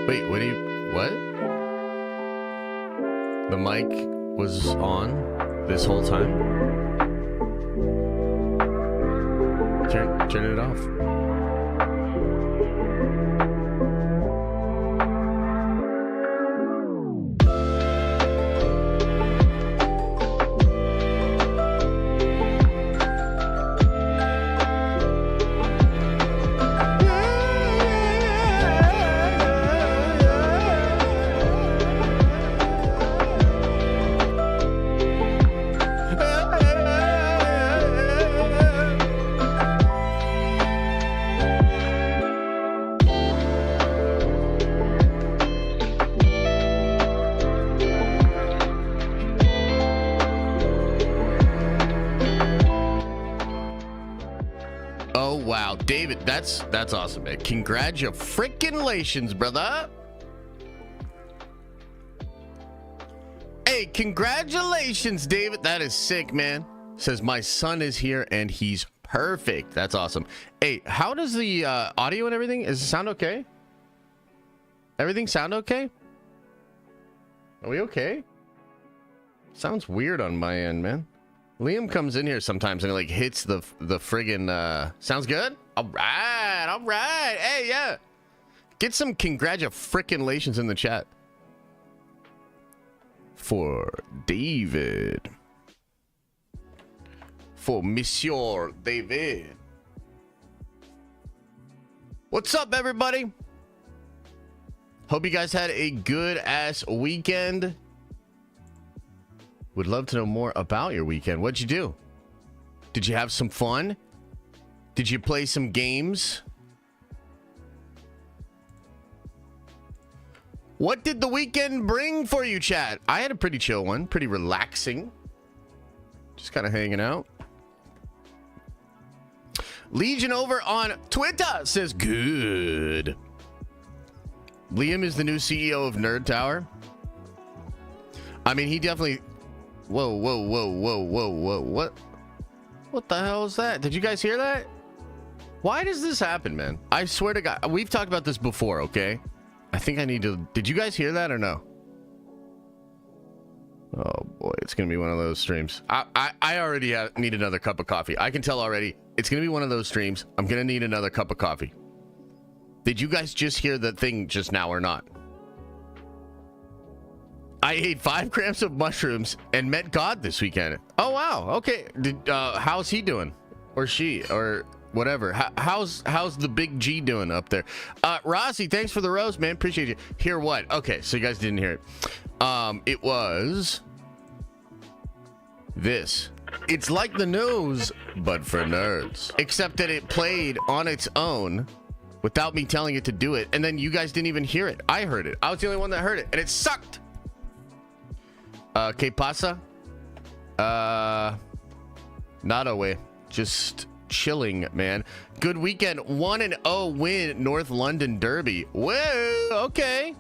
Wait, what? The mic was on this whole time? Turn it off. David, that's awesome, man. Congratulations, brother. Hey, congratulations, David. That is sick, man. Says my son is here and he's perfect. That's awesome. Hey, how does the audio and everything? Does it sound okay? Everything sound okay? Are we okay? Sounds weird on my end, man. Liam comes in here sometimes and like hits the friggin' sounds good? All right. Hey, yeah. Get some congratulations in the chat. For David. For Monsieur David. What's up, everybody? Hope you guys had a good ass weekend. Would love to know more about your weekend. What'd you do? Did you have some fun? Did you play some games? What did the weekend bring for you, chat? I had a pretty chill one, pretty relaxing. Just kind of hanging out. Legion over on Twitter says good. Liam is the new CEO of Nerd Tower. I mean, he definitely... Whoa. What the hell is that? Did you guys hear that? Why does this happen, man? I swear to God, we've talked about this before, okay? I think I need to... Did you guys hear that or no? Oh boy, it's gonna be one of those streams. I already need another cup of coffee. I can tell already. It's gonna be one of those streams. I'm gonna need another cup of coffee. Did you guys just hear the thing just now or not? I ate 5 grams of mushrooms and met God this weekend. Oh wow, okay. How's he doing, or she, or whatever? How's the big G doing up there? Rossi, thanks for the rose, man. Appreciate you. Hear what? Okay, so you guys didn't hear it. It was this. It's like the news, but for nerds. Except that it played on its own without me telling it to do it, and then you guys didn't even hear it. I heard it. I was the only one that heard it, and it sucked. ¿Qué pasa? Nada, way. Just chilling, man. Good weekend. 1-0 win, North London Derby. Whoa, okay.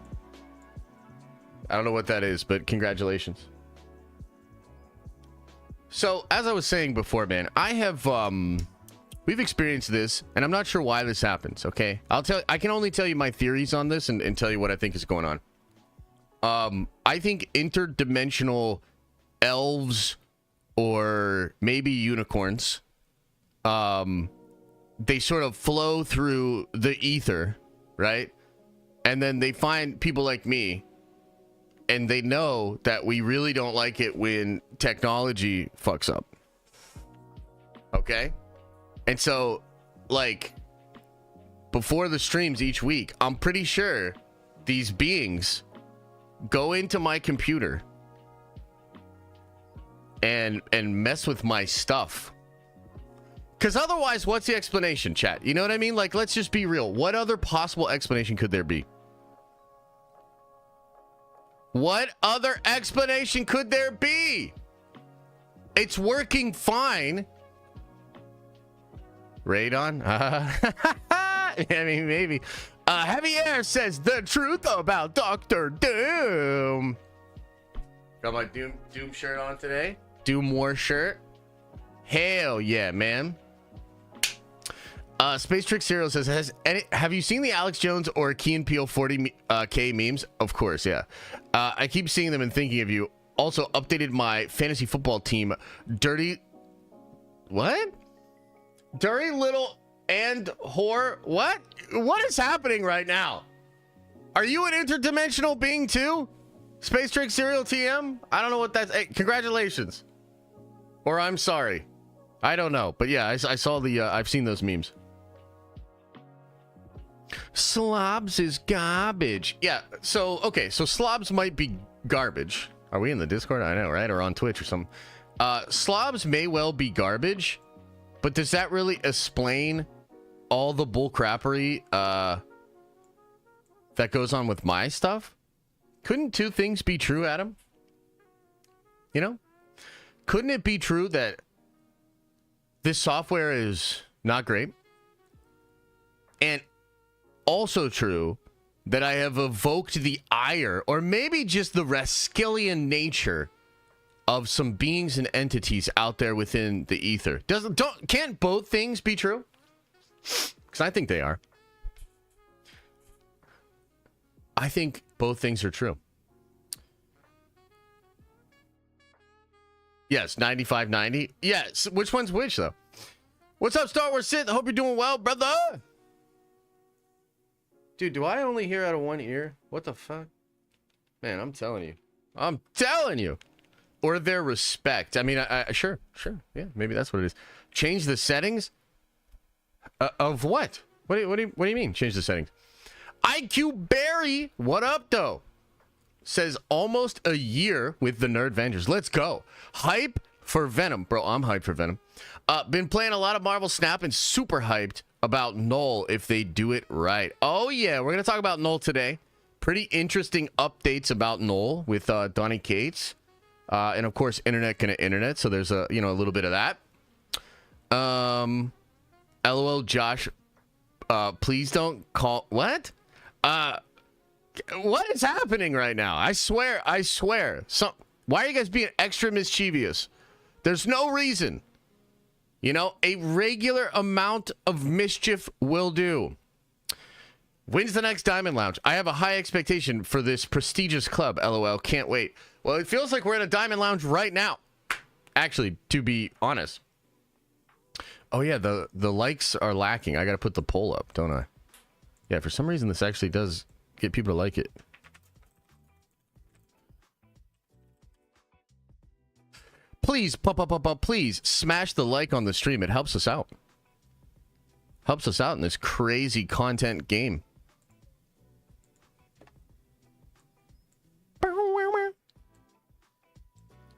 I don't know what that is, but congratulations. So, as I was saying before, man, I have, we've experienced this, and I'm not sure why this happens, okay? I can only tell you my theories on this and tell you what I think is going on. I think interdimensional elves or maybe unicorns, they sort of flow through the ether, right? And then they find people like me, and they know that we really don't like it when technology fucks up. Okay? And so, like, before the streams each week, I'm pretty sure these beings go into my computer and mess with my stuff. Because otherwise, what's the explanation, chat? You know what I mean? Like, let's just be real. What other possible explanation could there be? What other explanation could there be? It's working fine. Radon? I mean, maybe. Javier says the truth about Dr. Doom. Got my Doom shirt on today. Doom War shirt. Hell yeah, man. Space Trick Serial says, have you seen the Alex Jones or Key and Peele 40K memes? Of course, yeah. I keep seeing them and thinking of you. Also updated my fantasy football team. Dirty little and whore. What is happening right now? Are you an interdimensional being too? Space Trick Serial TM? I don't know what that's. Hey, congratulations. Or I'm sorry. I don't know. But yeah, I saw the, I've seen those memes. Slobs is garbage. Yeah, so, okay, so slobs might be garbage. Are we in the Discord? I know, right? Or on Twitch or something. Slobs may well be garbage, but does that really explain all the bullcrappery that goes on with my stuff? Couldn't two things be true, Adam? You know? Couldn't it be true that this software is not great? And also true that I have evoked the ire, or maybe just the Raskillian nature of some beings and entities out there within the ether. Can't both things be true? Because I think they are. I think both things are true. Yes, 95-90. Yes, which one's which, though? What's up, Star Wars Sith? I hope you're doing well, brother. Dude, do I only hear out of one ear? What the fuck? Man, I'm telling you. I'm telling you. Or their respect. I mean, sure. Yeah, maybe that's what it is. Change the settings? Of what? What do you mean, change the settings? IQ Barry, what up, though? Says almost a year with the Nerd Avengers. Let's go. Hype for Venom. Bro, I'm hyped for Venom. Been playing a lot of Marvel Snap and super hyped about Null if they do it right. Oh, yeah. We're going to talk about Null today. Pretty interesting updates about Null with Donny Cates. And, of course, internet gonna internet. So there's a little bit of that. LOL, Josh. Please don't call... What? What is happening right now? I swear. Why are you guys being extra mischievous? There's no reason. You know, a regular amount of mischief will do. When's the next Diamond Lounge? I have a high expectation for this prestigious club, LOL. Can't wait. Well, it feels like we're in a Diamond Lounge right now. Actually, to be honest. Oh, yeah, the likes are lacking. I got to put the poll up, don't I? Yeah, for some reason, this actually does get people to like it. Please, please smash the like on the stream. It helps us out. Helps us out in this crazy content game.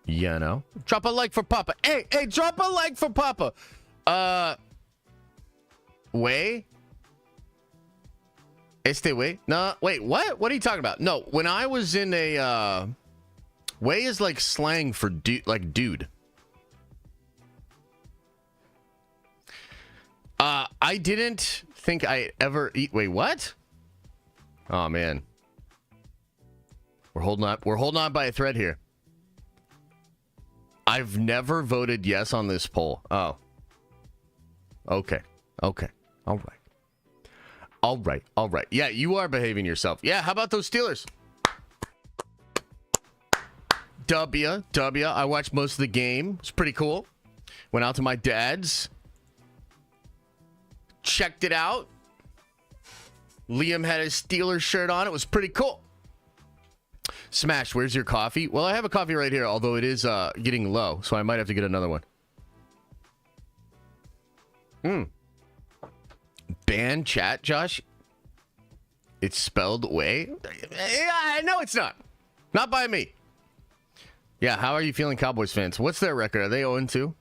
You know? Drop a like for Papa. Hey, drop a like for Papa. Way? Este way? No, wait, what? What are you talking about? No, when I was in a, way is like slang for dude. I didn't think I ever eat. Wait, what? Oh man, we're holding on by a thread here. I've never voted yes on this poll. Oh, okay, all right. Yeah, you are behaving yourself. Yeah, how about those Steelers? W. I watched most of the game. It's pretty cool. Went out to my dad's. Checked it out. Liam had his Steelers shirt on. It was pretty cool. Smash, where's your coffee? Well, I have a coffee right here, although it is getting low, so I might have to get another one. Ban chat, Josh? It's spelled way? Yeah, no, it's not. Not by me. Yeah, how are you feeling, Cowboys fans? What's their record? Are they 0-2?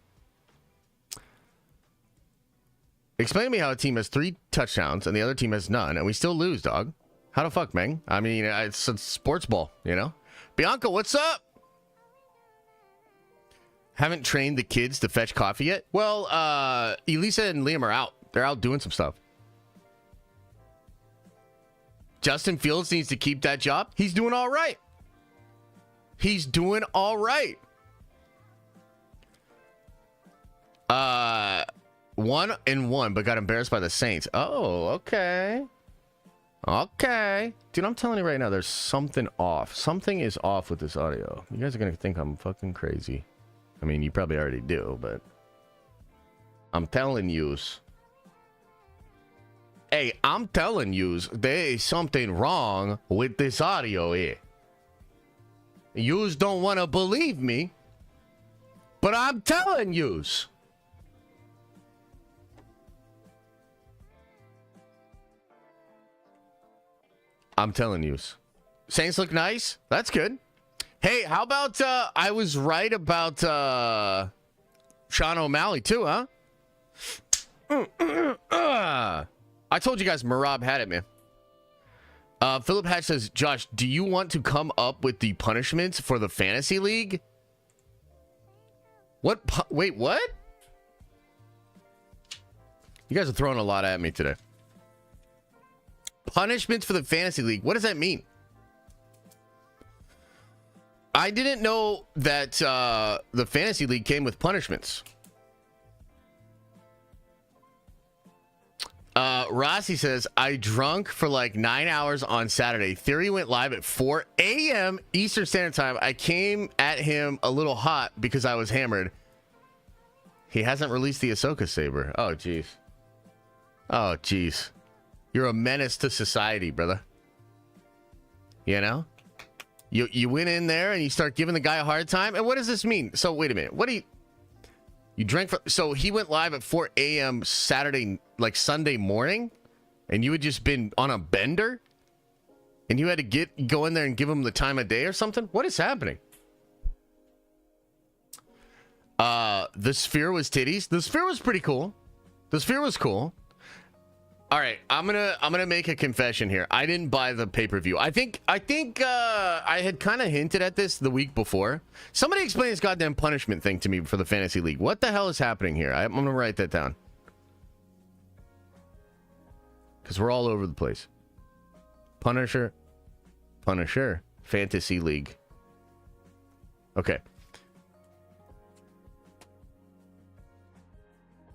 Explain to me how a team has 3 touchdowns and the other team has none, and we still lose, dog. How the fuck, man? I mean, it's sports ball, you know? Bianca, what's up? Haven't trained the kids to fetch coffee yet? Well, Elisa and Liam are out. They're out doing some stuff. Justin Fields needs to keep that job. He's doing all right. 1-1, but got embarrassed by the Saints. Oh, okay. Okay. Dude, I'm telling you right now, there's something off. Something is off with this audio. You guys are going to think I'm fucking crazy. I mean, you probably already do, but I'm telling yous. Hey, I'm telling yous, there is something wrong with this audio here. Yous don't want to believe me, but I'm telling yous. I'm telling you. Saints look nice. That's good. Hey, how about I was right about Sean O'Malley too, huh? I told you guys Marab had it, man. Philip Hatch says, Josh, do you want to come up with the punishments for the fantasy league? What? Wait, what? You guys are throwing a lot at me today. Punishments for the fantasy league. What does that mean? I didn't know that the fantasy league came with punishments. Rossi says, I drunk for like 9 hours on Saturday. Theory went live at 4 a.m. Eastern Standard Time. I came at him a little hot because I was hammered. He hasn't released the Ahsoka saber. Oh, jeez. Oh, jeez. You're a menace to society, brother. You know? You went in there and you start giving the guy a hard time. And what does this mean? So, wait a minute. What do you drank for? So, he went live at 4 a.m. Saturday, like Sunday morning? And you had just been on a bender? And you had to go in there and give him the time of day or something? What is happening? The sphere was titties. The sphere was pretty cool. The sphere was cool. All right, I'm gonna make a confession here. I didn't buy the pay-per-view. I think I had kind of hinted at this the week before. Somebody explain this goddamn punishment thing to me for the fantasy league. What the hell is happening here? I'm gonna write that down because we're all over the place. Punisher, fantasy league. Okay.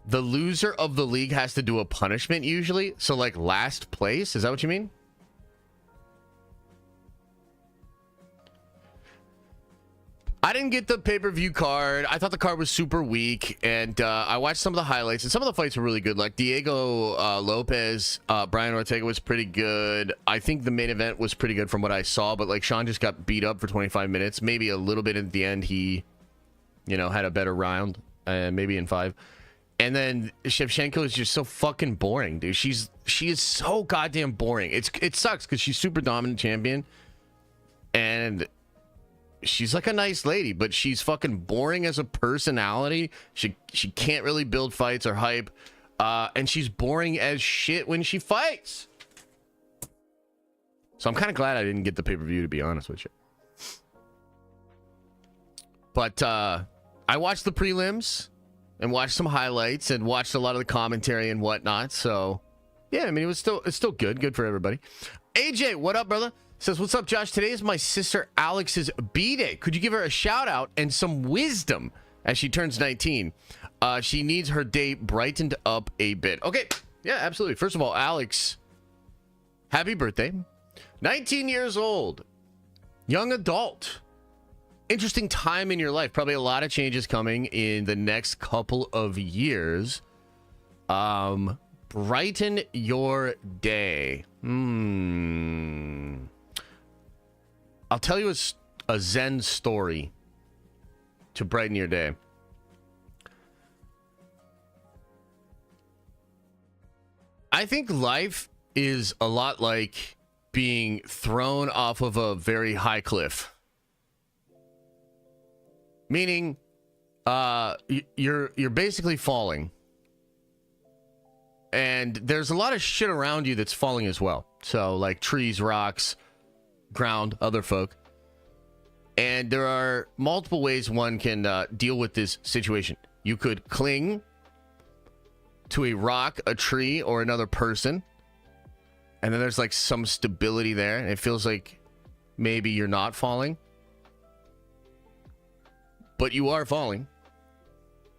The loser of the league has to do a punishment usually. So like last place, is that what you mean? I didn't get the pay-per-view card. I thought the card was super weak, and I watched some of the highlights, and some of the fights were really good. Like Diego Lopez, Brian Ortega was pretty good. I think the main event was pretty good from what I saw, but like Sean just got beat up for 25 minutes. Maybe a little bit at the end he, you know, had a better round, maybe in 5. And then Shevchenko is just so fucking boring, dude. She is so goddamn boring. It sucks because she's super dominant champion, and she's like a nice lady, but she's fucking boring as a personality. She can't really build fights or hype, and she's boring as shit when she fights. So I'm kind of glad I didn't get the pay-per-view, to be honest with you. But I watched the prelims and watched some highlights and watched a lot of the commentary and whatnot. So yeah, I mean, it's still good for everybody. AJ, what up, brother? Says, what's up, Josh? Today is my sister Alex's B-Day. Could you give her a shout out and some wisdom as she turns 19? She needs her day brightened up a bit. Okay, yeah, absolutely. First of all, Alex, happy birthday. 19 years old, young adult. Interesting time in your life. Probably a lot of changes coming in the next couple of years. Brighten your day. I'll tell you a Zen story to brighten your day. I think life is a lot like being thrown off of a very high cliff. Meaning, you're basically falling, and there's a lot of shit around you that's falling as well. So like trees, rocks, ground, other folk, and there are multiple ways one can deal with this situation. You could cling to a rock, a tree, or another person, and then there's like some stability there, and it feels like maybe you're not falling. But you are falling.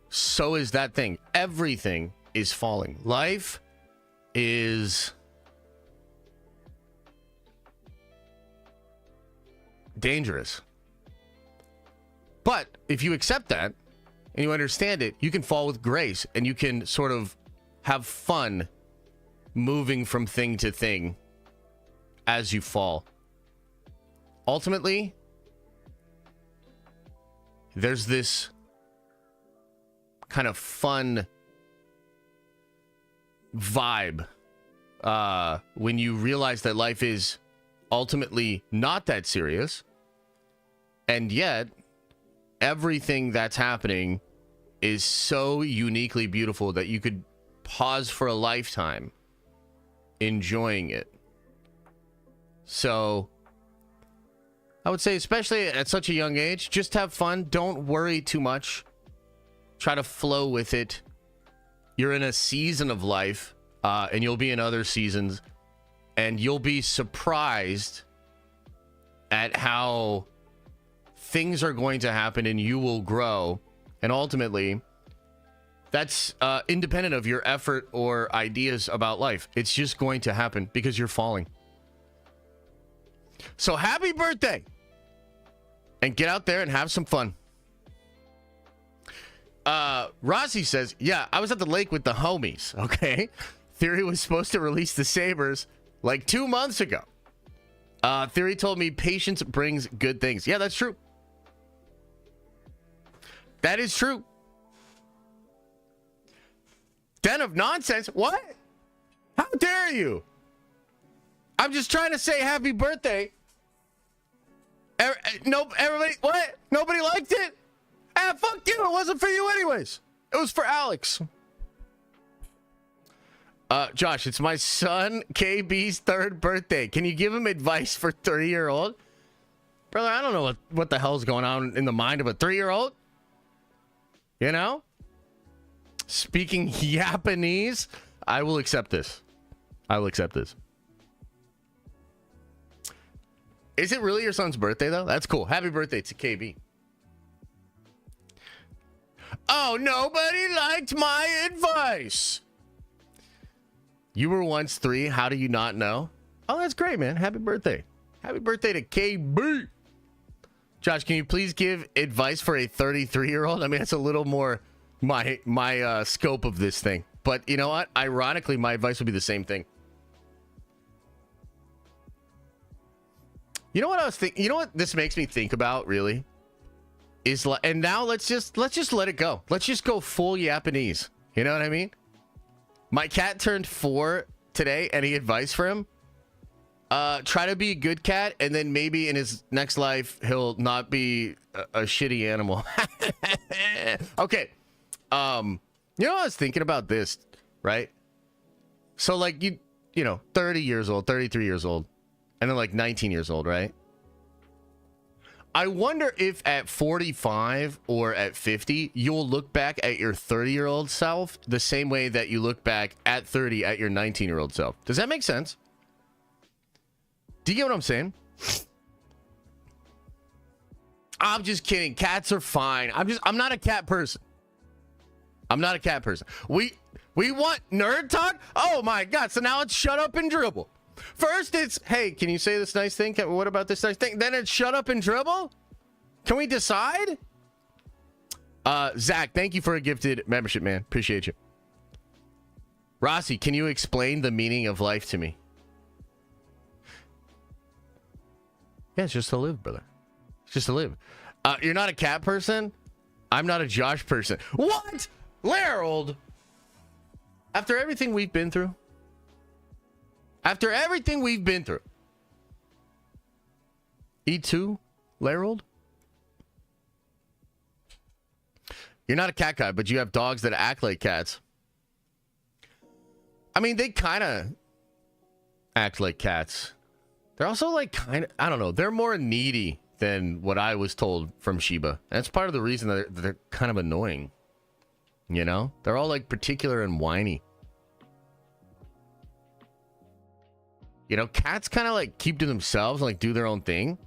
So is that thing. Everything is falling. Life is dangerous. But if you accept that and you understand it, you can fall with grace and you can sort of have fun moving from thing to thing as you fall. Ultimately, there's this kind of fun vibe when you realize that life is ultimately not that serious, and yet everything that's happening is so uniquely beautiful that you could pause for a lifetime enjoying it. So I would say, especially at such a young age, just have fun. Don't worry too much. Try to flow with it. You're in a season of life, and you'll be in other seasons, and you'll be surprised at how things are going to happen and you will grow. And ultimately, that's independent of your effort or ideas about life. It's just going to happen because you're falling. So happy birthday, and get out there and have some fun. Rossi says, yeah, I was at the lake with the homies. Okay. Theory was supposed to release the sabers like 2 months ago. Theory told me patience brings good things. Yeah, that's true. That is true. Den of nonsense. What? How dare you? I'm just trying to say happy birthday. No, everybody, what? Nobody liked it? Ah, fuck you. It wasn't for you anyways. It was for Alex. Josh, it's my son KB's 3rd birthday. Can you give him advice for 3-year-old? Brother, I don't know what the hell's going on in the mind of a 3-year-old. You know? Speaking Japanese, I will accept this. I will accept this. Is it really your son's birthday, though? That's cool. Happy birthday to KB. Oh, nobody liked my advice. You were once 3. How do you not know? Oh, that's great, man. Happy birthday. Happy birthday to KB. Josh, can you please give advice for a 33-year-old? I mean, that's a little more my scope of this thing. But you know what? Ironically, my advice would be the same thing. You know what I was thinking? You know what this makes me think about, really? Is like, and now let's just let it go. Let's just go full Japanese. You know what I mean? My cat turned 4 today. Any advice for him? Try to be a good cat, and then maybe in his next life he'll not be a shitty animal. Okay. You know, I was thinking about this, right? So like you know, 30 years old, 33 years old, and then like 19 years old, right? I wonder if at 45 or at 50, you'll look back at your 30-year-old self the same way that you look back at 30 at your 19-year-old self. Does that make sense? Do you get what I'm saying? I'm just kidding. Cats are fine. I'm not a cat person. I'm not a cat person. We want nerd talk? Oh my God. So now it's shut up and dribble. First it's, hey, can you say this nice thing? What about this nice thing? Then it's shut up and dribble? Can we decide? Zach, thank you for a gifted membership, man. Appreciate you. Rossi, can you explain the meaning of life to me? Yeah, it's just to live, brother. It's just to live. You're not a cat person? I'm not a Josh person. What? Larold? After everything we've been through? After everything we've been through? E2? Larold? You're not a cat guy, but you have dogs that act like cats. I mean, they kind of act like cats. They're also like kind of, I don't know, they're more needy than what I was told from Shiba. That's part of the reason that they're kind of annoying. You know? They're all like particular and whiny. You know, cats kind of like keep to themselves and like do their own thing.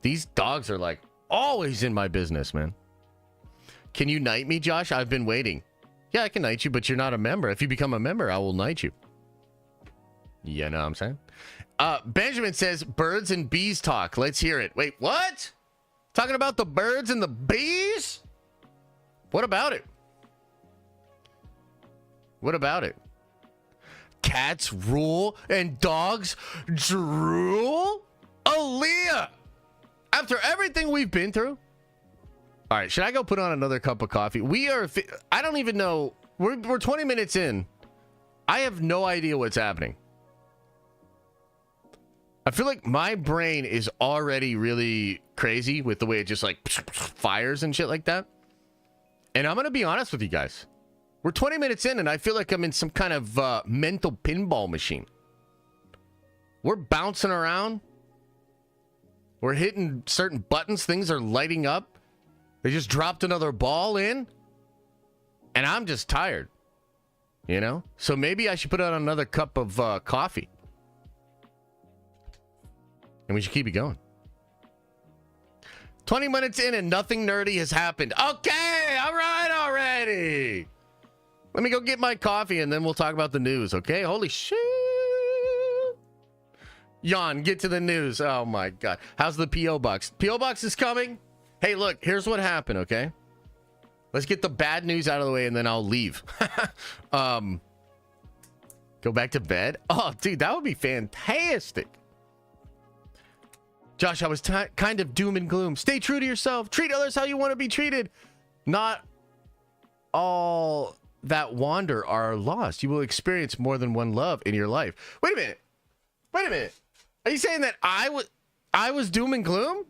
These dogs are like always in my business, man. Can you knight me, Josh? I've been waiting. Yeah, I can knight you, but you're not a member. If you become a member, I will knight you. You know what I'm saying? Benjamin says, birds and bees talk. Let's hear it. Wait, what? Talking about the birds and the bees? What about it? What about it? Cats rule and dogs drool? Aaliyah! After everything we've been through? All right, should I go put on another cup of coffee? We are, I don't even know. We're 20 minutes in. I have no idea what's happening. I feel like my brain is already really crazy with the way it just like fires and shit like that. And I'm going to be honest with you guys. We're 20 minutes in and I feel like I'm in some kind of mental pinball machine. We're bouncing around. We're hitting certain buttons. Things are lighting up. They just dropped another ball in. And I'm just tired. You know? So maybe I should put on another cup of coffee. And we should keep it going. 20 minutes in and nothing nerdy has happened. Okay, all right already. Let me go get my coffee and then we'll talk about the news, okay? Holy shit. Yawn, get to the news. Oh my God. How's the P.O. box? P.O. box is coming. Hey, look, here's what happened, okay? Let's get the bad news out of the way and then I'll leave. Go back to bed? Oh, dude, that would be fantastic. Josh, I was kind of doom and gloom. Stay true to yourself. Treat others how you want to be treated. Not all that wander are lost. You will experience more than one love in your life. Wait a minute. Wait a minute. Are you saying that I was doom and gloom?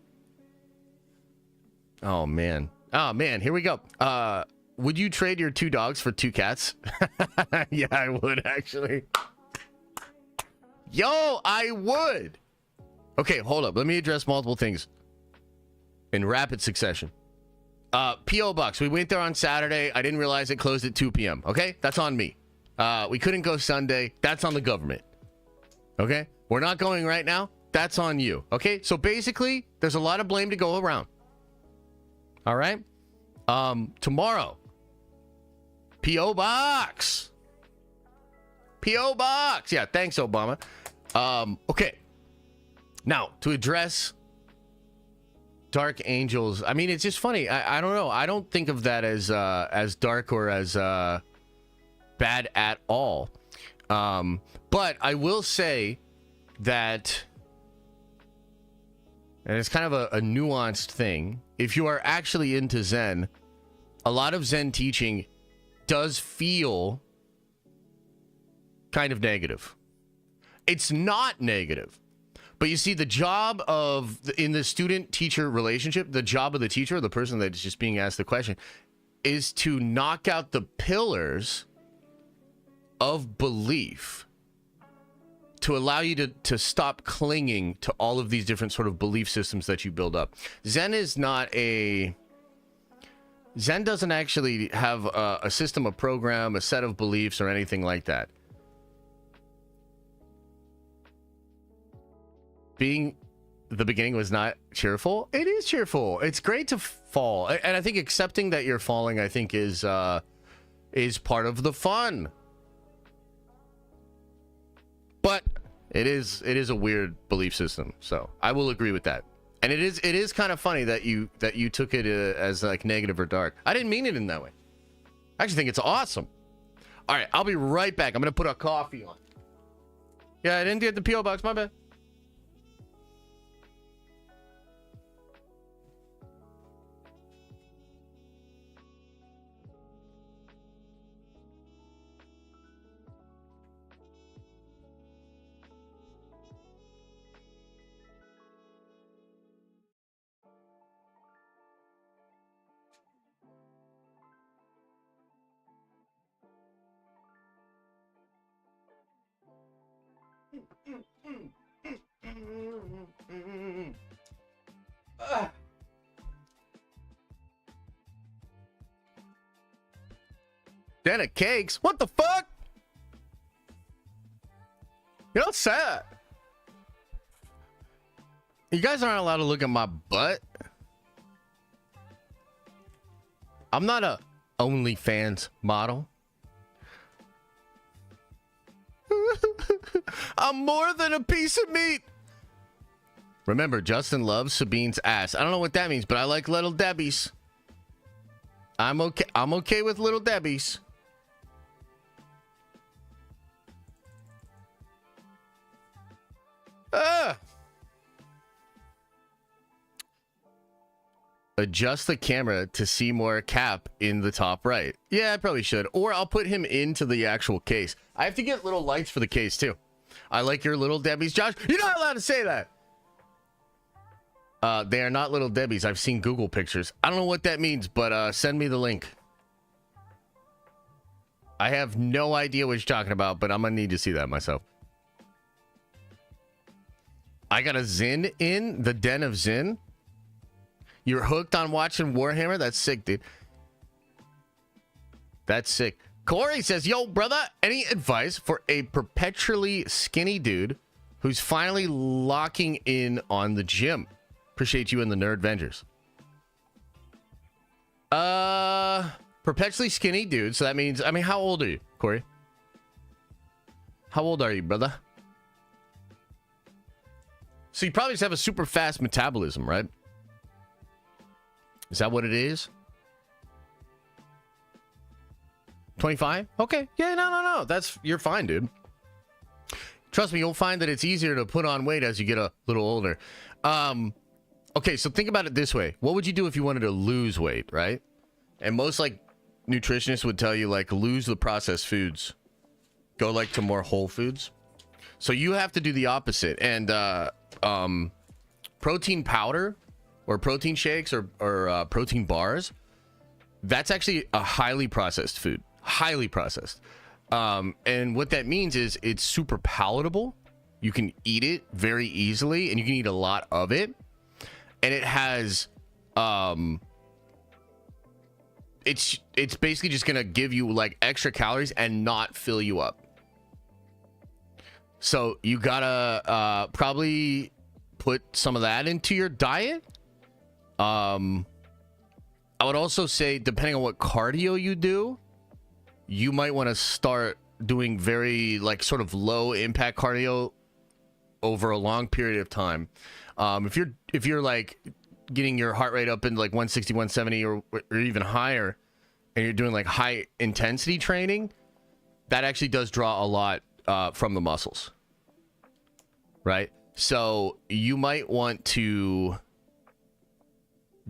Oh, man. Oh, man. Here we go. Would you trade your 2 dogs for 2 cats? Yeah, I would, actually. Yo, I would. Okay, hold up. Let me address multiple things in rapid succession. P.O. Box. We went there on Saturday. I didn't realize it closed at 2 p.m. Okay? That's on me. We couldn't go Sunday. That's on the government. Okay? We're not going right now. That's on you. Okay? So basically, there's a lot of blame to go around. All right? Tomorrow. P.O. Box. P.O. Box. Yeah, thanks, Obama. Okay. Now, to address Dark Angels, I mean, it's just funny. I don't know. I don't think of that as dark or as bad at all. But I will say that, and it's kind of a nuanced thing, if you are actually into Zen, a lot of Zen teaching does feel kind of negative. It's not negative. But you see, the job of, in the student-teacher relationship, the job of the teacher, the person that's just being asked the question, is to knock out the pillars of belief to allow you to stop clinging to all of these different sort of belief systems that you build up. Zen is not a... Zen doesn't actually have a system, a program, a set of beliefs, or anything like that. Being the beginning was not cheerful. It is cheerful. It's great to fall, and I think accepting that you're falling, I think, is part of the fun. But it is a weird belief system, so I will agree with that. And it is kind of funny that you took it as like negative or dark. I didn't mean it in that way. I actually think it's awesome. All right, I'll be right back. I'm gonna put a coffee on. Yeah, I didn't get the P.O. box. My bad. Den of cakes? What the fuck? You know what's sad? You guys aren't allowed to look at my butt. I'm not a OnlyFans model. I'm more than a piece of meat. Remember, Justin loves Sabine's ass. I don't know what that means, but I like Little Debbie's. I'm okay with Little Debbie's. Adjust the camera to see more Cap in the top right. Yeah, I probably should. Or I'll put him into the actual case. I have to get little lights for the case, too. I like your Little Debbie's, Josh. You're not allowed to say that. They are not Little Debbie's. I've seen Google pictures. I don't know what that means, but send me the link. I have no idea what you're talking about, but I'm going to need to see that myself. I got a Zin in the Den of Zin. You're hooked on watching Warhammer? That's sick, dude. That's sick. Corey says, yo, brother, any advice for a perpetually skinny dude who's finally locking in on the gym? Appreciate you in the Nerd Avengers. Perpetually skinny dude. So that means, I mean, how old are you, Corey? How old are you, brother? So you probably just have a super fast metabolism, right? Is that what it is? 25? Okay. Yeah, no. You're fine, dude. Trust me, you'll find that it's easier to put on weight as you get a little older. Okay, so think about it this way. What would you do if you wanted to lose weight, right? And most, like, nutritionists would tell you, like, lose the processed foods. Go, like, to more whole foods. So you have to do the opposite. And, protein powder or protein shakes or protein bars, that's actually a highly processed food. Highly processed. And what that means is it's super palatable. You can eat it very easily, and you can eat a lot of it. And it has, it's basically just gonna give you like extra calories and not fill you up. So you gotta probably put some of that into your diet. I would also say, depending on what cardio you do, you might want to start doing very like sort of low impact cardio over a long period of time. If you're like getting your heart rate up in like 160, 170 or even higher, and you're doing like high intensity training, that actually does draw a lot from the muscles, right? So you might want to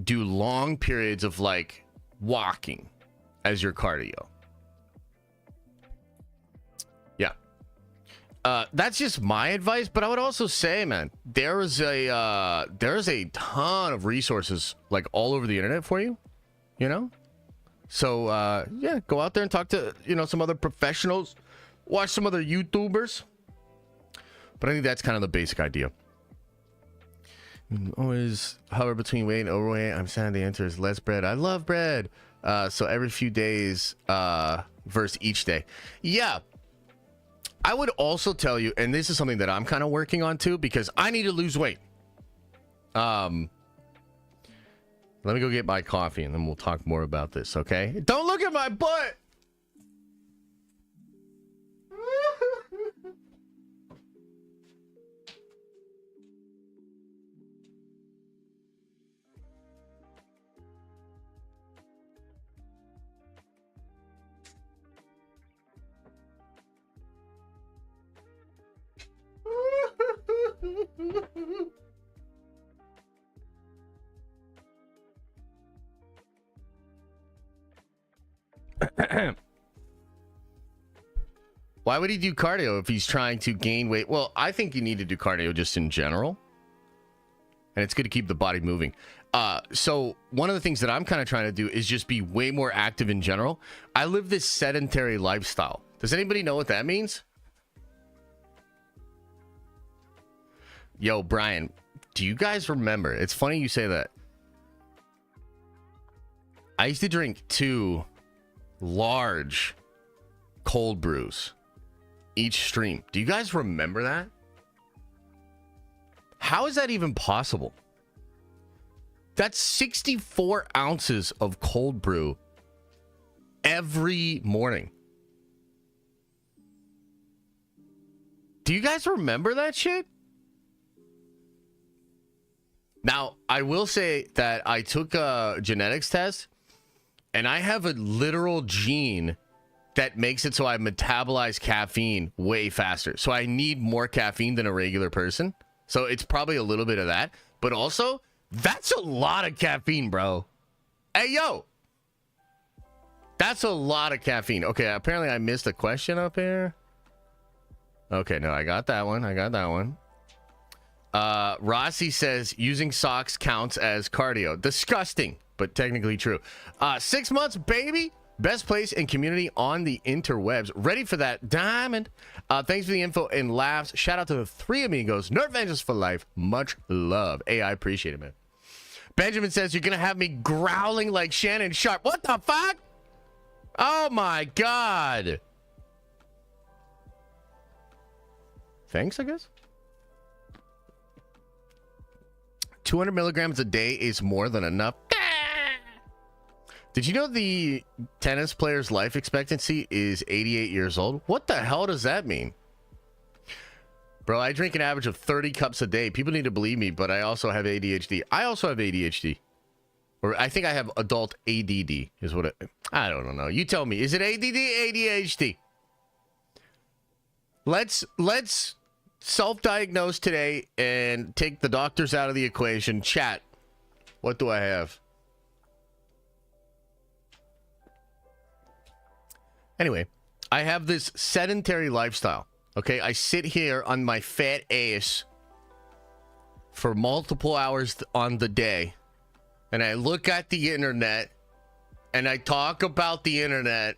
do long periods of like walking as your cardio. Yeah. That's just my advice, but I would also say, man, there's a ton of resources like all over the internet for you, you know? So yeah, go out there and talk to, you know, some other professionals, watch some other YouTubers. But I think that's kind of the basic idea. Always hover between weight and overweight. I'm sad the answer is less bread. I love bread. So every few days versus each day. Yeah. I would also tell you, and this is something that I'm kind of working on too, because I need to lose weight. Let me go get my coffee and then we'll talk more about this, okay? Don't look at my butt! Why would he do cardio if he's trying to gain weight? Well, I think you need to do cardio just in general. And it's good to keep the body moving. So one of the things that I'm kind of trying to do is just be way more active in general. I live this sedentary lifestyle. Does anybody know what that means? Yo, Brian, do you guys remember? It's funny you say that. I used to drink 2 large cold brews each stream. Do you guys remember that? How is that even possible? That's 64 ounces of cold brew every morning. Do you guys remember that shit? Now, I will say that I took a genetics test, and I have a literal gene that makes it so I metabolize caffeine way faster. So I need more caffeine than a regular person. So it's probably a little bit of that. But also, that's a lot of caffeine, bro. Hey, yo. That's a lot of caffeine. Okay, apparently I missed a question up here. Okay, no, I got that one. I got that one. Rossi says using socks counts as cardio. Disgusting, but technically true. 6 months, baby. Best place and community on the interwebs. Ready for that, Diamond. Thanks for the info and laughs. Shout out to the 3 amigos. Nerd Avengers for life. Much love. Hey, I appreciate it, man. Benjamin says you're going to have me growling like Shannon Sharp. What the fuck? Oh, my God. Thanks, I guess. 200 milligrams a day is more than enough. Did you know the tennis player's life expectancy is 88 years old? What the hell does that mean? Bro, I drink an average of 30 cups a day. People need to believe me, but I also have ADHD. I also have ADHD. Or I think I have adult ADD is what it... I don't know. You tell me. Is it ADD, ADHD? Let's self-diagnose today and take the doctors out of the equation. Chat. What do I have? Anyway, I have this sedentary lifestyle. Okay, I sit here on my fat ass for multiple hours on the day, and I look at the internet, and I talk about the internet,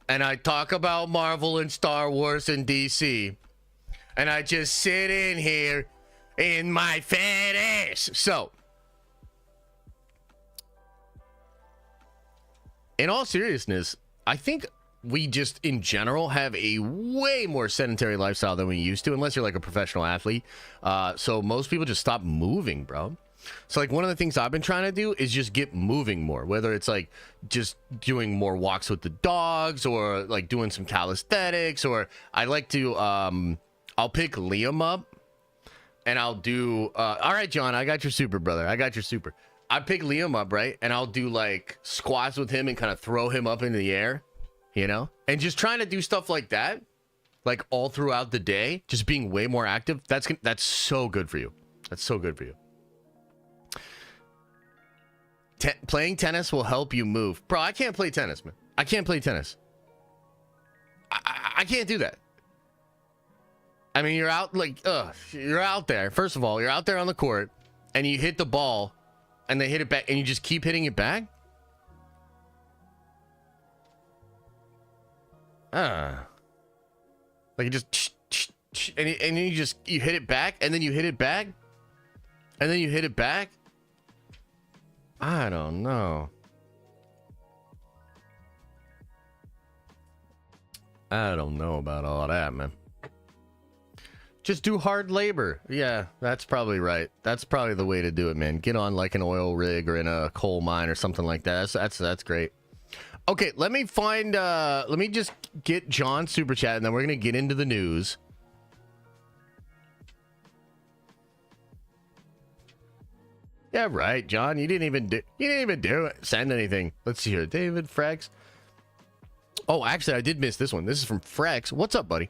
and I talk about Marvel and Star Wars and DC, and I just sit in here in my fat ass. So, in all seriousness, I think we just in general have a way more sedentary lifestyle than we used to, unless you're like a professional athlete. So most people just stop moving, bro. So like one of the things I've been trying to do is just get moving more, whether it's like just doing more walks with the dogs or like doing some calisthenics, or I like to I'll pick Liam up and I'll do all right, John, I got your super, brother. I got your super. I pick Liam up, right? And I'll do like squats with him and kind of throw him up into the air. You know, and just trying to do stuff like that, like all throughout the day, just being way more active. That's so good for you. That's so good for you. Playing tennis will help you move. Bro, I can't play tennis, man. I can't play tennis. I can't do that. I mean, you're out like, you're out there. First of all, you're out there on the court and you hit the ball and they hit it back and you just keep hitting it back. Like you just and you hit it back and then you hit it back and then you hit it back. I don't know. I don't know about all that, man. Just do hard labor. Yeah, that's probably right. That's probably the way to do it, man. Get on like an oil rig or in a coal mine or something like that. That's great. Okay, let me find, let me just get John's super chat and then we're going to get into the news. Yeah, right, John. You didn't even send anything. Let's see here. David Frex. Oh, actually, I did miss this one. This is from Frex. What's up, buddy?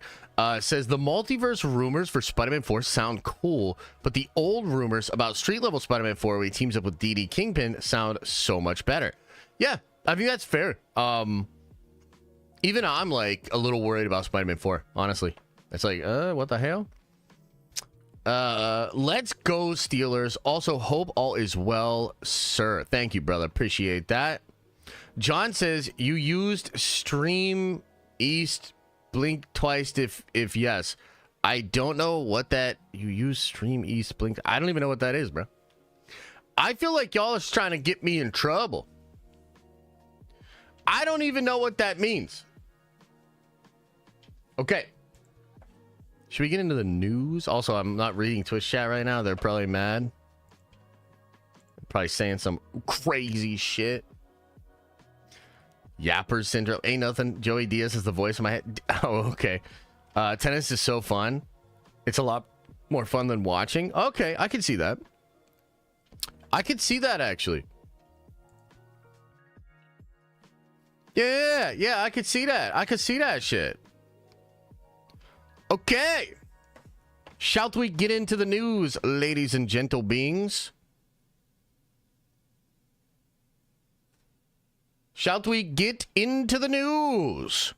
Says the multiverse rumors for Spider-Man 4 sound cool, but the old rumors about street level Spider-Man 4 where he teams up with DD Kingpin sound so much better. Yeah. I think that's fair. Even I'm like a little worried about Spider-Man 4, honestly. It's like, what the hell? Let's go Steelers. Also, hope all is well, sir. Thank you, brother. Appreciate that. John says you used Stream East Blink twice if yes. I don't know what that you use Stream East Blink. I don't even know what that is, bro. I feel like y'all are trying to get me in trouble. I don't even know what that means. Okay. Should we get into the news? Also, I'm not reading Twitch chat right now. They're probably mad. Probably saying some crazy shit. Yapper syndrome. Ain't nothing. Joey Diaz is the voice in my head. Oh, okay. Tennis is so fun. It's a lot more fun than watching. Okay, I can see that. I could see that, actually. Yeah, I could see that. I could see that shit. Okay. Shall we get into the news, ladies and gentle beings? Shall we get into the news?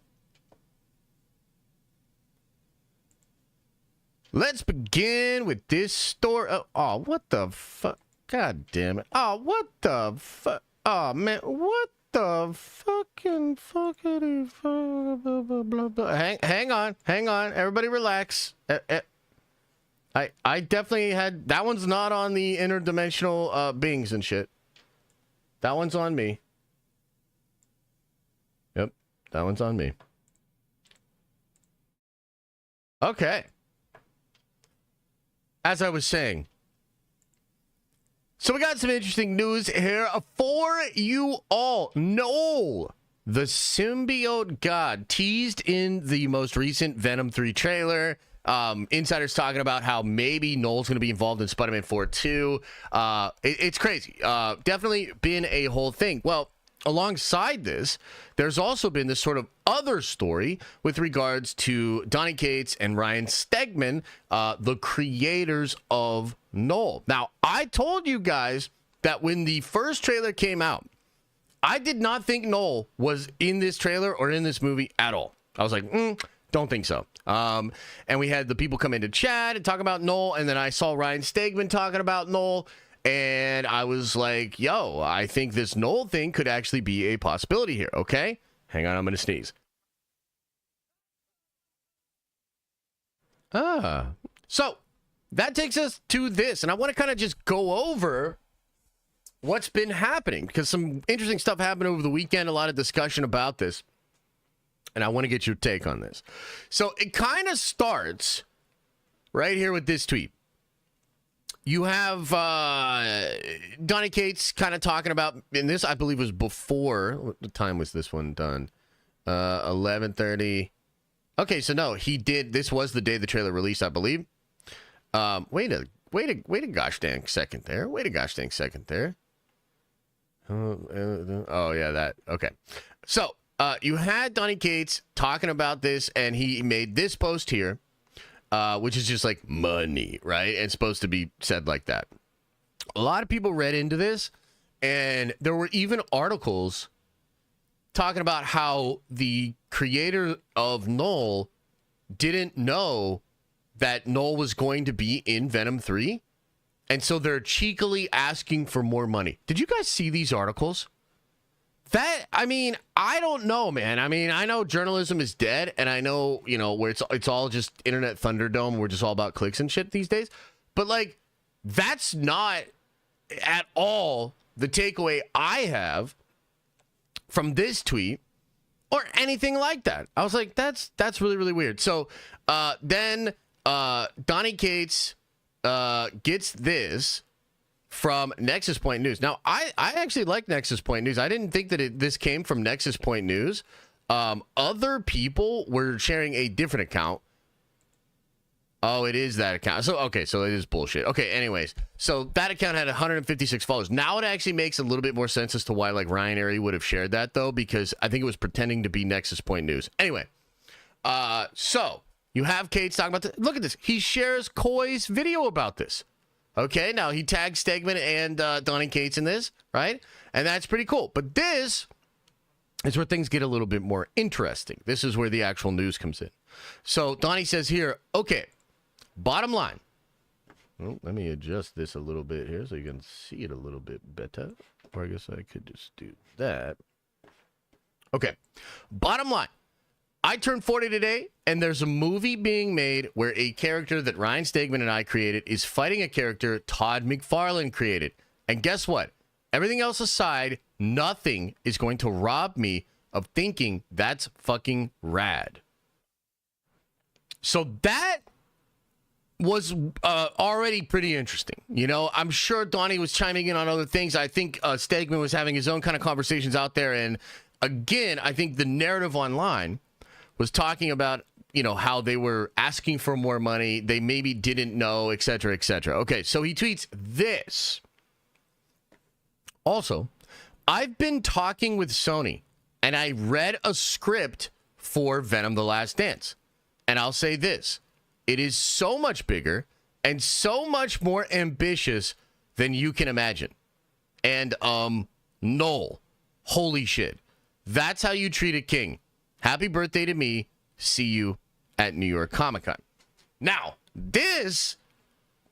Let's begin with this story. Oh, what the fuck? God damn it. Oh, what the fuck? Oh, man. What the fucking fuckity fuck? Hang on. Everybody relax. I definitely had... That one's not on the interdimensional beings and shit. That one's on me. Yep. That one's on me. Okay. As I was saying. So we got some interesting news here for you all. Null, the symbiote god, teased in the most recent Venom 3 trailer. Insiders talking about how maybe Null's going to be involved in Spider-Man 4 too. It's crazy. Definitely been a whole thing. Well, alongside this, there's also been this sort of other story with regards to Donny Cates and Ryan Stegman, the creators of Null. Now, I told you guys that when the first trailer came out, I did not think Null was in this trailer or in this movie at all. I was like, don't think so. And we had the people come into chat and talk about Null, and then I saw Ryan Stegman talking about Null, and I was like, yo, I think this Null thing could actually be a possibility here, okay? Hang on, I'm going to sneeze. So that takes us to this, and I want to kind of just go over what's been happening, because some interesting stuff happened over the weekend, a lot of discussion about this, and I want to get your take on this. So it kind of starts right here with this tweet. You have Donny Cates kind of talking about, and this I believe was before, what time was this one done? 11:30. Okay, so no, he did, this was the day the trailer released, I believe. Wait a gosh dang second there. Oh yeah, that, okay. So, you had Donny Cates talking about this, and he made this post here. Which is just like money, right? And supposed to be said like that. A lot of people read into this, and there were even articles talking about how the creator of Null didn't know that Null was going to be in Venom 3, and so they're cheekily asking for more money. Did you guys see these articles? That, I mean, I don't know, man. I mean, I know journalism is dead, and I know, you know, where it's all just internet Thunderdome. We're just all about clicks and shit these days. But, like, that's not at all the takeaway I have from this tweet or anything like that. I was like, that's really, really weird. So, then Donny Cates gets this from Nexus Point News. Now, I actually like Nexus Point News. I didn't think that this came from Nexus Point News. Other people were sharing a different account. Oh, it is that account. So, okay, so it is bullshit. Okay, anyways. So, that account had 156 followers. Now, it actually makes a little bit more sense as to why, like, Ryan Airy would have shared that, though, because I think it was pretending to be Nexus Point News. Anyway, so, you have Cates talking about this. Look at this. He shares Coy's video about this. Okay, now he tagged Stegman and Donny Cates in this, right? And that's pretty cool. But this is where things get a little bit more interesting. This is where the actual news comes in. So Donny says here, okay, bottom line. Well, let me adjust this a little bit here so you can see it a little bit better. Or I guess I could just do that. Okay, bottom line. I turned 40 today, and there's a movie being made where a character that Ryan Stegman and I created is fighting a character Todd McFarlane created. And guess what? Everything else aside, nothing is going to rob me of thinking that's fucking rad. So that was already pretty interesting. You know, I'm sure Donny was chiming in on other things. I think Stegman was having his own kind of conversations out there. And again, I think the narrative online was talking about, you know, how they were asking for more money. They maybe didn't know, etc., etc. Okay, so he tweets this. Also, I've been talking with Sony, and I read a script for Venom: The Last Dance. And I'll say this. It is so much bigger and so much more ambitious than you can imagine. And, Null. Holy shit. That's how you treat a king. Happy birthday to me. See you at New York Comic Con. Now, this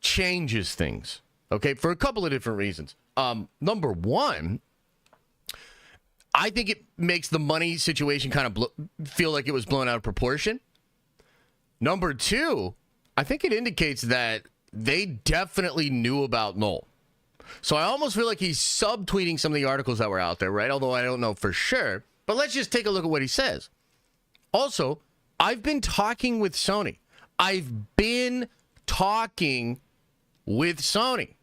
changes things, okay, for a couple of different reasons. Number one, I think it makes the money situation kind of feel like it was blown out of proportion. Number two, I think it indicates that they definitely knew about Null. So I almost feel like he's subtweeting some of the articles that were out there, right? Although I don't know for sure. But let's just take a look at what he says. Also, I've been talking with Sony. I've been talking with Sony.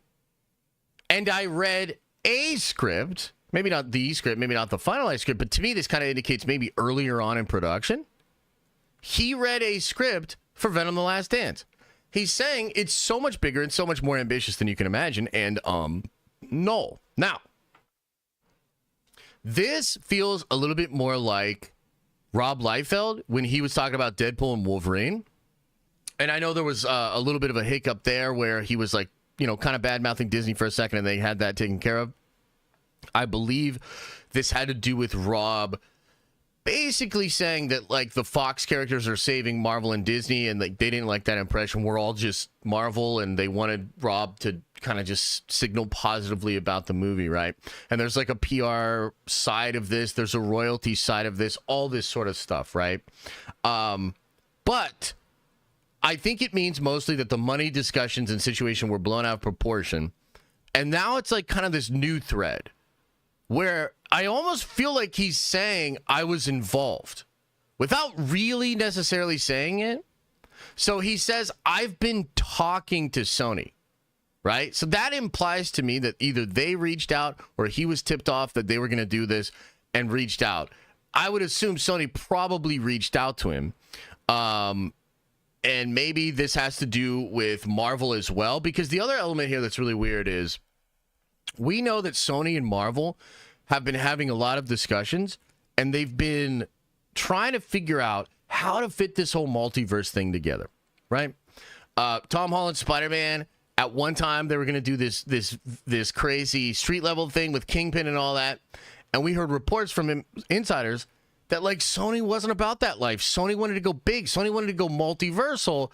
And I read a script, maybe not the script, maybe not the finalized script, but to me this kind of indicates maybe earlier on in production. He read a script for Venom: The Last Dance. He's saying it's so much bigger and so much more ambitious than you can imagine, and Null. Now, this feels a little bit more like Rob Liefeld when he was talking about Deadpool and Wolverine. And I know there was a little bit of a hiccup there where he was like, you know, kind of bad-mouthing Disney for a second, and they had that taken care of. I believe this had to do with Rob basically saying that, like, the Fox characters are saving Marvel and Disney, and like they didn't like that impression. We're all just Marvel, and they wanted Rob to kind of just signal positively about the movie, right? And there's like a PR side of this, there's a royalty side of this, all this sort of stuff, right? But I think it means mostly that the money discussions and situation were blown out of proportion, and now it's like kind of this new thread where I almost feel like he's saying I was involved without really necessarily saying it. So he says, I've been talking to Sony, right? So that implies to me that either they reached out or he was tipped off that they were going to do this and reached out. I would assume Sony probably reached out to him. And maybe this has to do with Marvel as well, because the other element here that's really weird is we know that Sony and Marvel have been having a lot of discussions, and they've been trying to figure out how to fit this whole multiverse thing together, right? Tom Holland Spider-Man, at one time they were going to do this crazy street level thing with Kingpin and all that, and we heard reports from insiders that, like, Sony wasn't about that life. Sony wanted to go big. Sony wanted to go multiversal.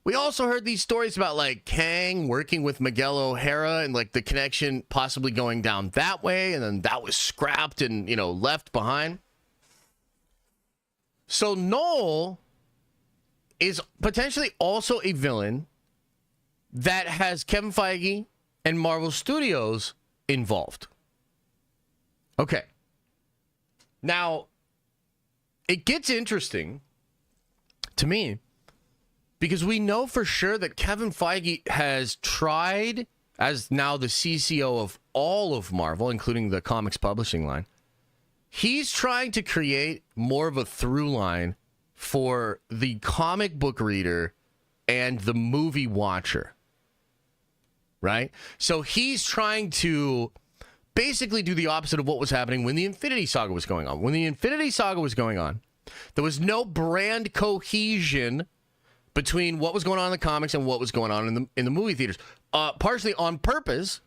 We also heard these stories about, like, Kang working with Miguel O'Hara and, like, the connection possibly going down that way, and then that was scrapped and, you know, left behind. So Null is potentially also a villain that has Kevin Feige and Marvel Studios involved. Okay. Now, it gets interesting to me because we know for sure that Kevin Feige has tried, as now the CCO of all of Marvel, including the comics publishing line, he's trying to create more of a through line for the comic book reader and the movie watcher, right? So he's trying to basically do the opposite of what was happening when the Infinity Saga was going on. When the Infinity Saga was going on, there was no brand cohesion between what was going on in the comics and what was going on in the movie theaters. Partially on purpose,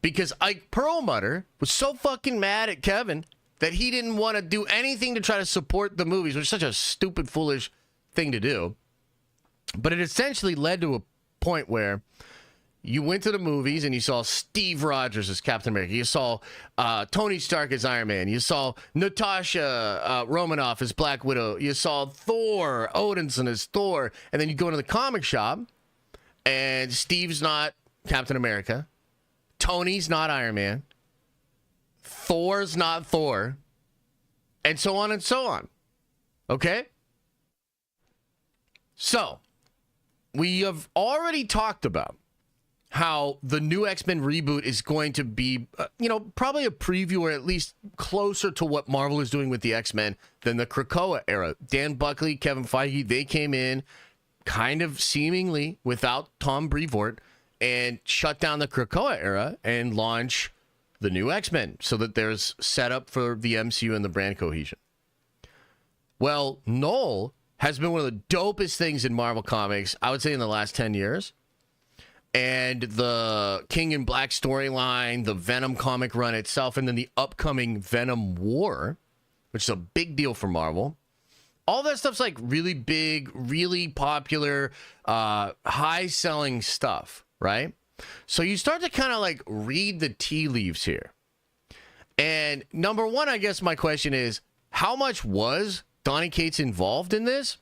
because Ike Perlmutter was so fucking mad at Kevin that he didn't want to do anything to try to support the movies, which is such a stupid, foolish thing to do. But it essentially led to a point where you went to the movies and you saw Steve Rogers as Captain America. You saw Tony Stark as Iron Man. You saw Natasha Romanoff as Black Widow. You saw Thor, Odinson as Thor. And then you go into the comic shop and Steve's not Captain America. Tony's not Iron Man. Thor's not Thor. And so on and so on. Okay? So, we have already talked about how the new X-Men reboot is going to be, probably a preview or at least closer to what Marvel is doing with the X-Men than the Krakoa era. Dan Buckley, Kevin Feige, they came in kind of seemingly without Tom Brevoort and shut down the Krakoa era and launch the new X-Men so that there's setup for the MCU and the brand cohesion. Well, Null has been one of the dopest things in Marvel Comics, I would say, in the last 10 years. And the King in Black storyline, the Venom comic run itself, and then the upcoming Venom War, which is a big deal for Marvel. All that stuff's like really big, really popular, high-selling stuff, right? So you start to kind of like read the tea leaves here. And number one, I guess my question is, how much was Donny Cates involved in this?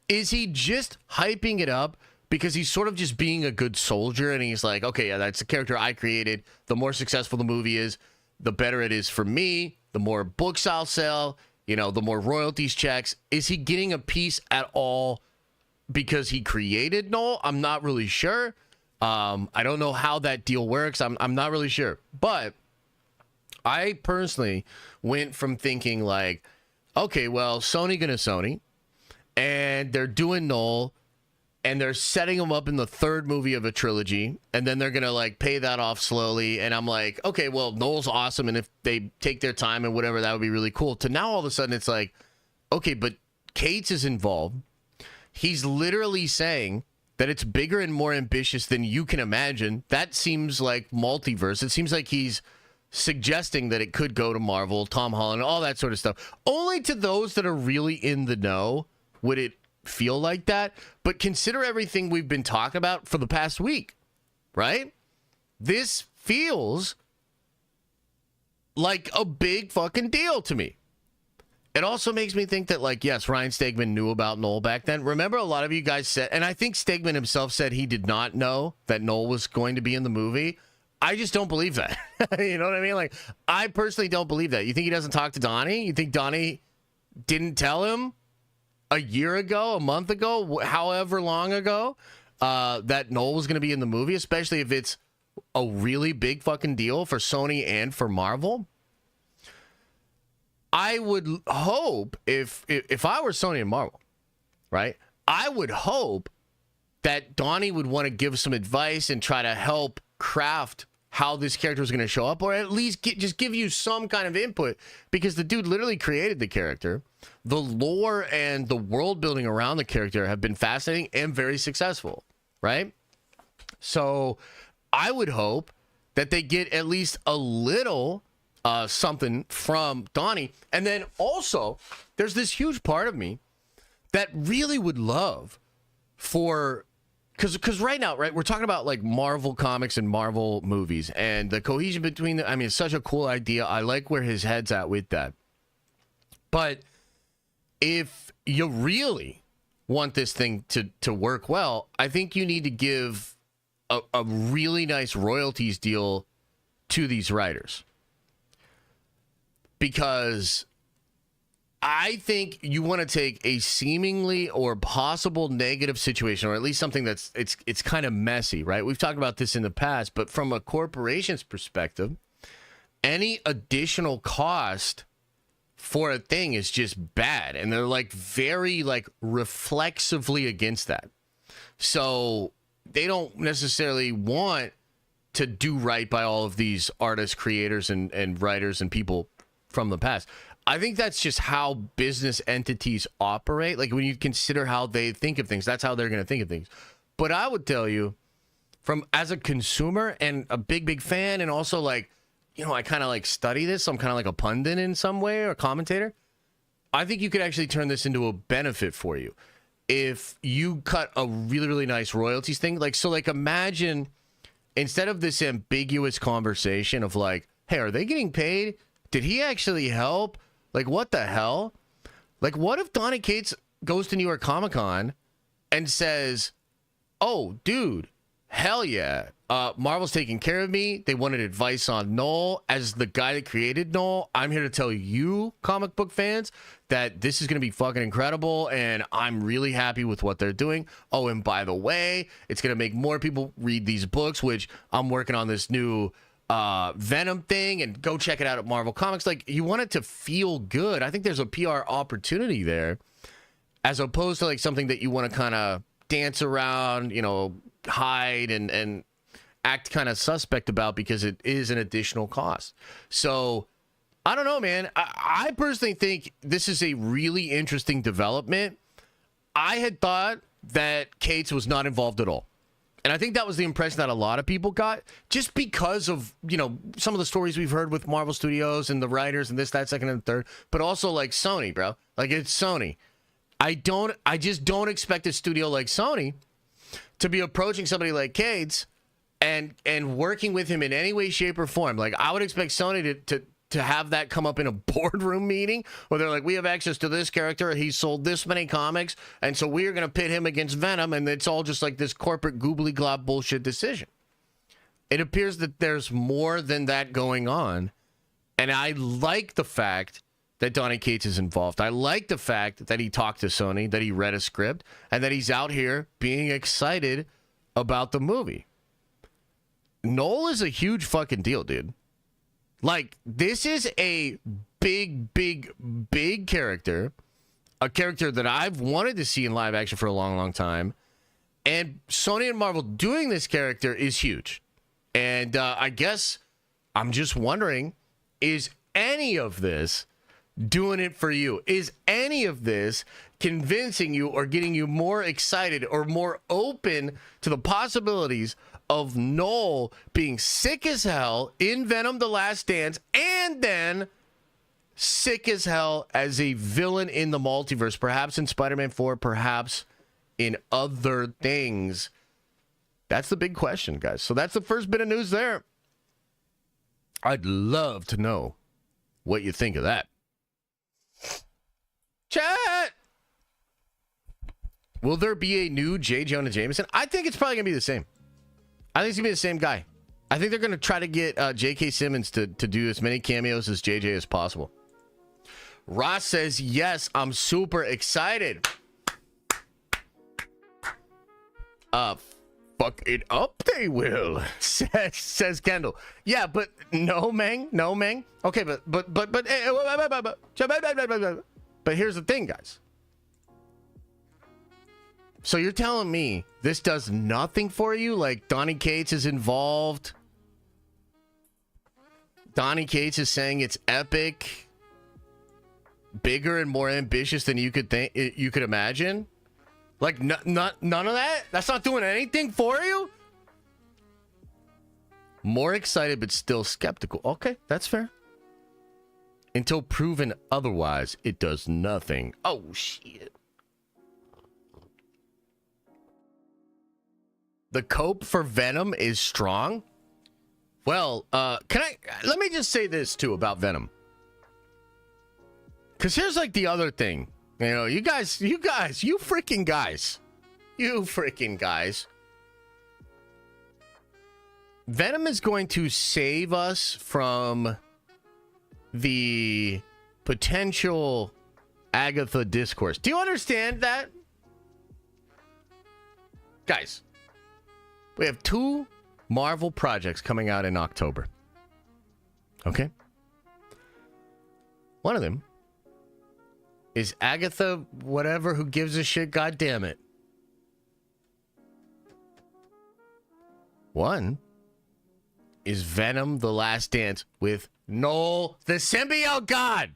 Is he just hyping it up because he's sort of just being a good soldier and he's like, okay, yeah, that's the character I created. The more successful the movie is, the better it is for me. The more books I'll sell, the more royalties checks. Is he getting a piece at all because he created Null? I'm not really sure. I don't know how that deal works. I'm not really sure. But I personally went from thinking like, okay, well, Sony gonna Sony, and they're doing Null, and they're setting him up in the third movie of a trilogy, and then they're gonna like pay that off slowly. And I'm like, okay, well, Null's awesome, and if they take their time and whatever, that would be really cool. To now all of a sudden it's like, okay, but Cates is involved. He's literally saying that it's bigger and more ambitious than you can imagine. That seems like multiverse. It seems like he's suggesting that it could go to Marvel, Tom Holland, all that sort of stuff. Only to those that are really in the know would it feel like that. But consider everything we've been talking about for the past week, right? This feels like a big fucking deal to me. It also makes me think that, like, yes, Ryan Stegman knew about Null back then. Remember, a lot of you guys said, and I think Stegman himself said he did not know that Null was going to be in the movie. I just don't believe that. You know what I mean? Like, I personally don't believe that. You think he doesn't talk to Donny? You think Donny didn't tell him a year ago, a month ago, however long ago, that Null was going to be in the movie, especially if it's a really big fucking deal for Sony and for Marvel? I would hope if I were Sony and Marvel, right, I would hope that Donny would want to give some advice and try to help craft how this character is going to show up, or at least just give you some kind of input, because the dude literally created the character. The lore and the world building around the character have been fascinating and very successful, right? So I would hope that they get at least a little something from Donny. And then also, there's this huge part of me that really would love for, because right now, right, we're talking about like Marvel comics and Marvel movies and the cohesion between them. I mean, it's such a cool idea. I like where his head's at with that. But if you really want this thing to work well, I think you need to give a really nice royalties deal to these writers. Because I think you want to take a seemingly or possible negative situation, or at least something that's it's kind of messy, right? We've talked about this in the past, but from a corporation's perspective, any additional cost for a thing is just bad, and they're like very like reflexively against that. So they don't necessarily want to do right by all of these artists, creators, and writers and people from the past. I think that's just how business entities operate. Like when you consider how they think of things, that's how they're going to think of things. But I would tell you, from as a consumer and a big fan, and also like, I kind of like study this, so I'm kind of like a pundit in some way or a commentator. I think you could actually turn this into a benefit for you if you cut a really, really nice royalties thing. Like, so like imagine instead of this ambiguous conversation of like, hey, are they getting paid? Did he actually help? Like, what the hell? Like, what if Donny Cates goes to New York Comic Con and says, oh, dude, hell yeah. Marvel's taking care of me. They wanted advice on Null. As the guy that created Null, I'm here to tell you, comic book fans, that this is going to be fucking incredible, and I'm really happy with what they're doing. Oh, and by the way, it's going to make more people read these books, which I'm working on this new Venom thing, and go check it out at Marvel Comics. Like, you want it to feel good. I think there's a PR opportunity there, as opposed to like something that you want to kind of dance around, you know, hide and act kind of suspect about because it is an additional cost. So I don't know, man. I personally think this is a really interesting development. I had thought that Cates was not involved at all. And I think that was the impression that a lot of people got, just because of, you know, some of the stories we've heard with Marvel Studios and the writers and this, that, second, and third, but also like Sony, bro. Like, it's Sony. I just don't expect a studio like Sony to be approaching somebody like Cates and working with him in any way, shape, or form. Like, I would expect Sony to have that come up in a boardroom meeting where they're like, we have access to this character, he sold this many comics, and so we're going to pit him against Venom, and it's all just like this corporate goobly glob bullshit decision. It appears that there's more than that going on, and I like the fact that Donny Cates is involved. I like the fact that he talked to Sony, that he read a script, and that he's out here being excited about the movie. Null is a huge fucking deal, dude. Like, this is a big, big, big character. A character that I've wanted to see in live action for a long, long time. And Sony and Marvel doing this character is huge. And I guess I'm just wondering, is any of this doing it for you? Is any of this convincing you or getting you more excited or more open to the possibilities of Null being sick as hell in Venom: The Last Dance, and then sick as hell as a villain in the multiverse, perhaps in Spider-Man 4, perhaps in other things? That's the big question, guys. So that's the first bit of news there. I'd love to know what you think of that. Chat! Will there be a new J. Jonah Jameson? I think it's probably going to be the same. I think it's going to be the same guy. I think they're going to try to get J.K. Simmons to do as many cameos as J.J. as possible. Ross says, yes, I'm super excited. Fuck it up, they will, says Kendall. Yeah, but no, Meng. Okay, but here's the thing, guys. So you're telling me this does nothing for you? Like, Donny Cates is involved. Donny Cates is saying it's epic, bigger and more ambitious than you could think, you could imagine. Like, none of that? That's not doing anything for you? More excited, but still skeptical. Okay, that's fair. Until proven otherwise, it does nothing. Oh, shit. The cope for Venom is strong. Well, let me just say this too about Venom. Because here's like the other thing. You know, you freaking guys. Venom is going to save us from the potential Agatha discourse. Do you understand that? Guys, we have 2 Marvel projects coming out in October. Okay? One of them is Agatha, whatever, who gives a shit, god damn it. One is Venom: The Last Dance with Null, the symbiote god.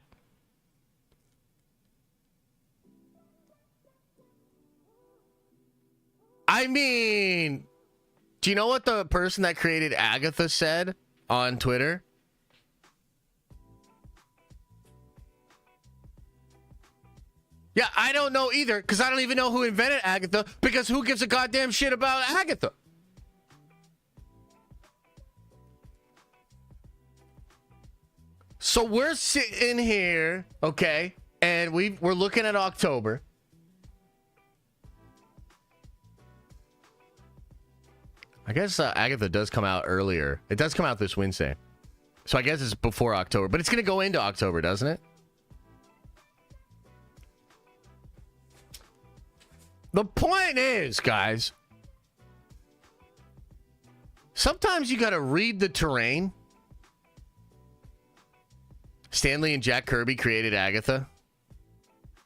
I mean, do you know what the person that created Agatha said on Twitter? Yeah, I don't know either, because I don't even know who invented Agatha, because who gives a goddamn shit about Agatha? So we're sitting here, okay, and we're looking at October. I guess Agatha does come out earlier. It does come out this Wednesday. So I guess it's before October. But it's going to go into October, doesn't it? The point is, guys, sometimes you got to read the terrain. Stanley and Jack Kirby created Agatha.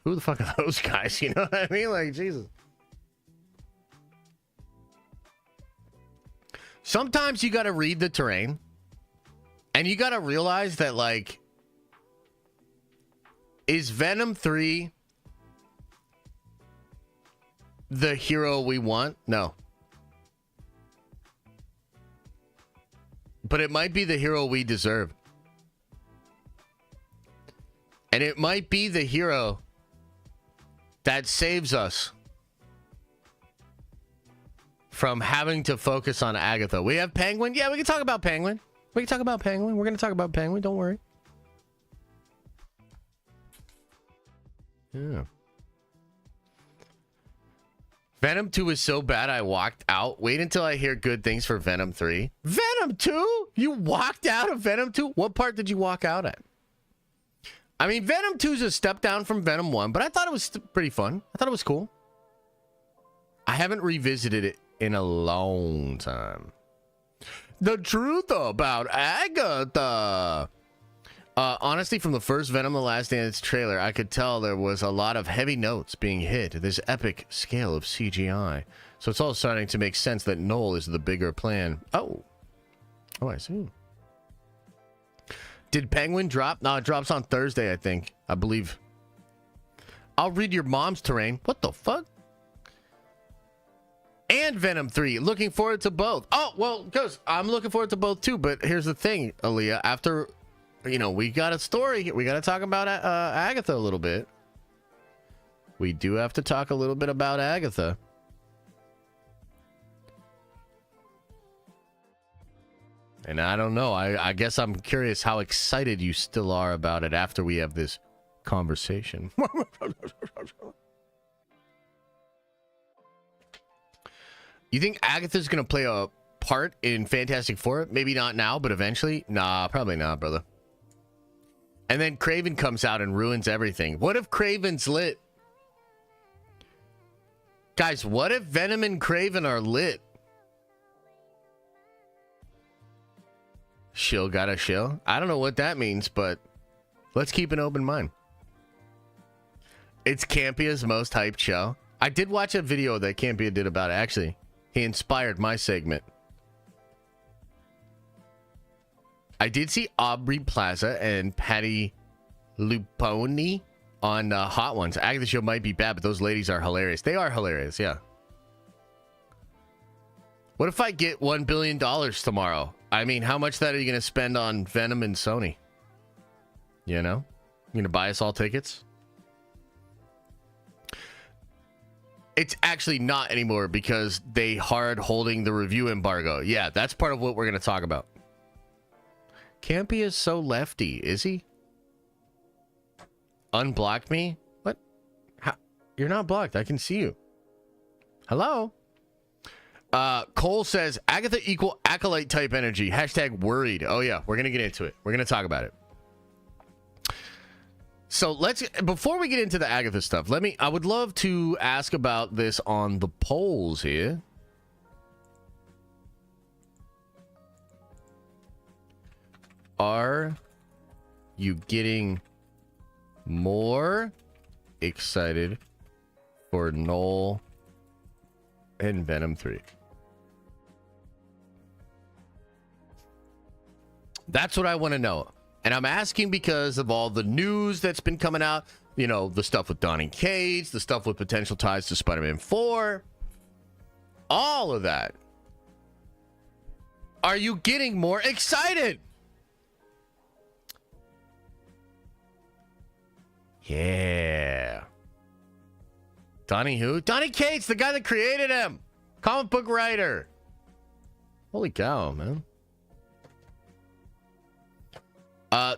Who the fuck are those guys? You know what I mean? Like, Jesus. Sometimes you got to read the terrain. And you got to realize that, like, is Venom 3 the hero we want? No. But it might be the hero we deserve. And it might be the hero that saves us from having to focus on Agatha. We have Penguin. Yeah, we can talk about Penguin. We can talk about Penguin. We're going to talk about Penguin. Don't worry. Yeah. Venom 2 is so bad I walked out. Wait until I hear good things for Venom 3. Venom 2? You walked out of Venom 2? What part did you walk out at? I mean, Venom 2 is a step down from Venom 1, but I thought it was pretty fun. I thought it was cool. I haven't revisited it in a long time. The truth about Agatha. Honestly, from the first Venom The Last Dance trailer, I could tell there was a lot of heavy notes being hit at this epic scale of CGI. So it's all starting to make sense that Null is the bigger plan. Oh, I see. Did Penguin drop? No, it drops on Thursday, I think. I believe. I'll read your mom's terrain. What the fuck? And Venom 3. Looking forward to both. Oh, well, because I'm looking forward to both too. But here's the thing, Aaliyah. After, you know, we got a story. We got to talk about Agatha a little bit. We do have to talk a little bit about Agatha. And I don't know. I guess I'm curious how excited you still are about it after we have this conversation. You think Agatha's going to play a part in Fantastic Four? Maybe not now, but eventually? Nah, probably not, brother. And then Kraven comes out and ruins everything. What if Kraven's lit? Guys, what if Venom and Kraven are lit? Shill got a shill. I don't know what that means, but let's keep an open mind. It's Campia's most hyped show. I did watch a video that Campia did about it. Actually, he inspired my segment. I did see Aubrey Plaza and Patty Luponi on Hot Ones. Agatha show might be bad, but those ladies are hilarious. They are hilarious, yeah. What if I get $1 billion tomorrow? I mean, how much of that are you going to spend on Venom and Sony? You know? You going to buy us all tickets? It's actually not anymore because they hard holding the review embargo. Yeah, that's part of what we're going to talk about. Campy is so lefty, is he? Unblocked me? What? How? You're not blocked. I can see you. Hello? Cole says, Agatha equal acolyte type energy. Hashtag worried. Oh, yeah. We're going to get into it. We're going to talk about it. So before we get into the Agatha stuff, I would love to ask about this on the polls here. Are you getting more excited for Null and Venom 3? That's what I want to know. And I'm asking because of all the news that's been coming out. You know, the stuff with Donny Cates, the stuff with potential ties to Spider-Man 4. All of that. Are you getting more excited? Yeah. Donny who? Donny Cates, the guy that created him. Comic book writer. Holy cow, man.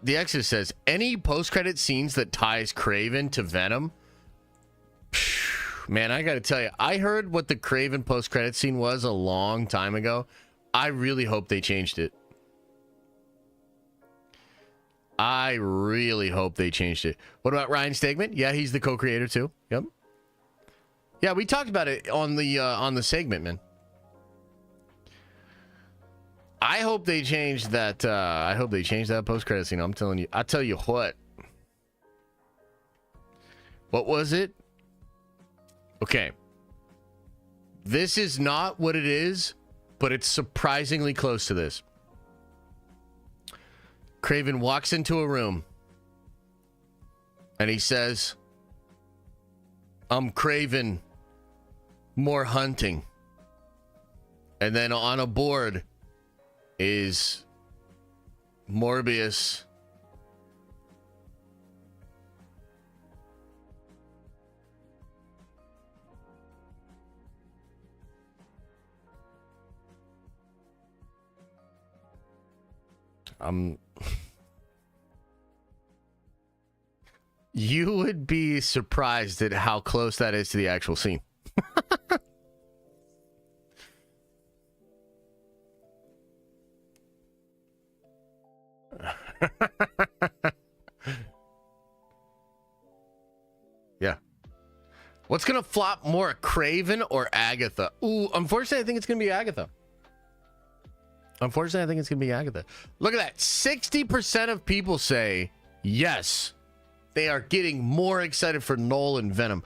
The Exodus says, any post-credit scenes that ties Kraven to Venom? Man, I gotta tell you, I heard what the Kraven post-credit scene was a long time ago. I really hope they changed it. I really hope they changed it. What about Ryan Stegman? Yeah, he's the co-creator too. Yep. Yeah, we talked about it on the segment, man. I hope they changed that. I hope they changed that post-credit scene. I'm telling you. I'll tell you what. What was it? Okay. This is not what it is, but it's surprisingly close to this. Kraven walks into a room and he says, I'm Kraven, more hunting. And then on a board is Morbius. You would be surprised at how close that is to the actual scene. Yeah. What's gonna flop more, Kraven or Agatha? Ooh, unfortunately, I think it's gonna be Agatha. Unfortunately, I think it's gonna be Agatha. Look at that. 60% of people say yes. They are getting more excited for Null and Venom.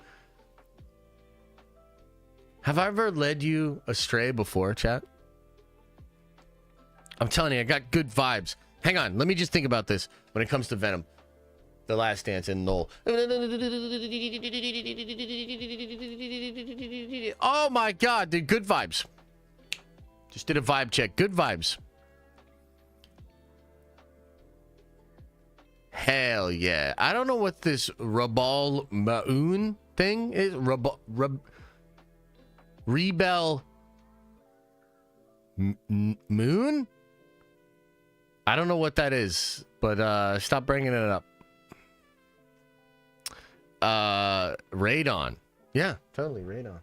Have I ever led you astray before, chat? I'm telling you, I got good vibes. Hang on, let me just think about this when it comes to Venom. The Last Dance and Null. Oh my god, dude, good vibes. Just did a vibe check. Good vibes. Hell yeah. I don't know what this Rabal Maun thing is. Rebel Moon? I don't know what that is, but stop bringing it up. Radon. Yeah, totally Radon.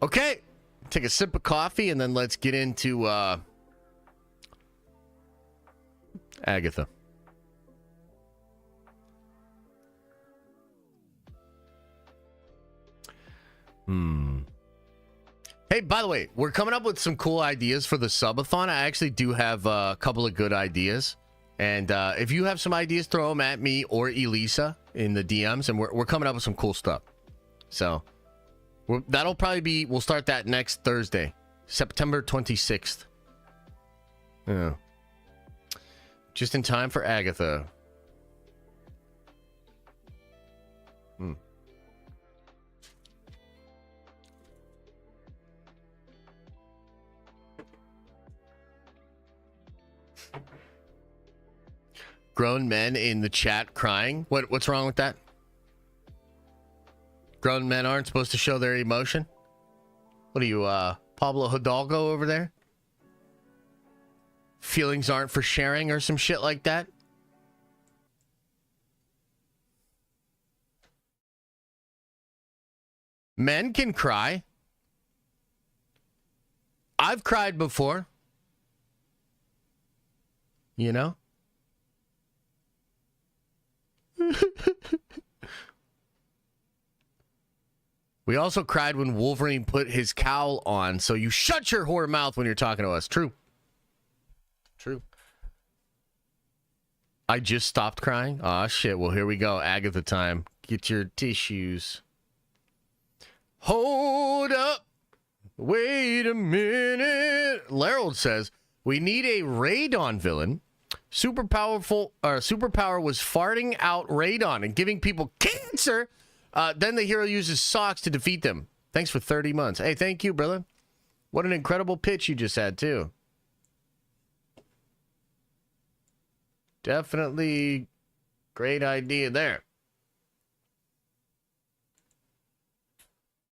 Okay, take a sip of coffee and then let's get into Agatha. Hey, by the way, we're coming up with some cool ideas for the subathon. I actually do have a couple of good ideas. And if you have some ideas, throw them at me or Elisa in the DMs. And we're coming up with some cool stuff. So that'll probably be, we'll start that next Thursday, September 26th. Yeah. Just in time for Agatha. Grown men in the chat crying. What's wrong with that? Grown men aren't supposed to show their emotion? What are you, Pablo Hidalgo over there? Feelings aren't for sharing or some shit like that? Men can cry. I've cried before. You know? We also cried when Wolverine put his cowl on, so you shut your whore mouth when you're talking to us. True. True. I just stopped crying? Aw, shit. Well, here we go. Agatha time. Get your tissues. Hold up. Wait a minute. Larold says, we need a Radon villain. Superpower was farting out Radon and giving people cancer. Then the hero uses socks to defeat them. Thanks for 30 months. Hey, thank you, brother. What an incredible pitch you just had, too. Definitely great idea there.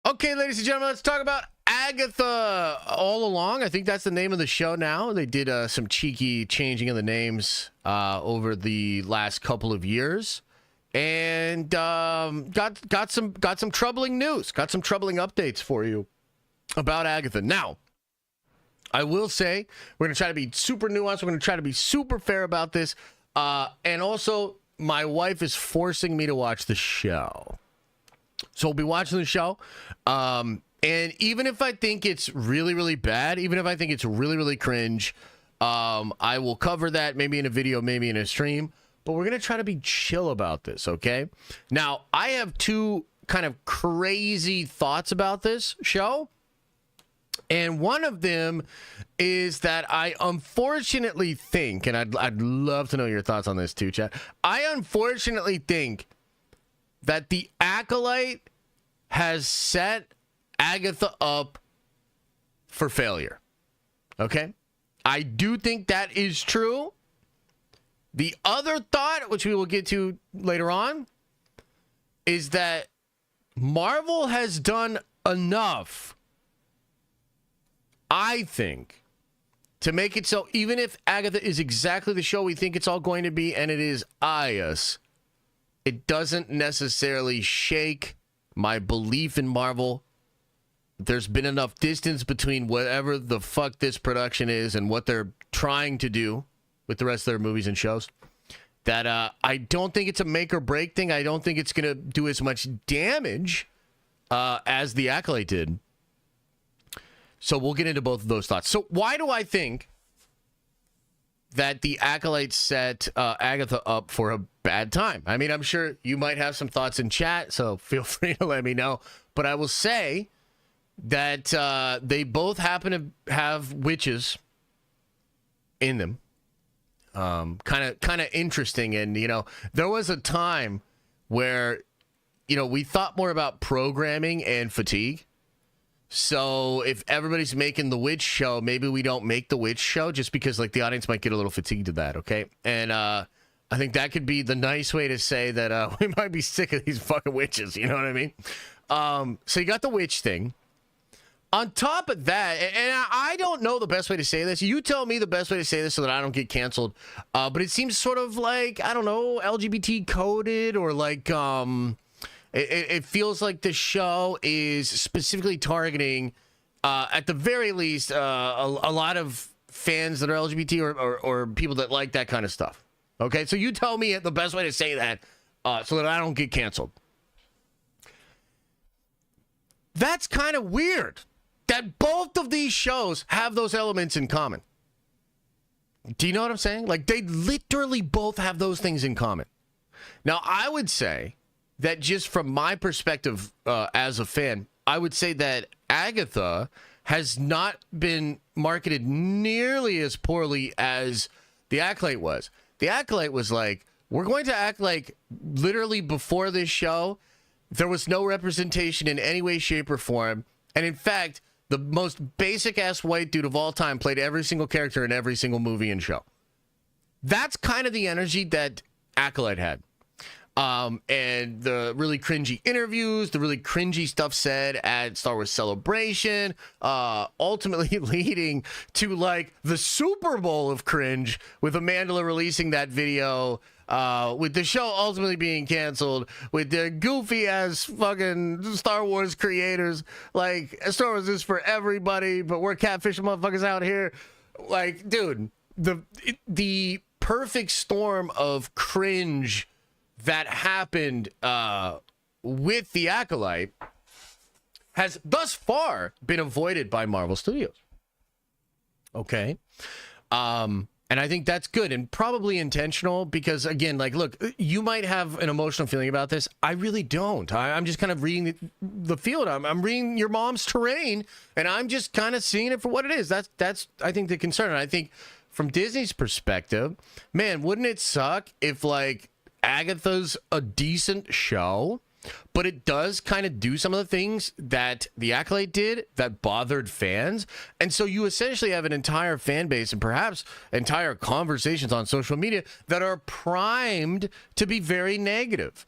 Okay, ladies and gentlemen, let's talk about Agatha. All Along, I think that's the name of the show now. They did some cheeky changing of the names over the last couple of years. and got some troubling news, got some troubling updates for you about Agatha. Now, I will say we're going to try to be super nuanced. We're going to try to be super fair about this. And also, my wife is forcing me to watch the show. So we'll be watching the show. And even if I think it's really, really bad, even if I think it's really, really cringe, I will cover that maybe in a video, maybe in a stream. But we're going to try to be chill about this, okay? Now, I have two kind of crazy thoughts about this show. And one of them is that I unfortunately think, and I'd love to know your thoughts on this too, chat. I unfortunately think that the Acolyte has set Agatha up for failure. Okay? I do think that is true. The other thought, which we will get to later on, is that Marvel has done enough, I think, to make it so even if Agatha is exactly the show we think it's all going to be, and it is IUS, it doesn't necessarily shake my belief in Marvel. There's been enough distance between whatever the fuck this production is and what they're trying to do with the rest of their movies and shows that I don't think it's a make or break thing. I don't think it's going to do as much damage as The Acolyte did. So we'll get into both of those thoughts. So why do I think that The Acolyte set Agatha up for a bad time? I mean, I'm sure you might have some thoughts in chat, so feel free to let me know. But I will say that they both happen to have witches in them. Kind of interesting. And, you know, there was a time where, you know, we thought more about programming and fatigue. So if everybody's making the witch show, maybe we don't make the witch show just because, like, the audience might get a little fatigued of that, okay? And I think that could be the nice way to say that we might be sick of these fucking witches, you know what I mean? So you got the witch thing. On top of that, and I don't know the best way to say this. You tell me the best way to say this so that I don't get canceled. But it seems sort of like, I don't know, LGBT coded, or like it feels like the show is specifically targeting, at the very least, a lot of fans that are LGBT or people that like that kind of stuff. Okay, so you tell me the best way to say that so that I don't get canceled. That's kind of weird that both of these shows have those elements in common. Do you know what I'm saying? Like, they literally both have those things in common. Now, I would say that just from my perspective as a fan, I would say that Agatha has not been marketed nearly as poorly as The Acolyte was. The Acolyte was like, we're going to act like literally before this show, there was no representation in any way, shape, or form. And in fact, the most basic-ass white dude of all time played every single character in every single movie and show. That's kind of the energy that Acolyte had. And the really cringy interviews, the really cringy stuff said at Star Wars Celebration, ultimately leading to, like, the Super Bowl of cringe with Amandla releasing that video, with the show ultimately being canceled, with the goofy-ass fucking Star Wars creators, like, Star Wars is for everybody, but we're catfishing motherfuckers out here. Like, dude, the perfect storm of cringe that happened with The Acolyte has thus far been avoided by Marvel Studios. Okay. And I think that's good and probably intentional because, again, like, look, you might have an emotional feeling about this. I really don't. I'm just kind of reading the field. I'm reading your mom's terrain, and I'm just kind of seeing it for what it is. That's I think, the concern. And I think from Disney's perspective, man, wouldn't it suck if, like, Agatha's a decent show, but it does kind of do some of the things that The Acolyte did that bothered fans. And so you essentially have an entire fan base and perhaps entire conversations on social media that are primed to be very negative.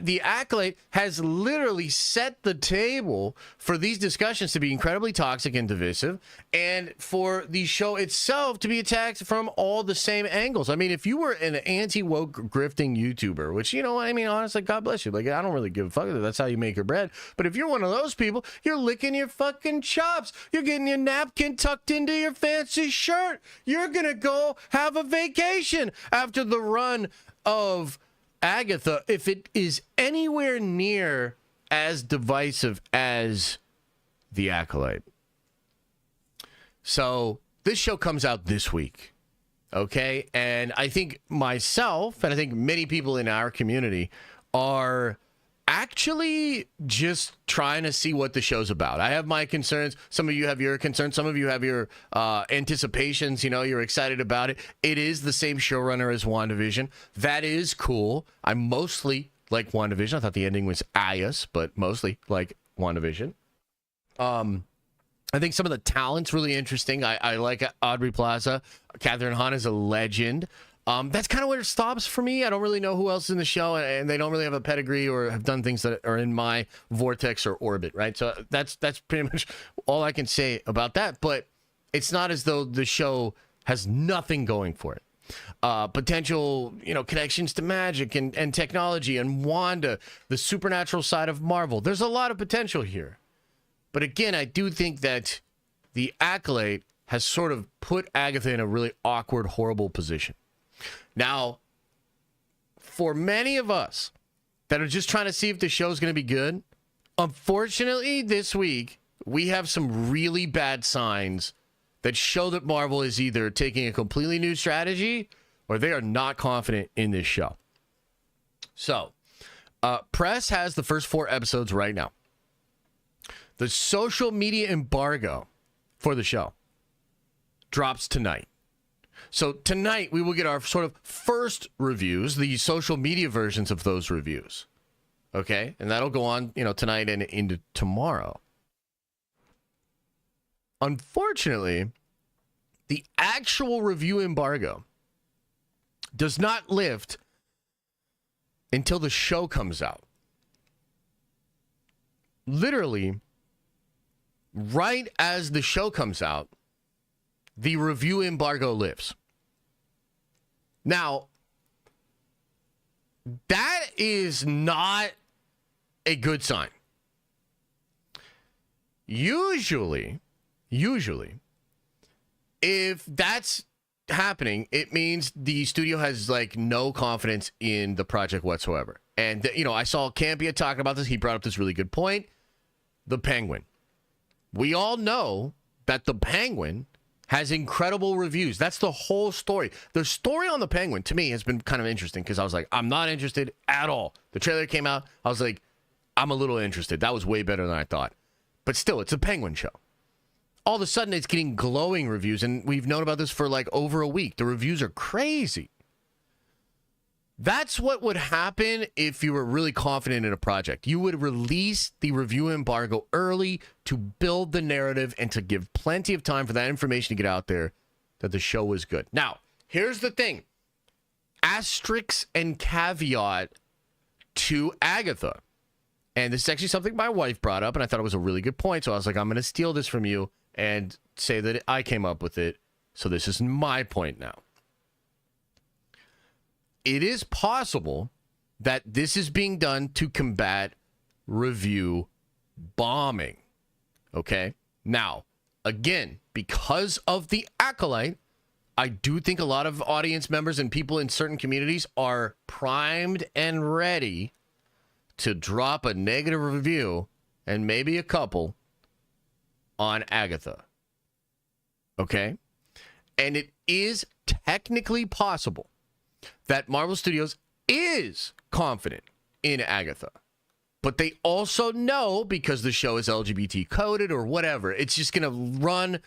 the Acolyte has literally set the table for these discussions to be incredibly toxic and divisive, and for the show itself to be attacked from all the same angles. I mean, if you were an anti-woke grifting YouTuber, which, you know, I mean, honestly, God bless you. Like, I don't really give a fuck if that's how you make your bread. But if you're one of those people, you're licking your fucking chops. You're getting your napkin tucked into your fancy shirt. You're gonna go have a vacation after the run of Agatha, if it is anywhere near as divisive as the Acolyte. So this show comes out this week, okay? And I think myself, and I think many people in our community, are actually just trying to see what the show's about. I have my concerns. Some of you have your concerns. Some of you have your anticipations. You know, you're excited about it. It is the same showrunner as WandaVision. That is cool. I mostly like WandaVision. I thought the ending was ass, but mostly like WandaVision. I think some of the talent's really interesting. I like Aubrey Plaza. Catherine Hahn is a legend. That's kind of where it stops for me. I don't really know who else is in the show, and they don't really have a pedigree or have done things that are in my vortex or orbit, right? So that's pretty much all I can say about that. But it's not as though the show has nothing going for it. Potential, you know, connections to magic and technology and Wanda, the supernatural side of Marvel. There's a lot of potential here. But again, I do think that the Acolyte has sort of put Agatha in a really awkward, horrible position. Now, for many of us that are just trying to see if the show's going to be good, unfortunately, this week, we have some really bad signs that show that Marvel is either taking a completely new strategy or they are not confident in this show. So, press has the first 4 episodes right now. The social media embargo for the show drops tonight. So tonight we will get our sort of first reviews, the social media versions of those reviews. Okay? And that'll go on, you know, tonight and into tomorrow. Unfortunately, the actual review embargo does not lift until the show comes out. Literally, right as the show comes out, the review embargo lifts. Now, that is not a good sign. Usually, if that's happening, it means the studio has like no confidence in the project whatsoever. And, you know, I saw Campia talking about this. He brought up this really good point. The Penguin. We all know that the Penguin has incredible reviews. That's the whole story. The story on the Penguin, to me, has been kind of interesting because I was like, I'm not interested at all. The trailer came out. I was like, I'm a little interested. That was way better than I thought. But still, it's a Penguin show. All of a sudden, it's getting glowing reviews, and we've known about this for like over a week. The reviews are crazy. That's what would happen if you were really confident in a project. You would release the review embargo early to build the narrative and to give plenty of time for that information to get out there that the show was good. Now, here's the thing. Asterisk and caveat to Agatha. And this is actually something my wife brought up, and I thought it was a really good point. So I was like, I'm going to steal this from you and say that I came up with it. So this is my point now. It is possible that this is being done to combat review bombing. Okay? Now, again, because of the Acolyte, I do think a lot of audience members and people in certain communities are primed and ready to drop a negative review, and maybe a couple, on Agatha. Okay? And it is technically possible that Marvel Studios is confident in Agatha. But they also know, because the show is LGBT coded or whatever, it's just going to run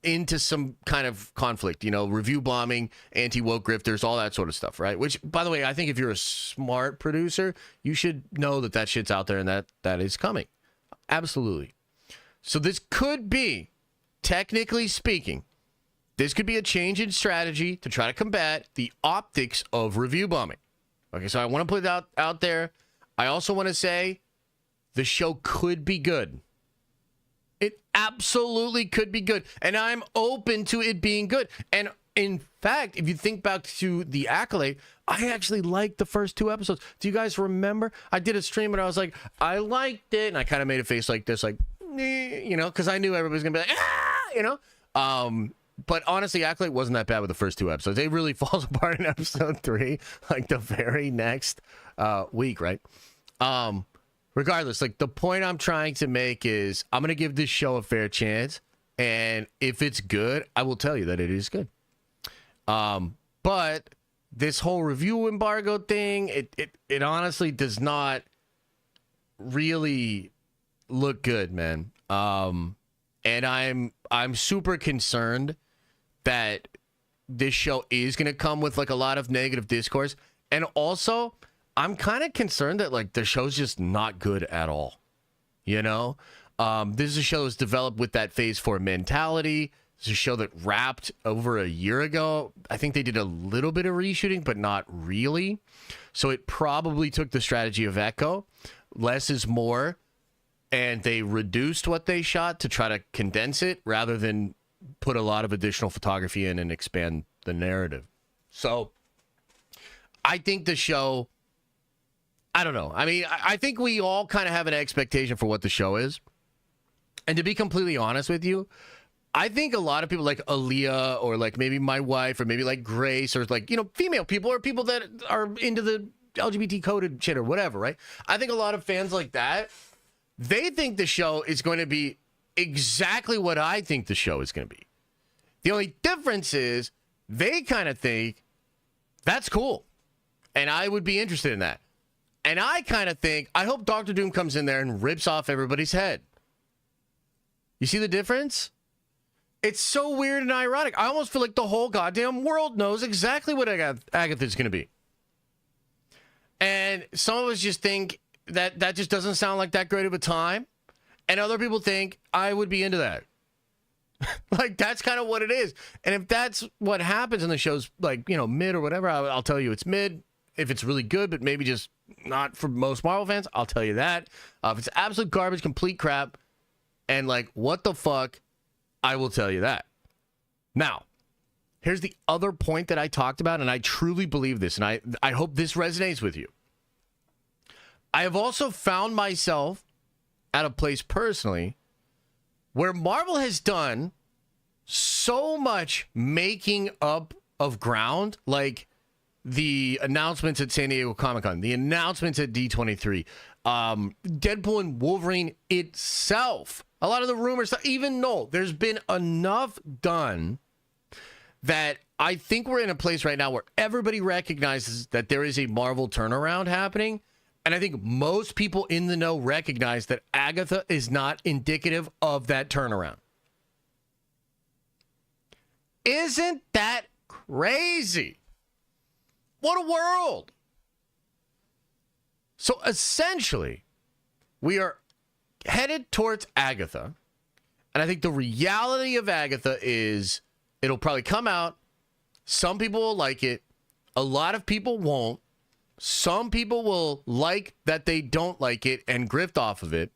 into some kind of conflict, you know, review bombing, anti-woke grifters, all that sort of stuff, right? Which, by the way, I think if you're a smart producer, you should know that that shit's out there and that is coming. Absolutely. So this could be, technically speaking, this could be a change in strategy to try to combat the optics of review bombing. Okay, so I want to put it out there. I also want to say the show could be good. It absolutely could be good. And I'm open to it being good. And in fact, if you think back to the accolade, I actually liked the first 2 episodes. Do you guys remember? I did a stream and I was like, I liked it. And I kind of made a face like this, like, you know, because I knew everybody was going to be like, ah, you know. But honestly, accolade wasn't that bad with the first 2 episodes. It really falls apart in episode 3, like the very next week, right? Regardless, like the point I'm trying to make is I'm going to give this show a fair chance. And if it's good, I will tell you that it is good. But this whole review embargo thing, it honestly does not really look good, man. And I'm super concerned that this show is going to come with like a lot of negative discourse. And also, I'm kind of concerned that like the show's just not good at all. You know, this is a show that's developed with that phase 4 mentality. It's a show that wrapped over a year ago. I think they did a little bit of reshooting, but not really. So it probably took the strategy of Echo. Less is more. And they reduced what they shot to try to condense it rather than put a lot of additional photography in and expand the narrative. So I think the show, I don't know. I mean, I think we all kind of have an expectation for what the show is. And to be completely honest with you, I think a lot of people like Aaliyah or like maybe my wife or maybe like Grace or like, you know, female people or people that are into the LGBT coded shit or whatever, right? I think a lot of fans like that, they think the show is going to be exactly what I think the show is going to be. The only difference is they kind of think that's cool. And I would be interested in that. And I kind of think, I hope Dr. Doom comes in there and rips off everybody's head. You see the difference? It's so weird and ironic. I almost feel like the whole goddamn world knows exactly what Agatha's going to be. And some of us just think that just doesn't sound like that great of a time. And other people think I would be into that. Like, that's kind of what it is. And if that's what happens and the show's like, you know, mid or whatever, I'll tell you it's mid. If it's really good, but maybe just not for most Marvel fans, I'll tell you that. If it's absolute garbage, complete crap, and like, what the fuck, I will tell you that. Now, here's the other point that I talked about, and I truly believe this, and I hope this resonates with you. I have also found myself at a place personally where Marvel has done so much making up of ground, like the announcements at San Diego Comic-Con, the announcements at D23, Deadpool and Wolverine itself, a lot of the rumors, even Null, there's been enough done that I think we're in a place right now where everybody recognizes that there is a Marvel turnaround happening. And I think most people in the know recognize that Agatha is not indicative of that turnaround. Isn't that crazy? What a world. So essentially, we are headed towards Agatha. And I think the reality of Agatha is it'll probably come out. Some people will like it. A lot of people won't. Some people will like that they don't like it and grift off of it.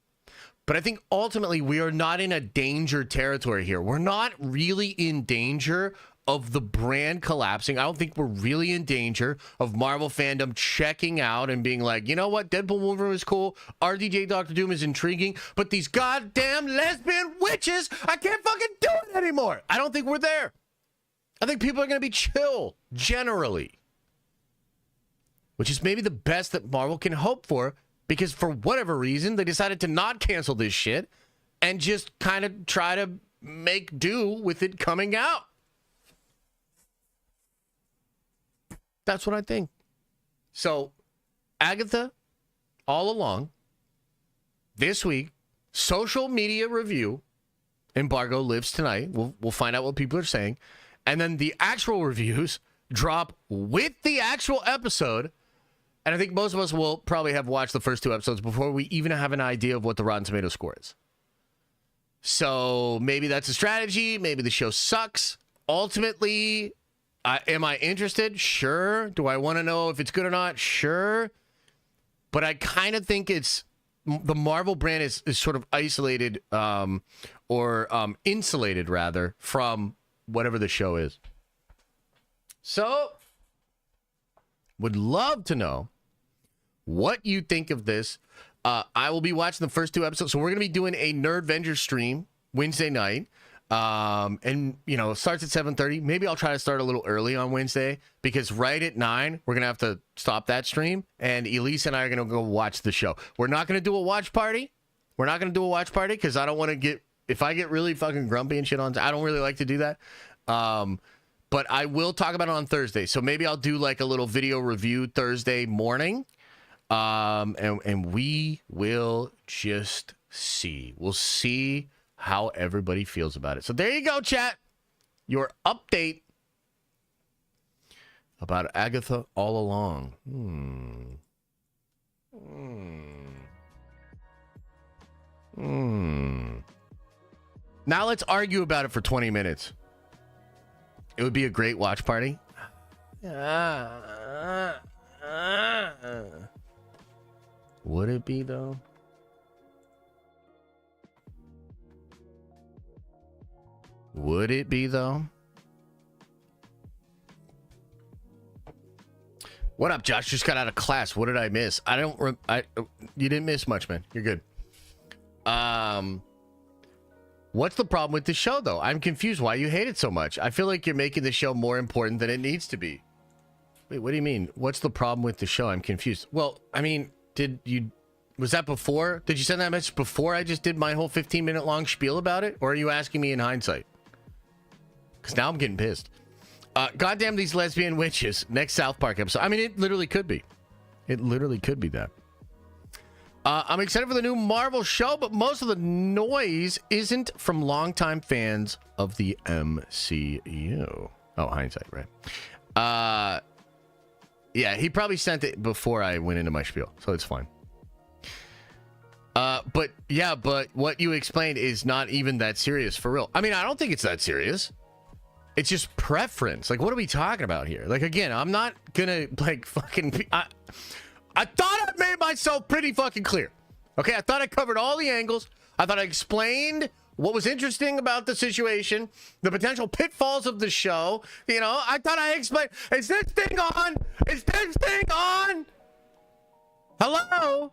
But I think ultimately we are not in a danger territory here. We're not really in danger of the brand collapsing. I don't think we're really in danger of Marvel fandom checking out and being like, you know what, Deadpool Wolverine is cool, RDJ Doctor Doom is intriguing, but these goddamn lesbian witches, I can't fucking do it anymore. I don't think we're there. I think people are going to be chill, generally. Which is maybe the best that Marvel can hope for, because for whatever reason, they decided to not cancel this shit and just kind of try to make do with it coming out. That's what I think. So, Agatha, all along, this week, social media review, embargo lives tonight. We'll find out what people are saying. And then the actual reviews drop with the actual episode. And I think most of us will probably have watched the first 2 episodes before we even have an idea of what the Rotten Tomatoes score is. So maybe that's a strategy. Maybe the show sucks. Ultimately, Am I interested? Sure. Do I want to know if it's good or not? Sure. But I kind of think it's the Marvel brand is sort of isolated or insulated rather from whatever the show is. So would love to know what you think of this. I will be watching the first 2 episodes. So we're going to be doing a Nerdventure stream Wednesday night. And you know, it starts at 7:30. Maybe I'll try to start a little early on Wednesday because right at 9 we're gonna have to stop that stream, and Elise and I are gonna go watch the show. We're not gonna do a watch party. We're not gonna do a watch party because I don't want to get, if I get really fucking grumpy and shit on, I don't really like to do that. But I will talk about it on Thursday. So maybe I'll do like a little video review Thursday morning. And we will just see. We'll see how everybody feels about it. So there you go, chat. Your update about Agatha all along. Now let's argue about it for 20 minutes. It would be a great watch party. Would it be, though? Would it be, though? What up, Josh? Just got out of class. What did I miss? You didn't miss much, man. You're good. What's the problem with the show, though? I'm confused why you hate it so much. I feel like you're making the show more important than it needs to be. Wait, what do you mean? What's the problem with the show? I'm confused. Well, I mean, was that before? Did you send that message before I just did my whole 15-minute long spiel about it? Or are you asking me in hindsight? Because now I'm getting pissed. Goddamn these lesbian witches. Next South Park episode. I mean, it literally could be. It literally could be that. I'm excited for the new Marvel show, but most of the noise isn't from longtime fans of the MCU. Oh, hindsight, right? Yeah, he probably sent it before I went into my spiel, so it's fine. But what you explained is not even that serious for real. I mean, I don't think it's that serious. It's just preference. Like, what are we talking about here? Like, again, I'm not gonna like fucking. I thought I made myself pretty fucking clear. Okay, I thought I covered all the angles. I thought I explained what was interesting about the situation, the potential pitfalls of the show. You know, I thought I explained. Is this thing on? Is this thing on? Hello?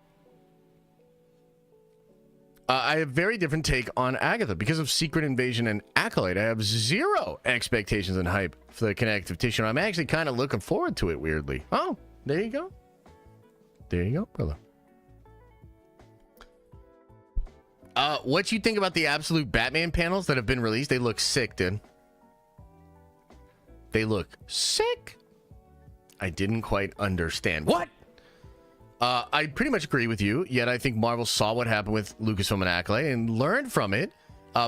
I have a very different take on Agatha. Because of Secret Invasion and Acolyte, I have zero expectations and hype for the connective tissue. I'm actually kind of looking forward to it, weirdly. Oh, there you go. There you go, brother. What you think about the absolute Batman panels that have been released? They look sick, dude. They look sick. I didn't quite understand. What? I pretty much agree with you, yet I think Marvel saw what happened with Lucasfilm and Acolyte and learned from it.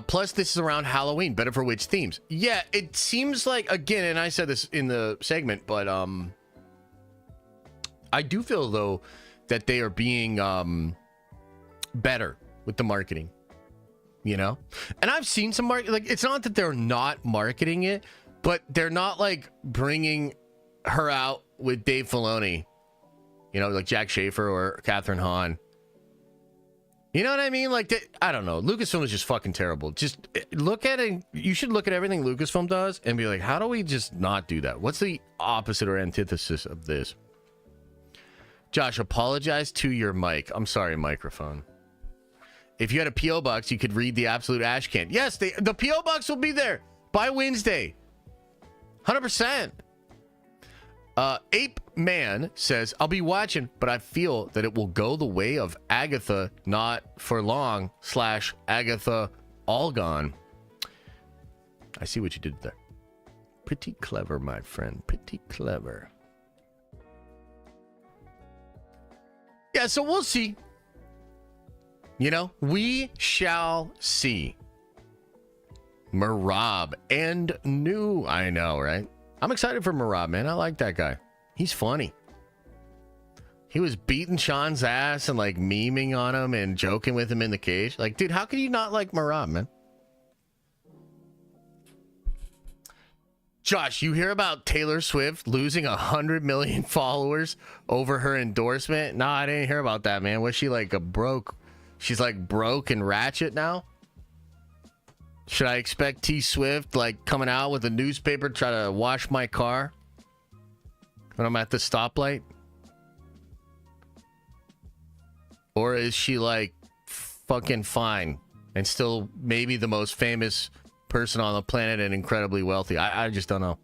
Plus, this is around Halloween. Better for which themes? Yeah, it seems like, again, and I said this in the segment, but I do feel, though, that they are being better with the marketing, you know? And I've seen some like, it's not that they're not marketing it, but they're not, like, bringing her out with Dave Filoni. You know, like Jack Schaefer or Catherine Hahn. You know what I mean? Like, I don't know. Lucasfilm is just fucking terrible. Just look at it. You should look at everything Lucasfilm does and be like, how do we just not do that? What's the opposite or antithesis of this? Josh, apologize to your mic. I'm sorry, microphone. If you had a P.O. box, you could read the absolute ash can. Yes, the P.O. box will be there by Wednesday. 100%. Ape Man says, I'll be watching, but I feel that it will go the way of Agatha, not for long, / Agatha all gone. I see what you did there. Pretty clever, my friend. Pretty clever. Yeah, so we'll see. You know, we shall see. Marab and new. I know, right? I'm excited for Marab, man. I like that guy. He's funny. He was beating Sean's ass and like memeing on him and joking with him in the cage. Like, dude, how can you not like Marab, man? Josh, you hear about Taylor Swift losing 100 million followers over her endorsement? Nah, I didn't hear about that, man. Was she like she's like broke and ratchet now? Should I expect T Swift like coming out with a newspaper to try to wash my car when I'm at the stoplight? Or is she like fucking fine and still maybe the most famous person on the planet and incredibly wealthy? I just don't know.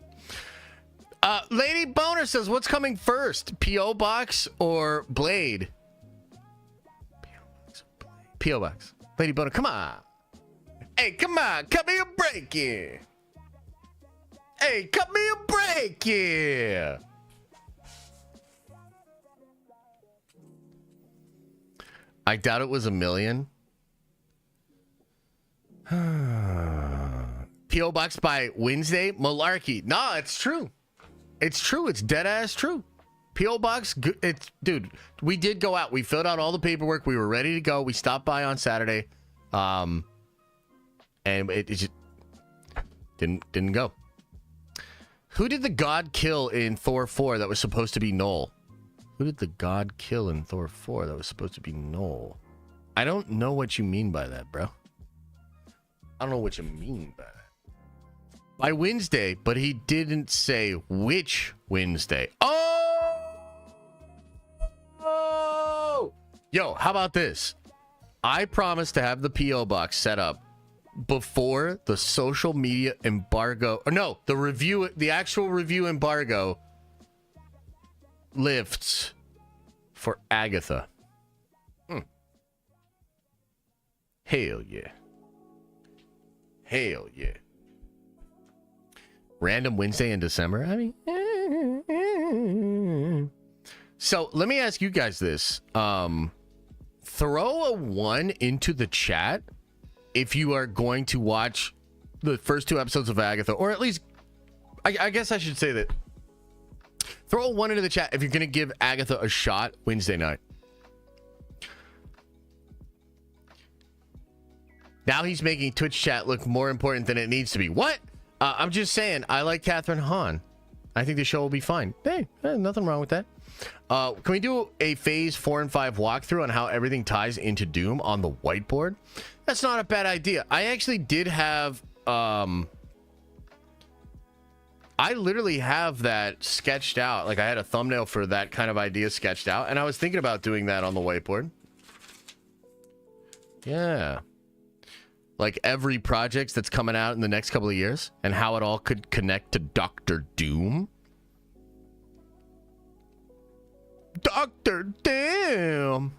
Lady Boner says, what's coming first, P.O. Box or Blade? P.O. Box. Lady Boner, come on. Hey, come on, cut me a break here. Hey, cut me a break here. I doubt it was 1 million. P.O. Box by Wednesday? Malarkey. Nah, it's true. It's true. It's dead ass true. P.O. Box, dude, we did go out. We filled out all the paperwork. We were ready to go. We stopped by on Saturday. And it just didn't go. Who did the god kill in Thor 4 that was supposed to be Null? Who did the god kill in Thor 4 that was supposed to be Null? I don't know what you mean by that, bro. I don't know what you mean by that. By Wednesday, but he didn't say which Wednesday. Oh! Yo, how about this? I promise to have the P.O. Box set up before the social media embargo, or no, the actual review embargo lifts for Agatha. Hell yeah. Hell yeah. Random Wednesday in December? I mean, so let me ask you guys this. Throw a 1 into the chat if you are going to watch the first 2 episodes of Agatha, or at least, I guess I should say that. Throw a 1 into the chat if you're going to give Agatha a shot Wednesday night. Now he's making Twitch chat look more important than it needs to be. What? I'm just saying, I like Catherine Hahn. I think the show will be fine. Hey, nothing wrong with that. Can we do a phase 4 and 5 walkthrough on how everything ties into Doom on the whiteboard? That's not a bad idea. I actually did have... I literally have that sketched out. Like, I had a thumbnail for that kind of idea sketched out, and I was thinking about doing that on the whiteboard. Yeah. Like every project that's coming out in the next couple of years and how it all could connect to Doctor Doom. Doctor Doom.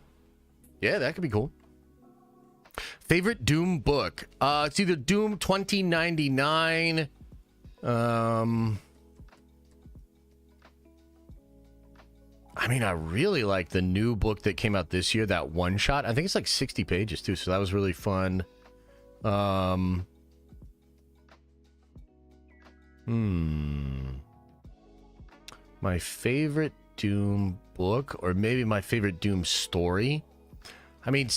Yeah, that could be cool. Favorite Doom book? It's either Doom 2099. I mean, I really like the new book that came out this year, that one shot. I think it's like 60 pages too, so that was really fun. My favorite Doom book, or maybe my favorite Doom story. I mean,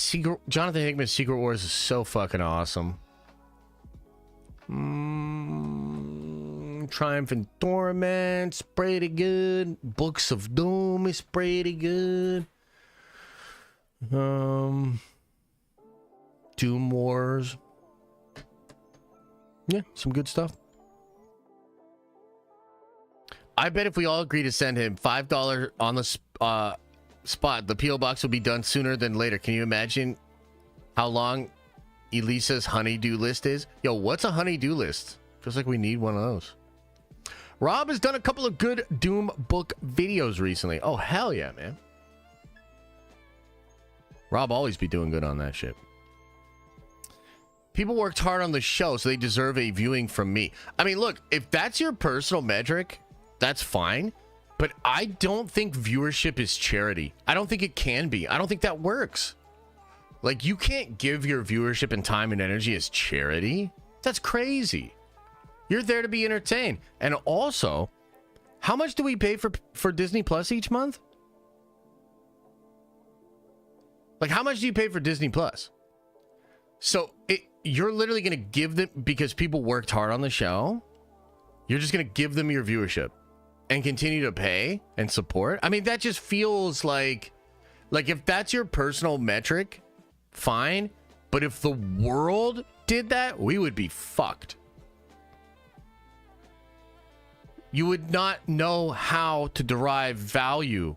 Jonathan Hickman's Secret Wars is so fucking awesome. Triumph and Torment's pretty good. Books of Doom is pretty good. Doom Wars. Yeah, some good stuff. I bet if we all agree to send him $5 on the spot, the P.O. Box will be done sooner than later. Can you imagine how long Elisa's honey-do list is? Yo, what's a honey-do list? Feels like we need one of those. Rob has done a couple of good Doom book videos recently. Oh, hell yeah, man. Rob always be doing good on that shit. People worked hard on the show, so they deserve a viewing from me. I mean, look, if that's your personal metric, that's fine. But I don't think viewership is charity. I don't think it can be. I don't think that works. Like, you can't give your viewership and time and energy as charity. That's crazy. You're there to be entertained. And also, how much do we pay for Disney Plus each month? Like, how much do you pay for Disney Plus? So, you're literally going to give them because people worked hard on the show? You're just going to give them your viewership and continue to pay and support. I mean, that just feels like if that's your personal metric, fine. But if the world did that, we would be fucked. You would not know how to derive value.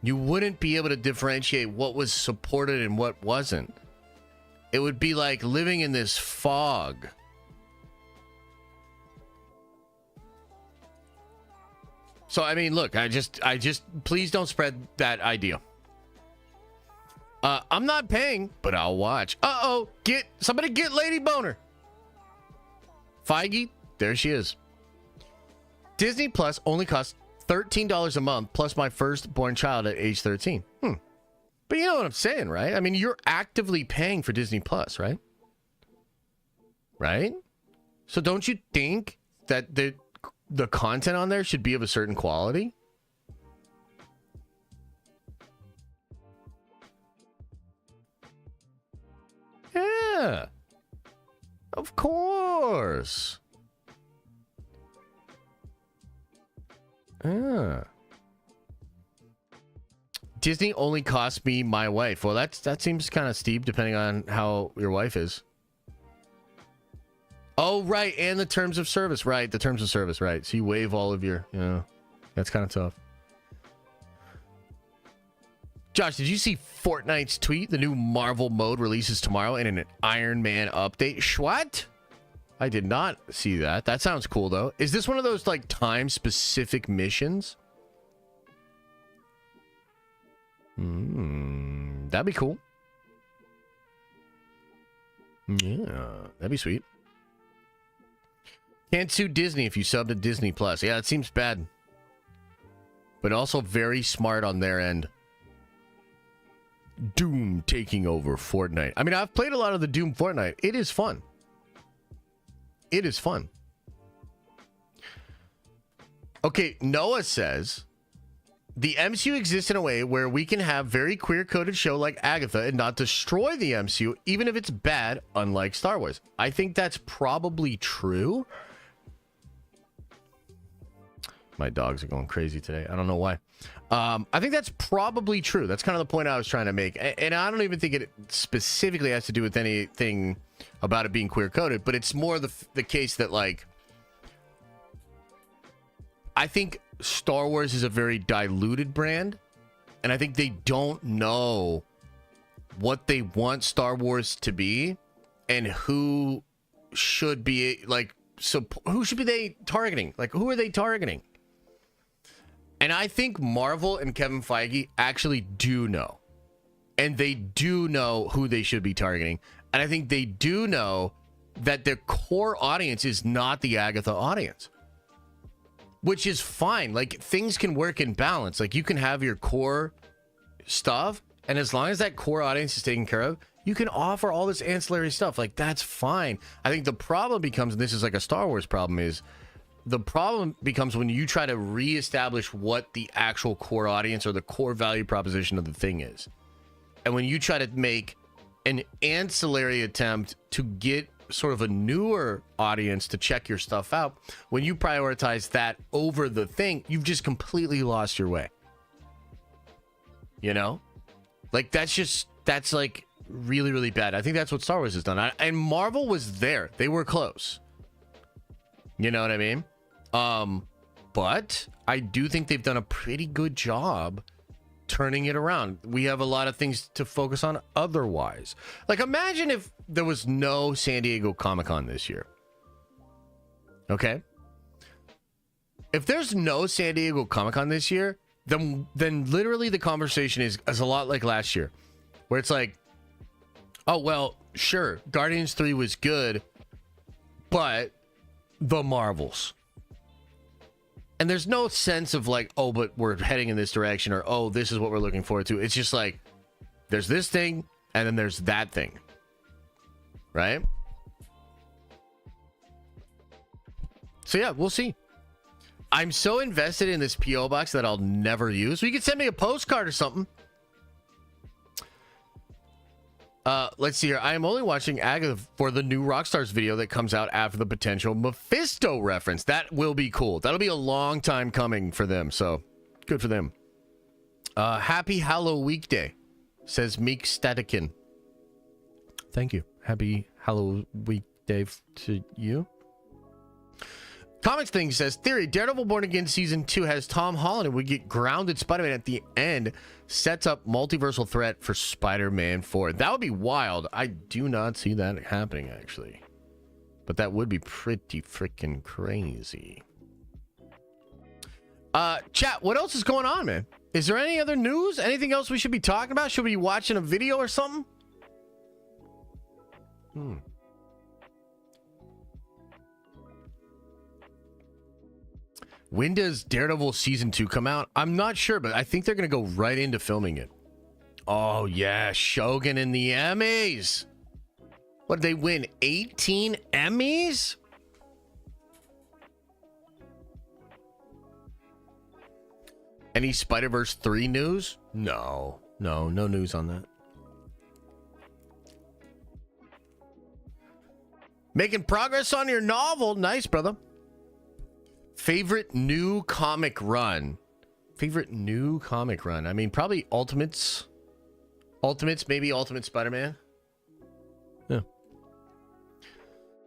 You wouldn't be able to differentiate what was supported and what wasn't. It would be like living in this fog. So, I mean, look, I just, please don't spread that idea. I'm not paying, but I'll watch. Uh-oh, somebody get Lady Boner. Feige, there she is. Disney Plus only costs $13 a month plus my firstborn child at age 13. But you know what I'm saying, right? I mean, you're actively paying for Disney Plus, right? Right? So don't you think that the content on there should be of a certain quality? Yeah. Of course. Yeah. Disney only costs me my wife. Well, that seems kind of steep depending on how your wife is. Oh, right. And the terms of service. Right. The terms of service. Right. So you waive all of your, that's kind of tough. Josh, did you see Fortnite's tweet? The new Marvel mode releases tomorrow in an Iron Man update. What? I did not see that. That sounds cool, though. Is this one of those, like, time-specific missions? That'd be cool. Yeah, that'd be sweet. Can't sue Disney if you sub to Disney Plus. Yeah, it seems bad. But also very smart on their end. Doom taking over Fortnite. I mean, I've played a lot of the Doom Fortnite. It is fun. It is fun. Okay, Noah says the MCU exists in a way where we can have very queer-coded show like Agatha and not destroy the MCU, even if it's bad, unlike Star Wars. I think that's probably true. My dogs are going crazy today. I don't know why. I think that's probably true. That's kind of the point I was trying to make. And I don't even think it specifically has to do with anything about it being queer-coded, but it's more the case that, like, I think Star Wars is a very diluted brand, and I think they don't know what they want Star Wars to be and who should be, like, so who should be they targeting? Like, who are they targeting? And I think Marvel and Kevin Feige actually do know. And they do know who they should be targeting. And I think they do know that their core audience is not the Agatha audience. Which is fine. Like, things can work in balance. Like, you can have your core stuff, and as long as that core audience is taken care of, you can offer all this ancillary stuff. Like, that's fine. I think the problem becomes, and this is like a Star Wars problem, is the problem becomes when you try to reestablish what the actual core audience or the core value proposition of the thing is. And when you try to make an ancillary attempt to get sort of a newer audience to check your stuff out, when you prioritize that over the thing, you've just completely lost your way. You know? Like, that's like really, really bad. I think that's what Star Wars has done. And Marvel was there. They were close. You know what I mean? But I do think they've done a pretty good job turning it around. We have a lot of things to focus on otherwise. Like, imagine if there was no San Diego Comic-Con this year. Okay? If there's no San Diego Comic-Con this year, then literally the conversation is a lot like last year, where it's like, oh, well, sure, Guardians 3 was good, but the Marvels. And there's no sense of like, oh, but we're heading in this direction, or, oh, this is what we're looking forward to. It's just like, there's this thing, and then there's that thing. Right? So yeah, we'll see. I'm so invested in this P.O. box that I'll never use. So you can send me a postcard or something. Let's see here. I am only watching Agatha for the new Rockstars video that comes out after the potential Mephisto reference. That will be cool. That'll be a long time coming for them, so good for them. Happy Hallow Weekday, says Meek Statikin. Thank you. Happy Hallow Weekday to you. Comics Thing says, theory, Daredevil Born Again Season 2 has Tom Holland and we get grounded Spider-Man at the end. Sets up multiversal threat for Spider-Man 4. That would be wild. I do not see that happening, actually. But that would be pretty freaking crazy. Chat, what else is going on, man? Is there any other news? Anything else we should be talking about? Should we be watching a video or something? When does Daredevil Season 2 come out? I'm not sure, but I think they're going to go right into filming it. Oh, yeah. Shogun and the Emmys. What, did they win 18 Emmys? Any Spider-Verse 3 news? No news on that. Making progress on your novel. Nice, brother. Favorite new comic run. Favorite new comic run. I mean, probably Ultimates. Maybe Ultimate Spider-Man. Yeah.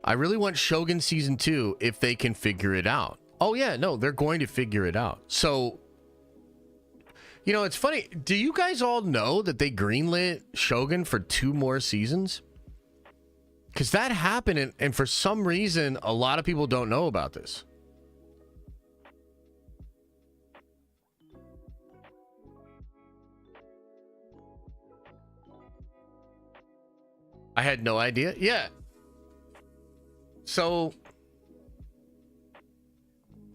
I really want Shogun Season 2 if they can figure it out. Oh, yeah. No, they're going to figure it out. So, you know, it's funny. Do you guys all know that they greenlit Shogun for 2 more seasons? Because that happened, and for some reason, a lot of people don't know about this. I had no idea. Yeah. So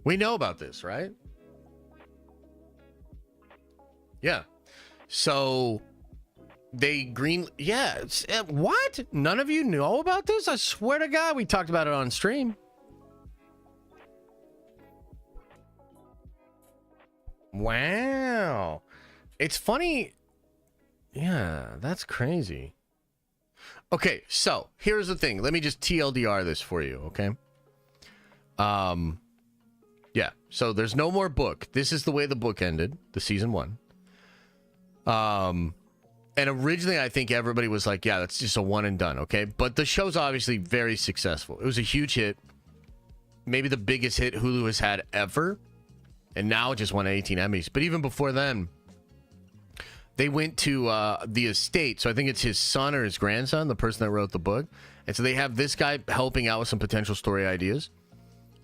we know about this, right? Yeah. So they what? None of you know about this? I swear to God, we talked about it on stream. Wow. It's funny. Yeah, that's crazy. Okay, so here's the thing. Let me just TLDR this for you, okay? Yeah, so there's no more book. This is the way the book ended, the season 1. And originally I think everybody was like, yeah, that's just a one and done, okay? But the show's obviously very successful. It was a huge hit. Maybe the biggest hit Hulu has had ever. And now it just won 18 Emmys. But even before then, they went to the estate. So I think it's his son or his grandson, the person that wrote the book. And so they have this guy helping out with some potential story ideas.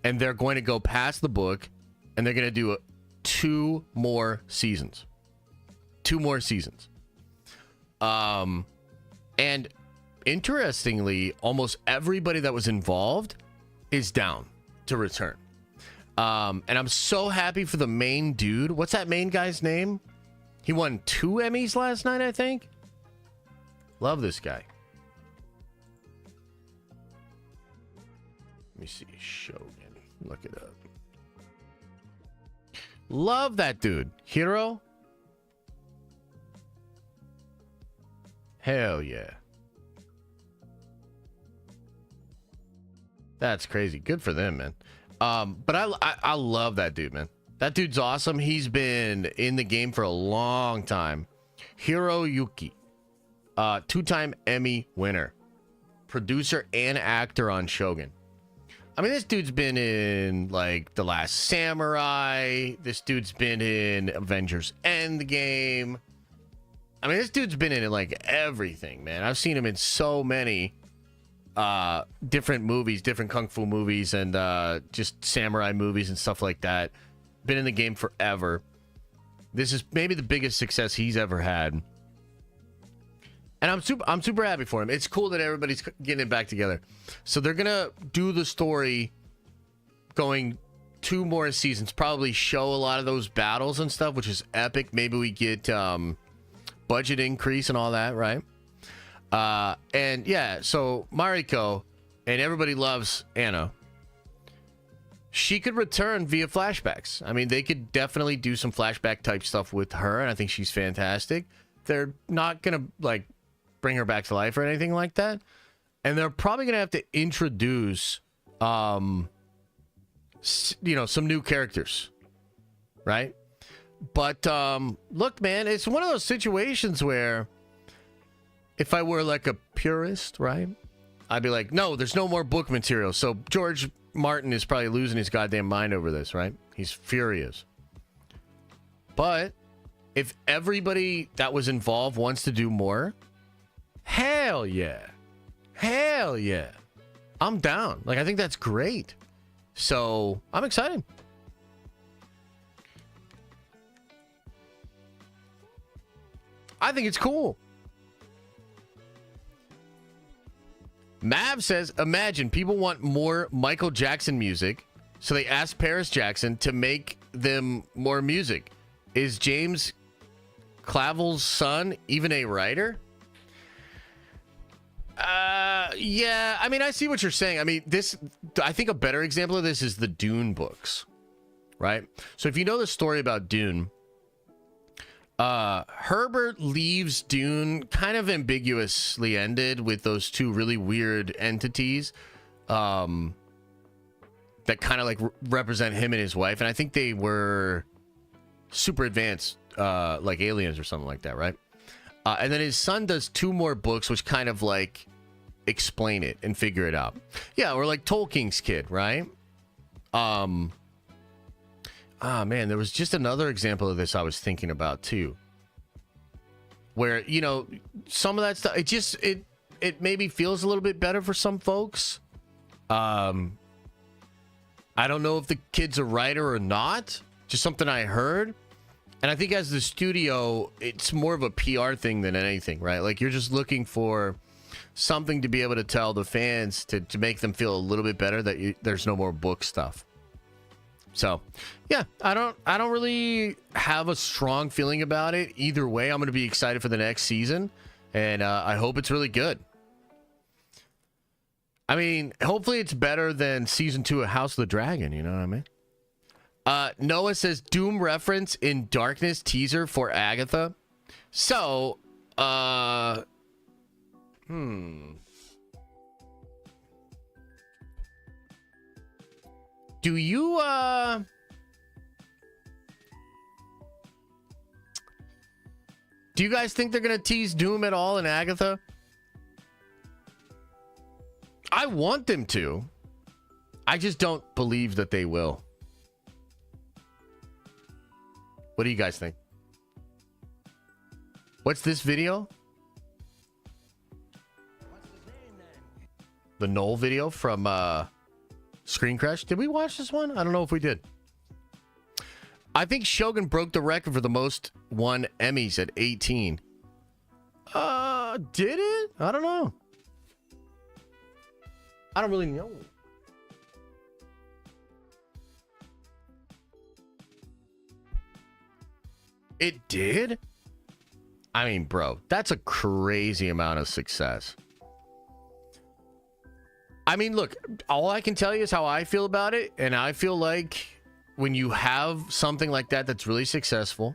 And they're going to go past the book. And they're going to do 2 more seasons. 2 more seasons. And interestingly, almost everybody that was involved is down to return. And I'm so happy for the main dude. What's that main guy's name? He won 2 Emmys last night, I think. Love this guy. Let me see. Shogun. Look it up. Love that dude. Hero. Hell yeah. That's crazy. Good for them, man. But I love that dude, man. That dude's awesome. He's been in the game for a long time. Hiroyuki, 2-time Emmy winner, producer and actor on Shogun. I mean, this dude's been in like The Last Samurai. This dude's been in Avengers Endgame. I mean, this dude's been in like everything, man. I've seen him in so many different movies, different kung fu movies, and just samurai movies and stuff like that. Been in the game forever. This is maybe the biggest success he's ever had, and I'm super happy for him. It's cool that everybody's getting it back together. So they're gonna do the story, going 2 more seasons. Probably show a lot of those battles and stuff, which is epic. Maybe we get budget increase and all that, right? And yeah, so Mariko, and everybody loves Anna. She could return via flashbacks. I mean, they could definitely do some flashback type stuff with her, and I think she's fantastic. They're not gonna like bring her back to life or anything like that. And they're probably going to have to introduce, some new characters, right? But look, man, it's one of those situations where if I were like a purist, right, I'd be like, no, there's no more book material. So George Martin is probably losing his goddamn mind over this, right? He's furious. But if everybody that was involved wants to do more, hell yeah. Hell yeah. I'm down. Like, I think that's great. So I'm excited. I think it's cool. Mav says, imagine people want more Michael Jackson music, so they asked Paris Jackson to make them more music. Is James Clavell's son even a writer? Yeah, I mean, I see what you're saying. I mean, I think a better example of this is the Dune books, right? So if you know the story about Dune, Herbert leaves Dune kind of ambiguously ended with those two really weird entities that kind of like represent him and his wife. And I think they were super advanced, like aliens or something like that, right? And then his son does 2 more books, which kind of like explain it and figure it out. Yeah, or like Tolkien's kid, right? Man, there was just another example of this I was thinking about too, where, some of that stuff, it maybe feels a little bit better for some folks. I don't know if the kid's a writer or not, just something I heard. And I think as the studio, it's more of a PR thing than anything, right? Like, you're just looking for something to be able to tell the fans to make them feel a little bit better that there's no more book stuff. So, yeah, I don't really have a strong feeling about it. Either way, I'm going to be excited for the next season, and I hope it's really good. I mean, hopefully it's better than season 2 of House of the Dragon, you know what I mean? Noah says Doom reference in Darkness teaser for Agatha. So, do you, do you guys think they're going to tease Doom at all in Agatha? I want them to. I just don't believe that they will. What do you guys think? What's this video? The Null video from Screen Crash. Did we watch this one? I don't know if we did. I think Shogun broke the record for the most won Emmys at 18. Did it? I don't know. I don't really know. It did? I mean, bro, that's a crazy amount of success. I mean, look, all I can tell you is how I feel about it. And I feel like when you have something like that that's really successful,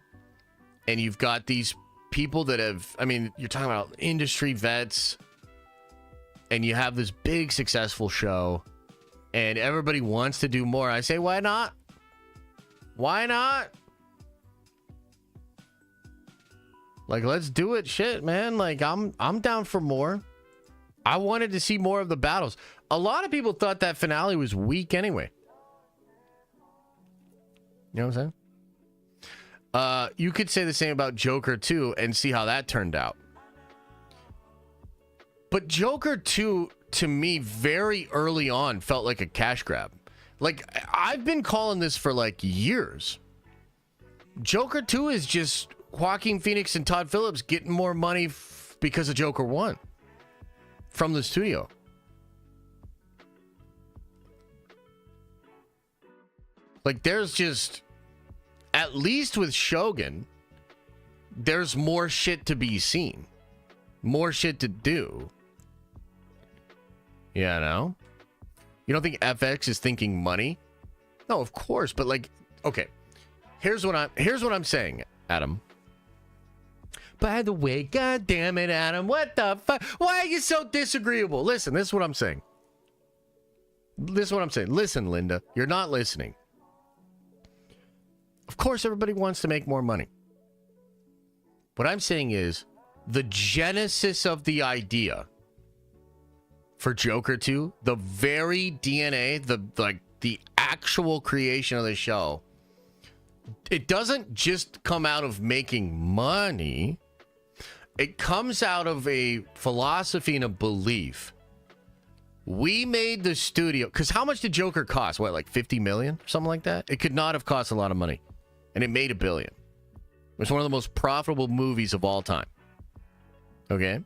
and you've got these people that have, I mean, you're talking about industry vets, and you have this big successful show, and everybody wants to do more, I say, why not? Why not? Like, let's do it. Shit, man. Like, I'm down for more. I wanted to see more of the battles. A lot of people thought that finale was weak anyway. You know what I'm saying? You could say the same about Joker 2 and see how that turned out. But Joker 2, to me, very early on, felt like a cash grab. Like, I've been calling this for, like, years. Joker 2 is just Joaquin Phoenix and Todd Phillips getting more money because of Joker 1 from the studio. Like, there's just, at least with Shogun, there's more shit to be seen. More shit to do. You know? You don't think FX is thinking money? No, of course, but like, okay. Here's what I'm saying, Adam. by the way, god damn it, Adam, what the fuck? Why are you so disagreeable? Listen, this is what I'm saying. Listen, Linda, you're not listening. Of course, everybody wants to make more money. What I'm saying is the genesis of the idea for Joker 2, the very DNA, the actual creation of the show, it doesn't just come out of making money. It comes out of a philosophy and a belief. We made the studio, because how much did Joker cost? What, like 50 million? Something like that? It could not have cost a lot of money. And it made $1 billion. It was one of the most profitable movies of all time. Okay?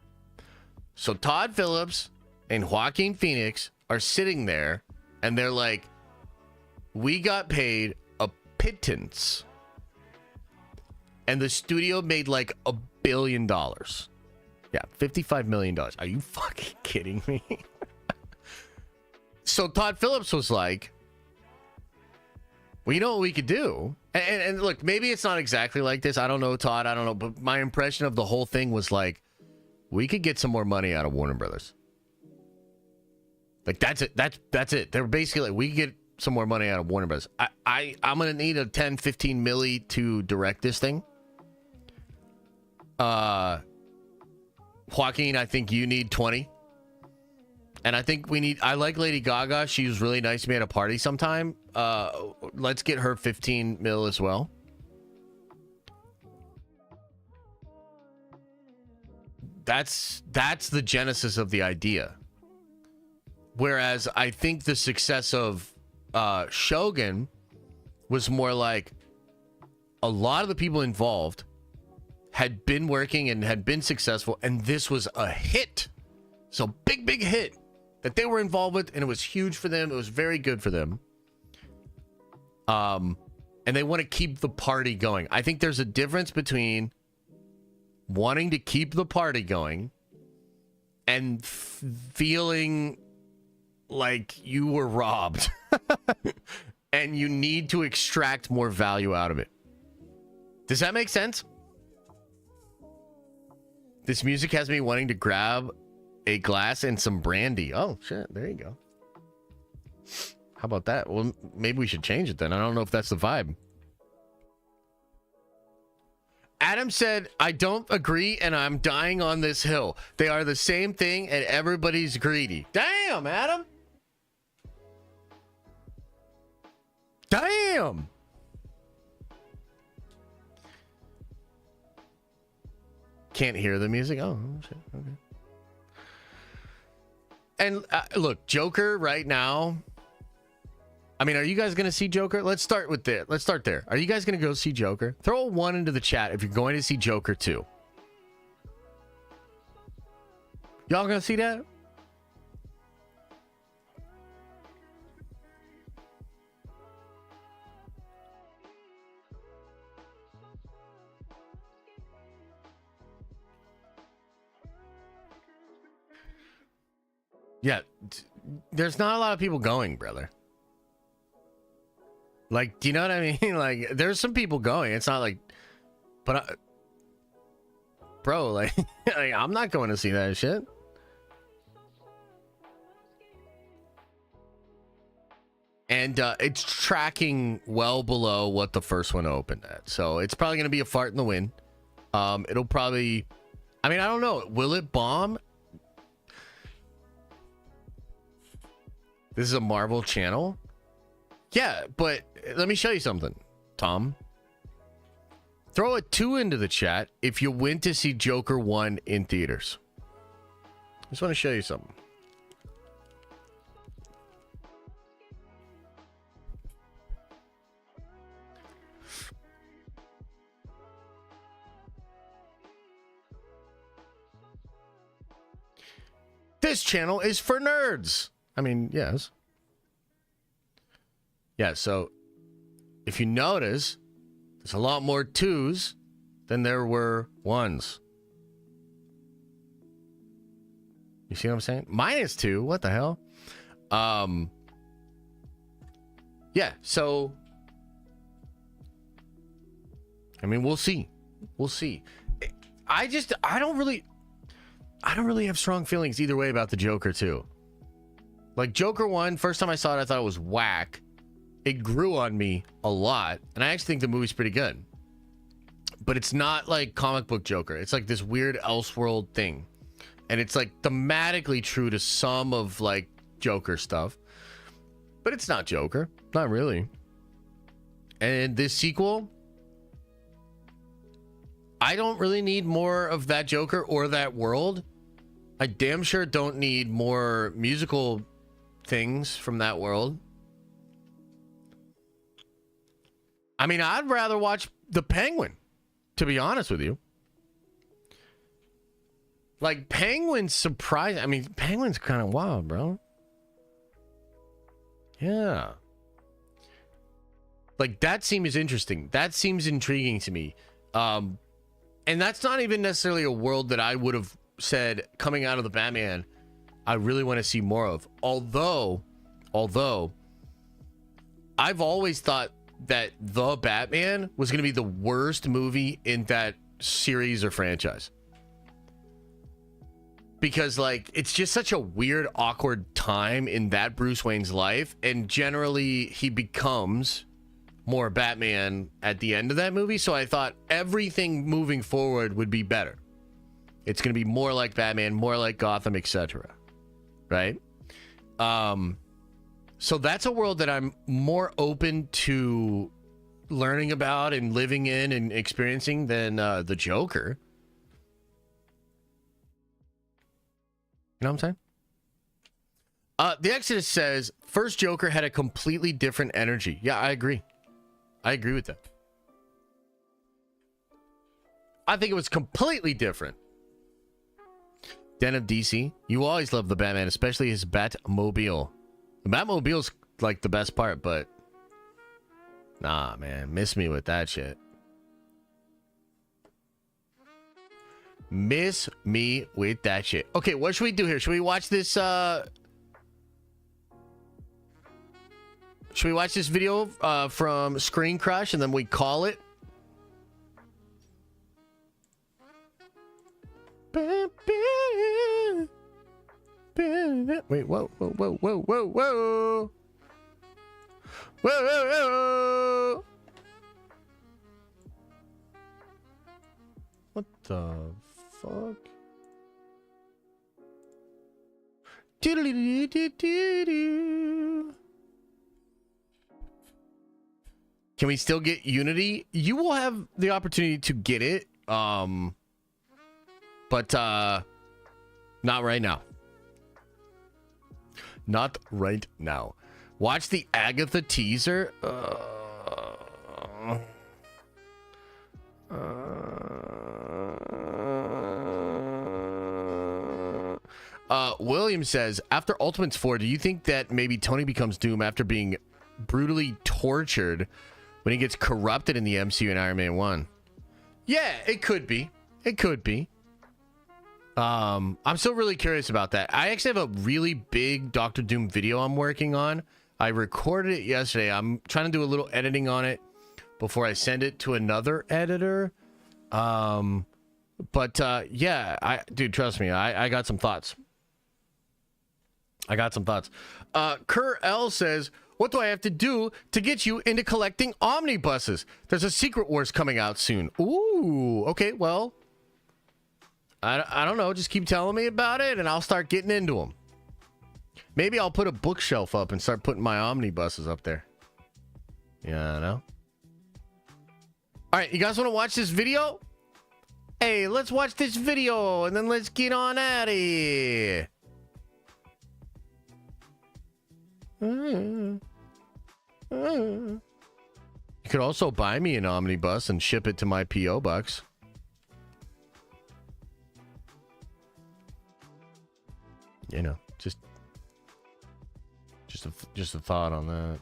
So Todd Phillips and Joaquin Phoenix are sitting there, and they're like, we got paid a pittance. And the studio made like $1 billion. Yeah, $55 million. Are you fucking kidding me? So Todd Phillips was like, well, you know what we could do? And look, maybe it's not exactly like this. I don't know, Todd. I don't know. But my impression of the whole thing was like, we could get some more money out of Warner Brothers. Like, that's it. That's it. They were basically like, we could get some more money out of Warner Brothers. I'm going to need a 10, 15 milli to direct this thing. Joaquin, I think you need 20. And I think I like Lady Gaga. She was really nice to me at a party sometime. Let's get her 15 mil as well. That's the genesis of the idea. Whereas I think the success of Shogun was more like a lot of the people involved had been working and had been successful, and this was a hit. So big hit that they were involved with, and it was huge for them. It was very good for them. And they want to keep the party going. I think there's a difference between wanting to keep the party going and feeling like you were robbed and you need to extract more value out of it. Does that make sense? This music has me wanting to grab a glass and some brandy. Oh, shit. There you go. How about that? Well, maybe we should change it then. I don't know if that's the vibe. Adam said, I don't agree and I'm dying on this hill. They are the same thing and everybody's greedy. Damn, Adam. Damn. Can't hear the music. Oh, shit. Okay. And look, Joker right now. I mean, are you guys going to see Joker? Let's start with this. Let's start there. Are you guys going to go see Joker? Throw a 1 into the chat if you're going to see Joker 2. Y'all going to see that? Yeah, there's not a lot of people going, brother. Like, do you know what I mean? Like, there's some people going. It's not like, but bro, like I'm not going to see that shit. And it's tracking well below what the first one opened at. So it's probably going to be a fart in the wind. It'll probably, I mean, I don't know. Will it bomb? This is a Marvel channel. Yeah, but let me show you something, Tom. Throw a 2 into the chat if you went to see Joker 1 in theaters. I just want to show you something. This channel is for nerds. I mean, yes. Yeah, so if you notice, there's a lot more 2s than there were 1s. You see what I'm saying? -2, what the hell? Yeah, so I mean, we'll see. We'll see. I don't really have strong feelings either way about the Joker too. Like Joker 1, first time I saw it, I thought it was whack. It grew on me a lot, and I actually think the movie's pretty good. But it's not like comic book Joker. It's like this weird Elseworld thing. And it's like thematically true to some of like Joker stuff. But it's not Joker. Not really. And this sequel, I don't really need more of that Joker or that world. I damn sure don't need more musical things from that world. I mean, I'd rather watch the Penguin, to be honest with you. Like, Penguin's surprising. I mean, Penguin's kind of wild, bro. Yeah. Like, that seems interesting. That seems intriguing to me. And that's not even necessarily a world that I would have said coming out of the Batman I really want to see more of. Although I've always thought that The Batman was going to be the worst movie in that series or franchise. Because, like, it's just such a weird, awkward time in that Bruce Wayne's life. And generally, he becomes more Batman at the end of that movie. So I thought everything moving forward would be better. It's going to be more like Batman, more like Gotham, etc. Right? So that's a world that I'm more open to learning about and living in and experiencing than the Joker. You know what I'm saying? The Exodus says, first Joker had a completely different energy. Yeah, I agree. I agree with that. I think it was completely different. Den of DC, you always love the Batman, especially his Batmobile. The Batmobile's like the best part, but nah, man, miss me with that shit. Miss me with that shit. Okay, what should we do here? Should we watch this video from Screen Crush and then we call it? Wait, whoa. Whoa. What the fuck? Can we still get Unity? You will have the opportunity to get it. But not right now. Not right now. Watch the Agatha teaser. William says, after Ultimates 4, do you think that maybe Tony becomes Doom after being brutally tortured when he gets corrupted in the MCU in Iron Man 1? Yeah, it could be. It could be. I'm still really curious about that. I actually have a really big Doctor Doom video I'm working on. I recorded it yesterday. I'm trying to do a little editing on it before I send it to another editor. Yeah, dude, trust me, I got some thoughts. Kerr L says, what do I have to do to get you into collecting omnibuses? There's a Secret Wars coming out soon. Ooh, okay, well, I don't know. Just keep telling me about it, and I'll start getting into them. Maybe I'll put a bookshelf up and start putting my omnibuses up there. Yeah, I know. All right, you guys want to watch this video? Hey, let's watch this video, and then let's get on at it. You could also buy me an omnibus and ship it to my P.O. box. You know, just a thought on that.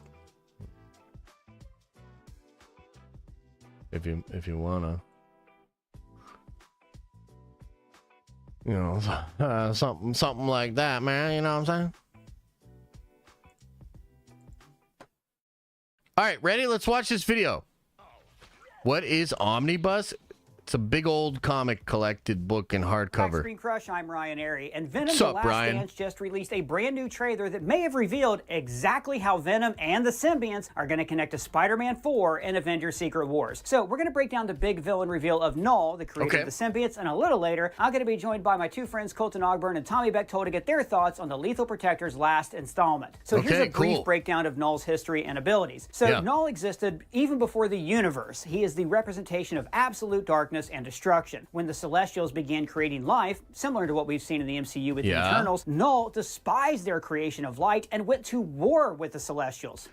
If you wanna, you know, something like that, man. You know what I'm saying? All right, ready? Let's watch this video. What is omnibus? It's a big old comic collected book in hardcover. Screen Crush, I'm Ryan Airy, and Venom: What's The up, Last Brian? Dance just released a brand new trailer that may have revealed exactly how Venom and the symbionts are going to connect to Spider-Man 4 and Avengers Secret Wars. So we're going to break down the big villain reveal of Null, the creator of the symbionts, and a little later, I'm going to be joined by my two friends Colton Ogburn and Tommy Bechtold to get their thoughts on the Lethal Protector's last installment. So here's a brief breakdown of Null's history and abilities. So Null existed even before the universe. He is the representation of absolute darkness and destruction. When the Celestials began creating life, similar to what we've seen in the MCU with the Eternals, Null despised their creation of light and went to war with the Celestials.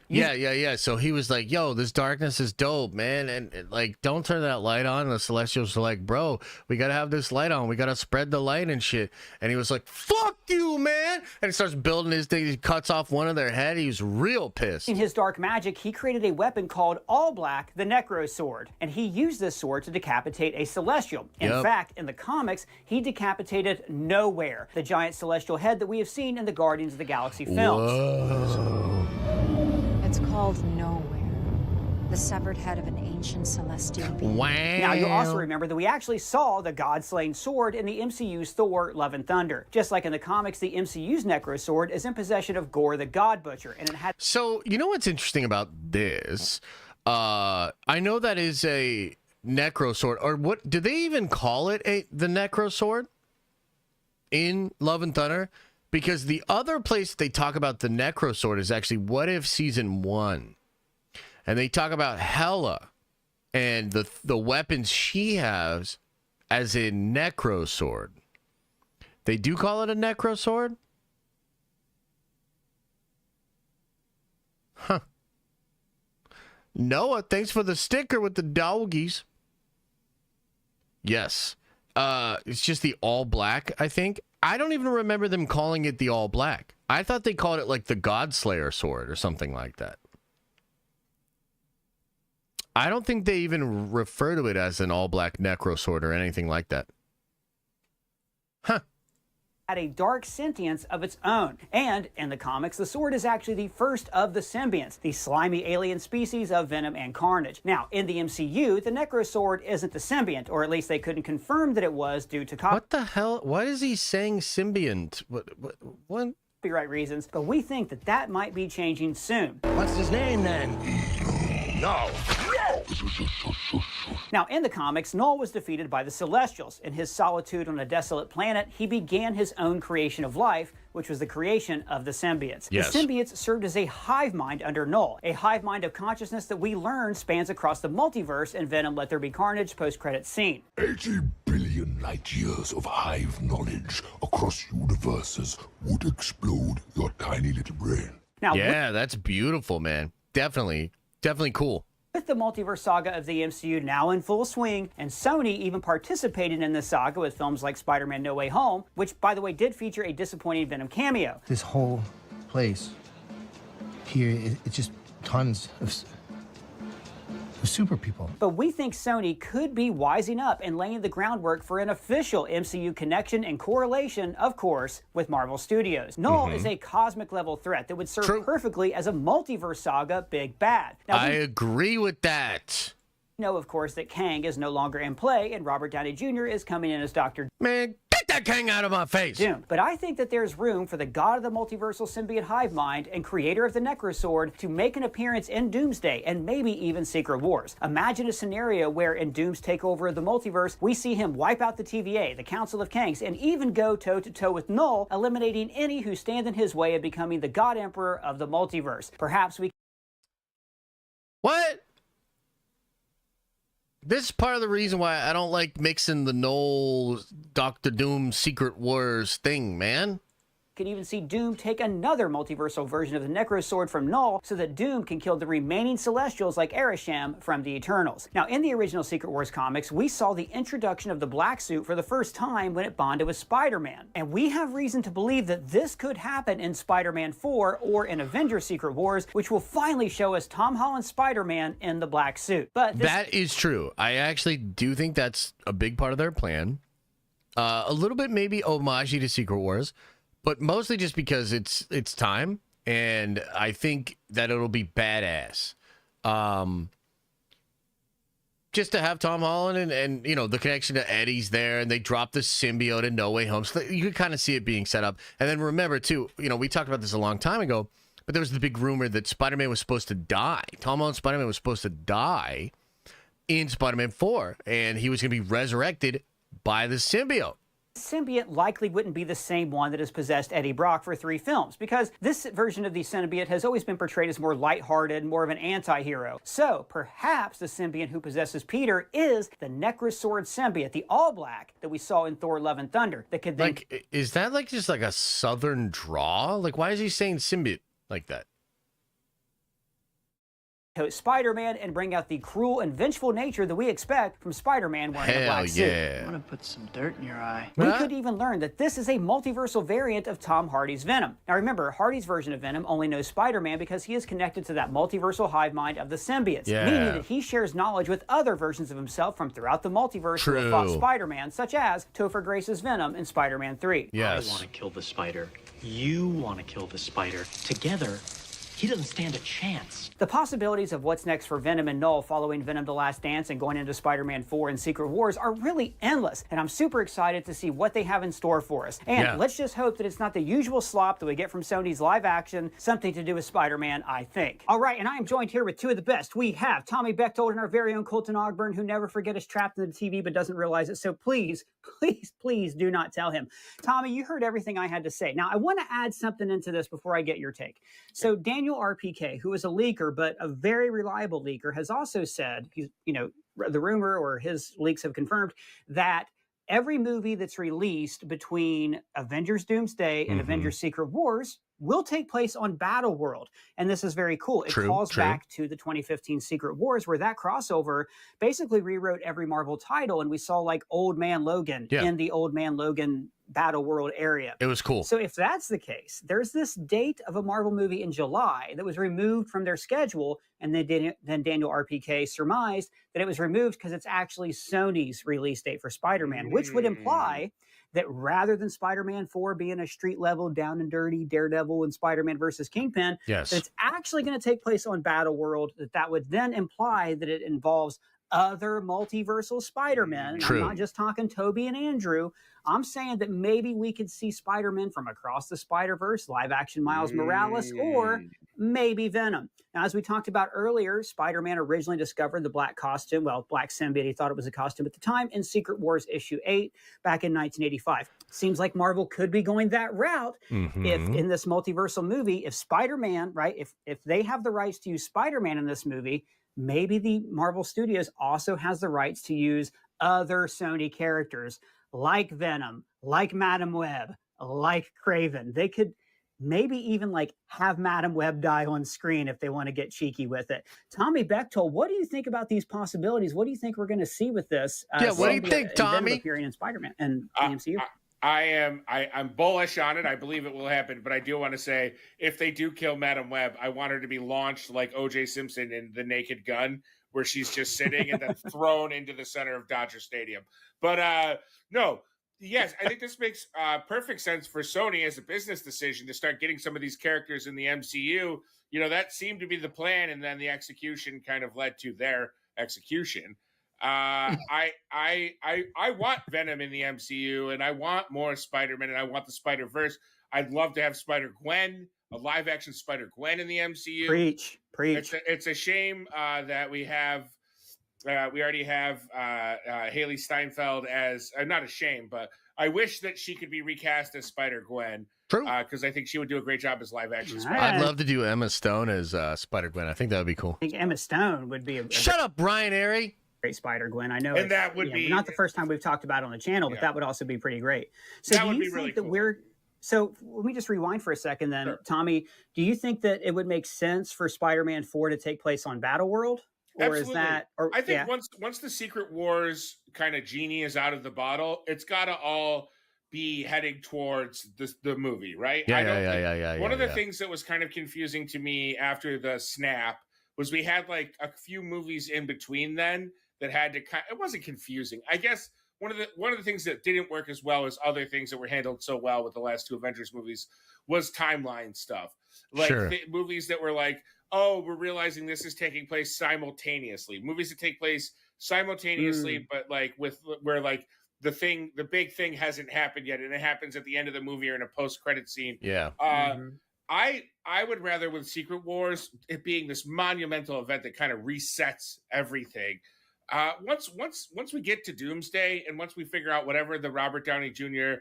So he was like, yo, this darkness is dope, man. And like, don't turn that light on. And the Celestials were like, bro, we got to have this light on. We got to spread the light and shit. And he was like, fuck you, man. And he starts building his thing. He cuts off one of their head. He was real pissed. In his dark magic, he created a weapon called All Black, the Necro Sword. And he used this sword to decapitate a Celestial. In fact, in the comics, he decapitated Nowhere, the giant celestial head that we have seen in the Guardians of the Galaxy films. Whoa. It's called Nowhere, the severed head of an ancient celestial being. Wow. Now, you'll also remember that we actually saw the God-slain sword in the MCU's Thor: Love and Thunder. Just like in the comics, the MCU's Necro Sword is in possession of Gore the God Butcher, and it had... So, you know what's interesting about this? I know that is a Necro Sword, or what do they even call it? The Necro Sword in Love and Thunder? Because the other place they talk about the Necro Sword is actually What If Season 1. And they talk about Hela and the weapons she has as a Necro Sword. They do call it a Necro Sword? Huh. Noah, thanks for the sticker with the doggies. Yes. It's just the all black, I think. I don't even remember them calling it the all black. I thought they called it like the Godslayer sword or something like that. I don't think they even refer to it as an all black Necro Sword or anything like that. Huh. Had a dark sentience of its own. And in the comics, the sword is actually the first of the symbionts, the slimy alien species of Venom and Carnage. Now, in the MCU, the Necro Sword isn't the symbiont, or at least they couldn't confirm that it was due to what the hell? Why is he saying symbiont? What? Copyright reasons, but we think that that might be changing soon. What's his name then? No. Now, in the comics, Null was defeated by the Celestials. In his solitude on a desolate planet, he began his own creation of life, which was the creation of the symbionts. Yes. The symbionts served as a hive mind under Null, a hive mind of consciousness that we learn spans across the multiverse in Venom: Let There Be Carnage post-credits scene. 80 billion light years of hive knowledge across universes would explode your tiny little brain. Now, yeah, that's beautiful, man. Definitely cool. With the multiverse saga of the MCU now in full swing, and Sony even participated in this saga with films like Spider-Man: No Way Home, which, by the way, did feature a disappointing Venom cameo. This whole place here, it's just tons of super people. But we think Sony could be wising up and laying the groundwork for an official MCU connection and correlation, of course, with Marvel Studios. Null is a cosmic level threat that would serve perfectly as a multiverse saga big bad. Now, I agree with that. Know, of course, that Kang is no longer in play and Robert Downey Jr. is coming in as Dr. Man, get that Kang out of my face. Doom. But I think that there's room for the god of the multiversal symbiote hive mind and creator of the Necro Sword to make an appearance in Doomsday and maybe even Secret Wars. Imagine a scenario where in Doom's takeover of the multiverse, we see him wipe out the TVA, the Council of Kangs, and even go toe-to-toe with Null, eliminating any who stand in his way of becoming the God Emperor of the multiverse. Perhaps we... What? This is part of the reason why I don't like mixing the Null Dr. Doom Secret Wars thing, man. Can even see Doom take another multiversal version of the Necro Sword from Null so that Doom can kill the remaining Celestials like Ereshkigal from the Eternals. Now, in the original Secret Wars comics, we saw the introduction of the black suit for the first time when it bonded with Spider-Man. And we have reason to believe that this could happen in Spider-Man 4 or in Avengers Secret Wars, which will finally show us Tom Holland Spider-Man in the black suit. But that is true. I actually do think that's a big part of their plan. A little bit maybe homage to Secret Wars, but mostly just because it's time, and I think that it'll be badass. just to have Tom Holland and you know, the connection to Eddie's there, and they dropped the symbiote in No Way Home. So you could kind of see it being set up. And then remember, too, you know, we talked about this a long time ago, but there was the big rumor that Spider-Man was supposed to die. Tom Holland Spider-Man was supposed to die in Spider-Man 4, and he was going to be resurrected by the symbiote. Symbiote likely wouldn't be the same one that has possessed Eddie Brock for 3 films, because this version of the symbiote has always been portrayed as more lighthearted, more of an anti-hero. So perhaps the symbiote who possesses Peter is the Necrosword symbiote, the all-black that we saw in Thor: Love and Thunder, that could then... Like, is that like just like a southern draw? Like, why is he saying symbiote like that? Spider-Man and bring out the cruel and vengeful nature that we expect from Spider-Man wearing a black suit. I want to put some dirt in your eye. We could even learn that this is a multiversal variant of Tom Hardy's Venom. Now remember, Hardy's version of Venom only knows Spider-Man because he is connected to that multiversal hive mind of the symbiotes, meaning that he shares knowledge with other versions of himself from throughout the multiverse who have fought Spider-Man, such as Topher Grace's Venom in Spider-Man 3. Yes. I want to kill the spider. You want to kill the spider. Together, he doesn't stand a chance. The possibilities of what's next for Venom and Null following Venom: The Last Dance and going into Spider-Man 4 and Secret Wars are really endless, and I'm super excited to see what they have in store for us. And let's just hope that it's not the usual slop that we get from Sony's live action, something to do with Spider-Man, I think. All right, and I am joined here with 2 of the best. We have Tommy Bechtold and our very own Colton Ogburn, who never forget is trapped in the TV but doesn't realize it, so please do not tell him. Tommy, you heard everything I had to say. Now, I want to add something into this before I get your take. So Daniel RPK, who is a leaker, but a very reliable leaker, has also said, he's, you know, the rumor or his leaks have confirmed that every movie that's released between Avengers Doomsday and Avengers Secret Wars will take place on Battleworld. And this is very cool. It calls back to the 2015 Secret Wars, where that crossover basically rewrote every Marvel title. And we saw like Old Man Logan in the Old Man Logan Battleworld area. It was cool. So if that's the case, there's this date of a Marvel movie in July that was removed from their schedule. And then Daniel RPK surmised that it was removed because it's actually Sony's release date for Spider-Man, which would imply that rather than Spider-Man 4 being a street-level, down and dirty Daredevil and Spider-Man versus Kingpin, that it's actually going to take place on Battleworld, that would then imply that it involves other multiversal Spider-Men. I'm not just talking Toby and Andrew. I'm saying that maybe we could see Spider-Man from across the Spider-Verse, live-action Miles Morales, or maybe Venom. Now, as we talked about earlier, Spider-Man originally discovered the black costume, well, black symbiote, he thought it was a costume at the time, in Secret Wars issue 8 back in 1985. Seems like Marvel could be going that route if in this multiversal movie, if Spider-Man, right, if they have the rights to use Spider-Man in this movie, maybe the Marvel Studios also has the rights to use other Sony characters like Venom, like Madam Web, like Kraven. They could maybe even like have Madam Web die on screen if they want to get cheeky with it. Tommy Bechtold, what do you think about these possibilities? What do you think we're going to see with this? What do you think, Tommy? Appearing in Spider-Man and the MCU. I'm bullish on it. I believe it will happen, but I do want to say, if they do kill Madam Web, I want her to be launched like O.J. Simpson in The Naked Gun, where she's just sitting and then thrown into the center of Dodger Stadium. But no, yes, I think this makes perfect sense for Sony as a business decision to start getting some of these characters in the MCU. You know, that seemed to be the plan, and then the execution kind of led to their execution. I want Venom in the MCU, and I want more Spider-Man, and I want the Spider-Verse. I'd love to have Spider-Gwen, a live-action Spider-Gwen in the MCU. Preach. It's a shame that we already have Haley Steinfeld as not a shame, but I wish that she could be recast as Spider-Gwen. True, because I think she would do a great job as live-action Spider. I'd love to do Emma Stone as Spider-Gwen. I think that would be cool. I think Emma Stone would be Shut up, Brian Airy. Great Spider-Gwen. I know, and that would be not the first time we've talked about it on the channel, but that would also be pretty great. So that do would you be think really that cool. So let me just rewind for a second then. Sure. Tommy, do you think that it would make sense for Spider-Man 4 to take place on Battleworld? Or Absolutely. Is that... Or, I think once the Secret Wars kind of genie is out of the bottle, it's got to all be heading towards the movie, right? One of the things that was kind of confusing to me after the snap was we had like a few movies in between then that had to it wasn't confusing. I guess one of the things that didn't work as well as other things that were handled so well with the last 2 Avengers movies was timeline stuff. Like movies that were like, oh, we're realizing this is taking place simultaneously. Movies that take place simultaneously, but like where like the big thing hasn't happened yet, and it happens at the end of the movie or in a post-credit scene. Yeah. I would rather, with Secret Wars, it being this monumental event that kind of resets everything. Once we get to Doomsday, and once we figure out whatever the Robert Downey Jr.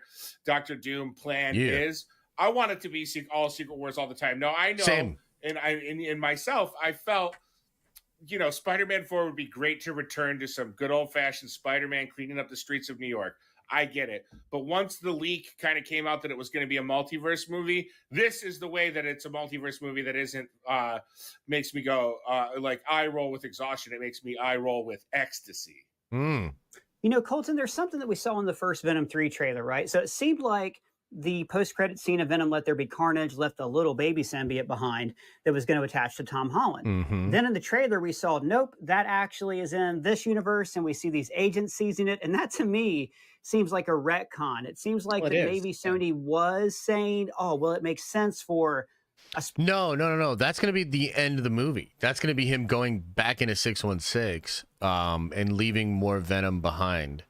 Dr. Doom plan is, I want it to be all Secret Wars all the time. No, I know, Same. and in myself, I felt, you know, Spider-Man 4 would be great to return to some good old-fashioned Spider-Man cleaning up the streets of New York. I get it. But once the leak kind of came out that it was going to be a multiverse movie, this is the way that it's a multiverse movie that isn't, makes me go, like, eye roll with exhaustion. It makes me eye roll with ecstasy. You know, Colton, there's something that we saw in the first Venom 3 trailer, right? So it seemed like the post-credit scene of Venom Let There Be Carnage left a little baby symbiote behind that was going to attach to Tom Holland. Then in the trailer, we saw, nope, that actually is in this universe, and we see these agents seizing it. And that, to me, seems like a retcon. It seems like that maybe Sony was saying, oh, well, it makes sense for a... No. That's going to be the end of the movie. That's going to be him going back into 616 and leaving more Venom behind.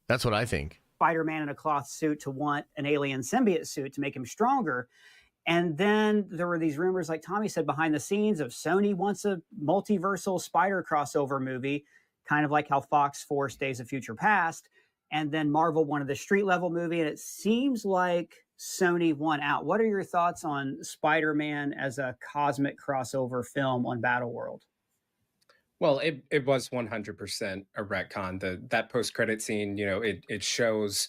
That's what I think. Spider-Man in a cloth suit to want an alien symbiote suit to make him stronger. And then there were these rumors, like Tommy said, behind the scenes of Sony wants a multiversal spider crossover movie, kind of like how Fox forced Days of Future Past. And then Marvel wanted the street level movie. And it seems like Sony won out. What are your thoughts on Spider-Man as a cosmic crossover film on Battleworld? Well, it was 100% a retcon. That post-credit scene, you know, it shows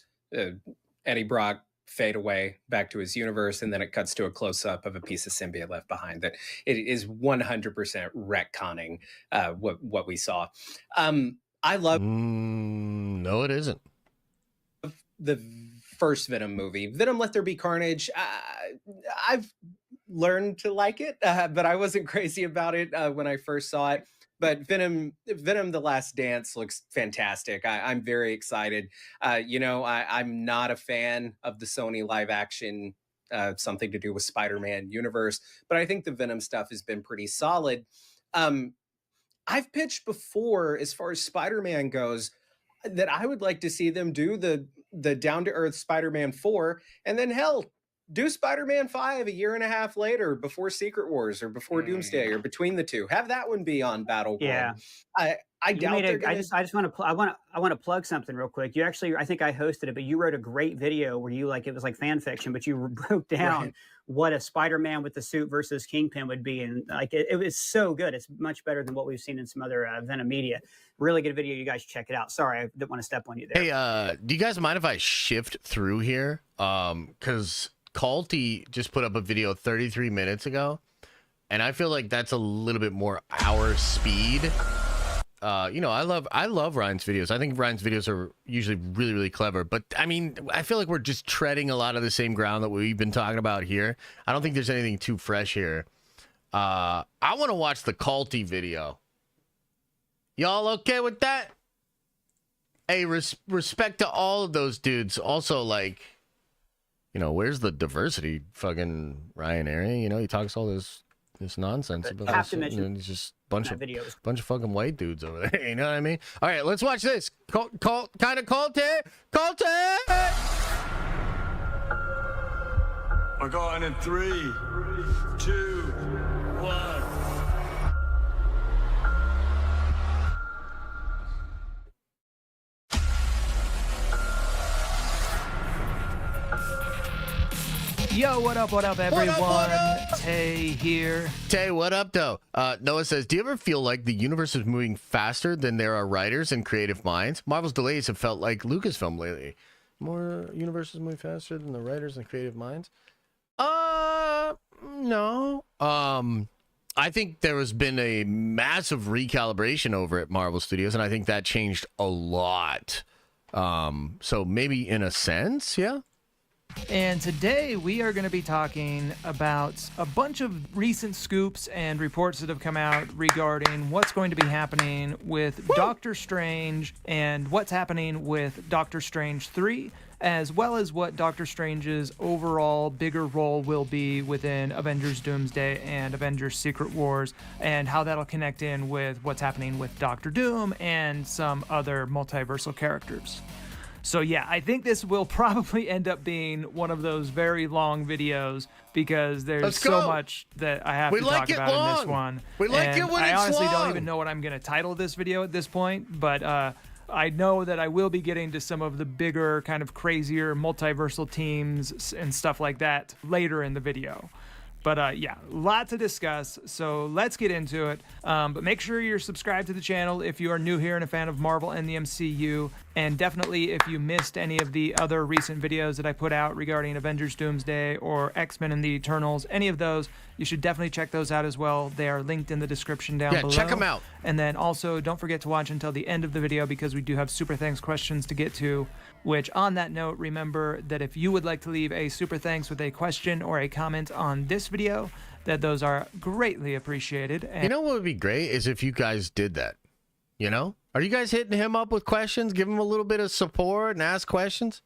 Eddie Brock fade away back to his universe, and then it cuts to a close-up of a piece of symbiote left behind. That it is 100% retconning what we saw. I love... No, it isn't. The first Venom movie, Venom Let There Be Carnage. I've learned to like it, but I wasn't crazy about it when I first saw it. But Venom: The Last Dance looks fantastic. I'm very excited. You know, I'm not a fan of the Sony live action, something to do with Spider-Man universe, but I think the Venom stuff has been pretty solid. I've pitched before, as far as Spider-Man goes, that I would like to see them do the down-to-earth Spider-Man 4, and then hell, do Spider-Man 5 a year and a half later, before Secret Wars or before Doomsday or between the two. Have that one be on Battleworld. Yeah, I doubt they're gonna... I just want to I want to plug something real quick. You actually, I think I hosted it, but you wrote a great video where you, like, it was like fan fiction, but you broke down what a Spider-Man with the suit versus Kingpin would be, and like it was so good. It's much better than what we've seen in some other Venom media. Really good video. You guys check it out. Sorry, I didn't want to step on you there. Hey, do you guys mind if I shift through here? Because Culty just put up a video 33 minutes ago, and I feel like that's a little bit more our speed. You know, I love Ryan's videos. I think Ryan's videos are usually really, really clever. But I mean, I feel like we're just treading a lot of the same ground that we've been talking about here. I don't think there's anything too fresh here. I want to watch the Culty video. Y'all okay with that? Hey, respect to all of those dudes. Also, like, you know, where's the diversity? Fucking Ryan Area, you know, he talks all this nonsense about this, and he's just bunch of fucking white dudes over there. You know what I mean? All right, let's watch this. Kind of Culty. We're going in 3, 2, 1. Yo, what up, everyone? What up? Tay here. Tay, what up, though? Noah says, do you ever feel like the universe is moving faster than there are writers and creative minds? Marvel's delays have felt like Lucasfilm lately. More universes moving faster than the writers and creative minds? No. I think there has been a massive recalibration over at Marvel Studios, and I think that changed a lot. So maybe in a sense, yeah. And today we are going to be talking about a bunch of recent scoops and reports that have come out regarding what's going to be happening with Doctor Strange and what's happening with Doctor Strange 3, as well as what Doctor Strange's overall bigger role will be within Avengers Doomsday and Avengers Secret Wars, and how that'll connect in with what's happening with Doctor Doom and some other multiversal characters. So yeah, I think this will probably end up being one of those very long videos because there's so much that I have to talk about in this one. We like it when I it's honestly long. don't even know what I'm going to title this video at this point, but I know that I will be getting to some of the bigger, kind of crazier multiversal teams and stuff like that later in the video. But yeah, a lot to discuss, so let's get into it. But make sure you're subscribed to the channel if you are new here and a fan of Marvel and the MCU. And definitely if you missed any of the other recent videos that I put out regarding Avengers Doomsday or X-Men and the Eternals, any of those, you should definitely check those out as well. They are linked in the description down below. Yeah, check them out. And then also don't forget to watch until the end of the video because we do have super thanks questions to get to. Which, on that note, remember that if you would like to leave a super thanks with a question or a comment on this video, that those are greatly appreciated. And you know what would be great is if you guys did that. You know? Are you guys hitting him up with questions? Give him a little bit of support and ask questions?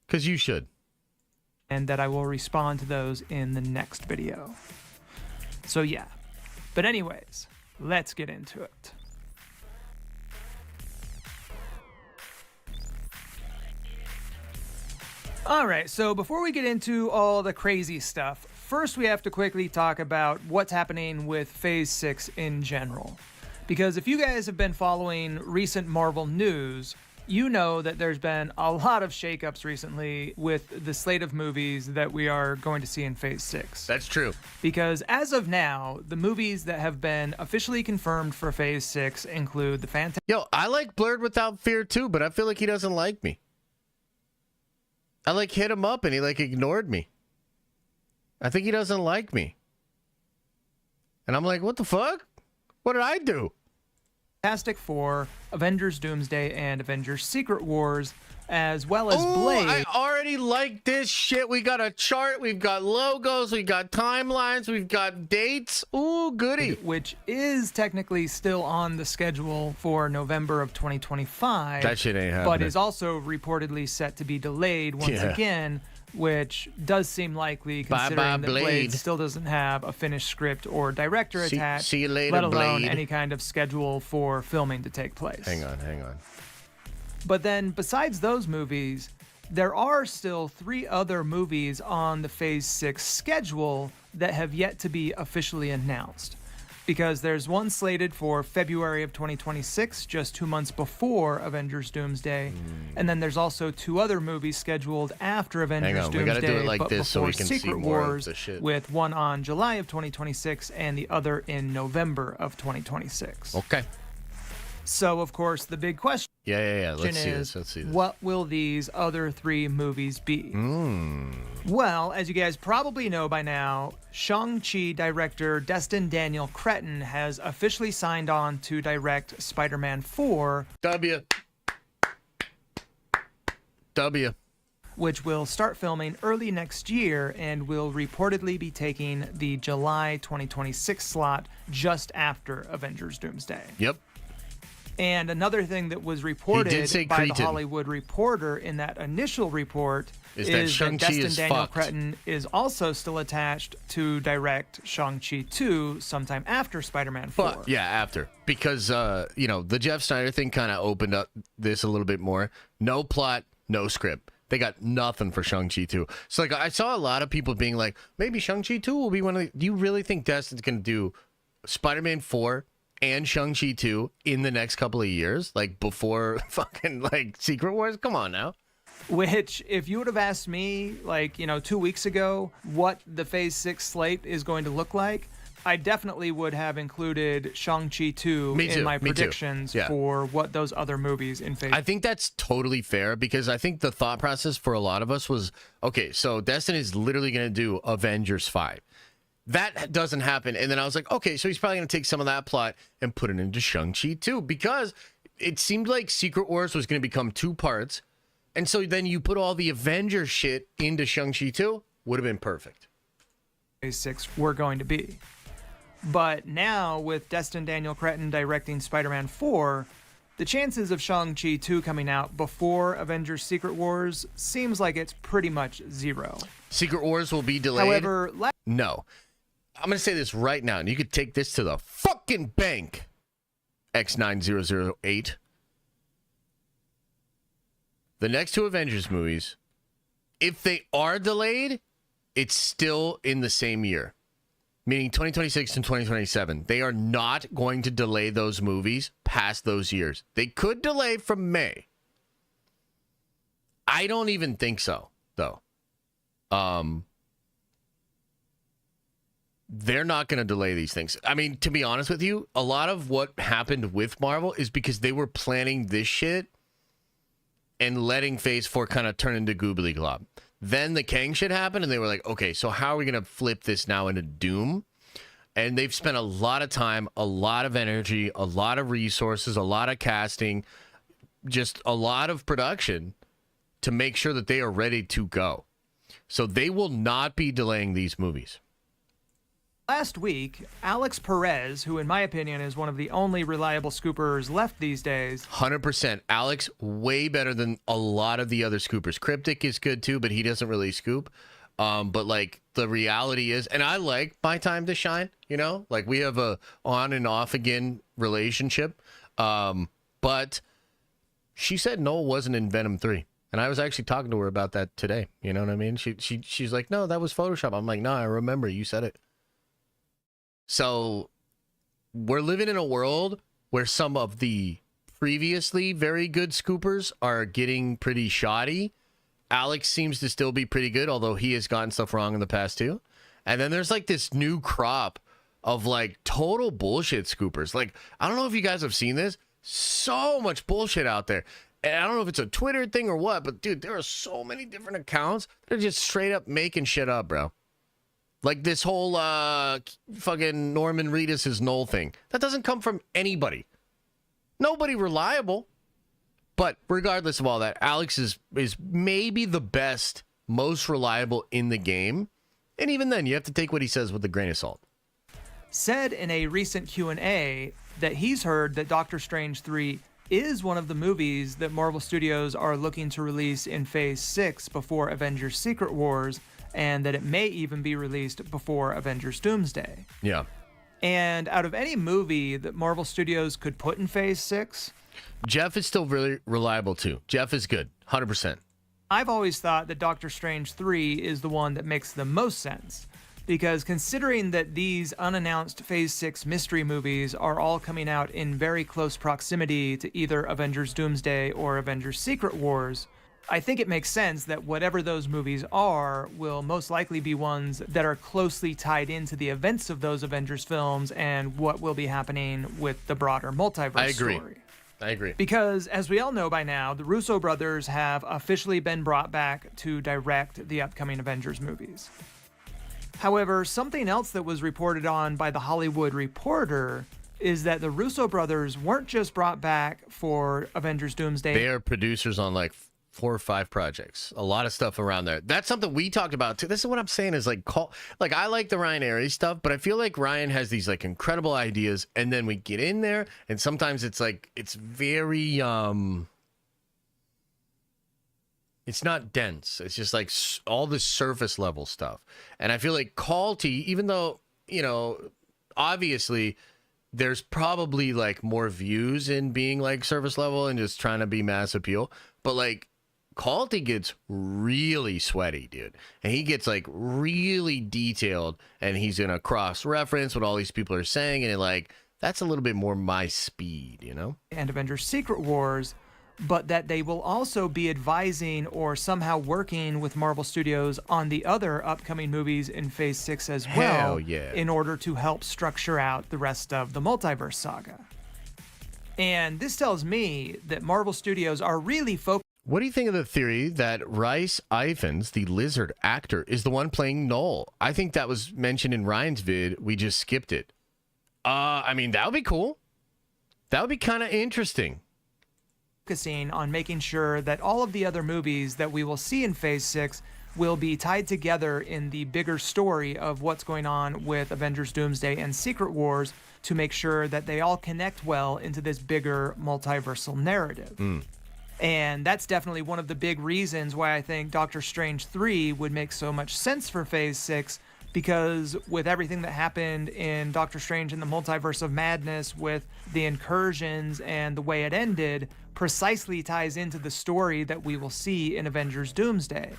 Because you should. And that I will respond to those in the next video. So yeah. But anyways, let's get into it. All right, so before we get into all the crazy stuff, first we have to quickly talk about what's happening with Phase 6 in general. Because if you guys have been following recent Marvel news, you know that there's been a lot of shakeups recently with the slate of movies that we are going to see in Phase 6. That's true. Because as of now, the movies that have been officially confirmed for Phase 6 include the Fantastic... Yo, I like Blurred Without Fear too, but I feel like he doesn't like me. I like hit him up and he like ignored me. I think he doesn't like me. And I'm like, what the fuck? What did I do? Fantastic Four, Avengers Doomsday, and Avengers Secret Wars, as well as Blade. I already like this shit. We got a chart, we've got logos, we got timelines, we've got dates. Ooh, goody. Which is technically still on the schedule for November of 2025. That shit ain't happening. But is also reportedly set to be delayed once again, which does seem likely considering that Blade still doesn't have a finished script or director attached, see you later, let alone Blade. any kind of schedule for filming to take place. Hang on. But then besides those movies, there are still 3 other movies on the Phase 6 schedule that have yet to be officially announced. Because there's one slated for February of 2026, just 2 months before Avengers Doomsday. And then there's also 2 other movies scheduled after Avengers Doomsday, we gotta do it like but this so before we can Secret see more Wars, of the shit. with one on July of 2026 and the other in November of 2026. Okay. So, of course, the big question Yeah. Let's see is, this. what will these other 3 movies be? Well, as you guys probably know by now, Shang-Chi director Destin Daniel Cretton has officially signed on to direct Spider-Man 4. W. Which will start filming early next year and will reportedly be taking the July 2026 slot just after Avengers Doomsday. Yep. And another thing that was reported by Cretan. the Hollywood Reporter in that initial report is that Shang-Chi Destin is Daniel fucked. Cretton is also still attached to direct Shang-Chi 2 sometime after Spider-Man 4. Yeah, after. Because, the Jeff Snyder thing kind of opened up this a little bit more. No plot, no script. They got nothing for Shang-Chi 2. So, like, I saw a lot of people being like, maybe Shang-Chi 2 will be one of the... Do you really think Destin's going to do Spider-Man 4 and Shang-Chi 2 in the next couple of years? Like, before fucking, like, Secret Wars? Come on now. Which, if you would have asked me, 2 weeks ago, what the Phase 6 slate is going to look like, I definitely would have included Shang-Chi 2 in my predictions for what those other movies in Phase. I think that's totally fair because I think the thought process for a lot of us was, okay, so Destin is literally going to do Avengers 5. That doesn't happen. And then I was like, okay, so he's probably going to take some of that plot and put it into Shang-Chi 2 because it seemed like Secret Wars was going to become 2 parts. And so then you put all the Avengers shit into Shang-Chi 2, would have been perfect. Phase 6 were going to be. But now, with Destin Daniel Cretton directing Spider-Man 4, The chances of Shang-Chi 2 coming out before Avengers Secret Wars seems like it's pretty much zero. Secret Wars will be delayed? However, no. I'm going to say this right now, and you could take this to the fucking bank, X9008. The next two Avengers movies, if they are delayed, it's still in the same year, meaning 2026 and 2027. They are not going to delay those movies past those years. They could delay from May. I don't even think so, though. They're not going to delay these things. I mean, to be honest with you, a lot of what happened with Marvel is because they were planning this shit and letting Phase 4 kind of turn into goobly glob. Then the Kang shit happened, and they were like, okay, so how are we going to flip this now into Doom? And they've spent a lot of time, a lot of energy, a lot of resources, a lot of casting, just a lot of production to make sure that they are ready to go. So they will not be delaying these movies. last week, Alex Perez, who in my opinion is one of the only reliable scoopers left these days. 100%. Alex, way better than a lot of the other scoopers. Cryptic is good too, but he doesn't really scoop. But like the reality is, and I like my time to shine, you know, like we have a on and off again relationship. But she said Null wasn't in Venom 3. And I was actually talking to her about that today. You know what I mean? She's like, no, that was Photoshop. I'm like, no, I remember you said it. So we're living in a world where some of the previously very good scoopers are getting pretty shoddy. Alex seems to still be pretty good, although he has gotten stuff wrong in the past too. And then there's like this new crop of like total bullshit scoopers. Like, I don't know if you guys have seen this. So much bullshit out there. And I don't know if it's a Twitter thing or what, but dude, there are so many different accounts that are just straight up making shit up, bro. Like this whole fucking Norman Reedus' Null thing. That doesn't come from anybody. Nobody reliable. But regardless of all that, Alex is maybe the best, most reliable in the game. And even then, you have to take what he says with a grain of salt. Said in a recent Q&A that he's heard that Doctor Strange 3 is one of the movies that Marvel Studios are looking to release in Phase 6 before Avengers Secret Wars, and that it may even be released before Avengers Doomsday. Yeah. And out of any movie that Marvel Studios could put in Phase 6... Jeff is still really reliable, too. Jeff is good, 100%. I've always thought that Doctor Strange 3 is the one that makes the most sense. Because considering that these unannounced Phase 6 mystery movies are all coming out in very close proximity to either Avengers Doomsday or Avengers Secret Wars, I think it makes sense that whatever those movies are will most likely be ones that are closely tied into the events of those Avengers films and what will be happening with the broader multiverse story. I agree. Because, as we all know by now, the Russo brothers have officially been brought back to direct the upcoming Avengers movies. However, something else that was reported on by The Hollywood Reporter is that the Russo brothers weren't just brought back for Avengers Doomsday. They are producers on like 4 or 5 projects. A lot of stuff around there. That's something we talked about too. This is what I'm saying is like I like the Ryan Aries stuff, but I feel like Ryan has these like incredible ideas, and then we get in there and sometimes it's like it's very it's not dense. It's just like all the surface level stuff. And I feel like Calty, even though, you know, obviously there's probably like more views in being like surface level and just trying to be mass appeal, but like Calty gets really sweaty, dude. And he gets like really detailed, and he's gonna cross-reference what all these people are saying, and like that's a little bit more my speed, you know? And Avengers Secret Wars, but that they will also be advising or somehow working with Marvel Studios on the other upcoming movies in Phase 6 as well. Hell yeah. In order to help structure out the rest of the multiverse saga. And this tells me that Marvel Studios are really focused. What do you think of the theory that Rhys Ifans, the lizard actor, is the one playing Null? I think that was mentioned in Ryan's vid. We just skipped it. I mean, that would be cool. That would be kind of interesting. Focusing on making sure that all of the other movies that we will see in Phase 6 will be tied together in the bigger story of what's going on with Avengers Doomsday and Secret Wars to make sure that they all connect well into this bigger multiversal narrative. And that's definitely one of the big reasons why I think Doctor Strange 3 would make so much sense for Phase 6, because with everything that happened in Doctor Strange in the Multiverse of Madness, with the incursions and the way it ended, precisely ties into the story that we will see in Avengers Doomsday.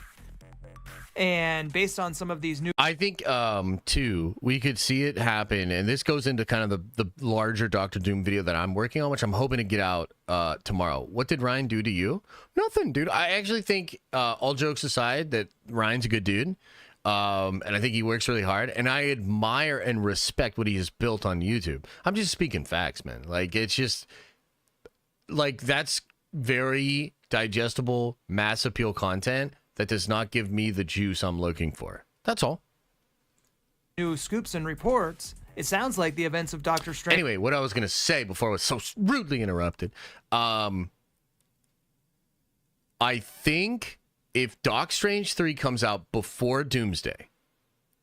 And based on some of these new... I think, too, we could see it happen, and this goes into kind of the larger Doctor Doom video that I'm working on, which I'm hoping to get out tomorrow. What did Ryan do to you? Nothing, dude. I actually think, all jokes aside, that Ryan's a good dude. And I think he works really hard, and I admire and respect what he has built on YouTube. I'm just speaking facts, man. Like, it's just, like, that's very digestible, mass appeal content that does not give me the juice I'm looking for. That's all. New scoops and reports, it sounds like the events of Doctor Strange... Anyway, what I was going to say before I was so rudely interrupted, I think... if Doc Strange 3 comes out before Doomsday,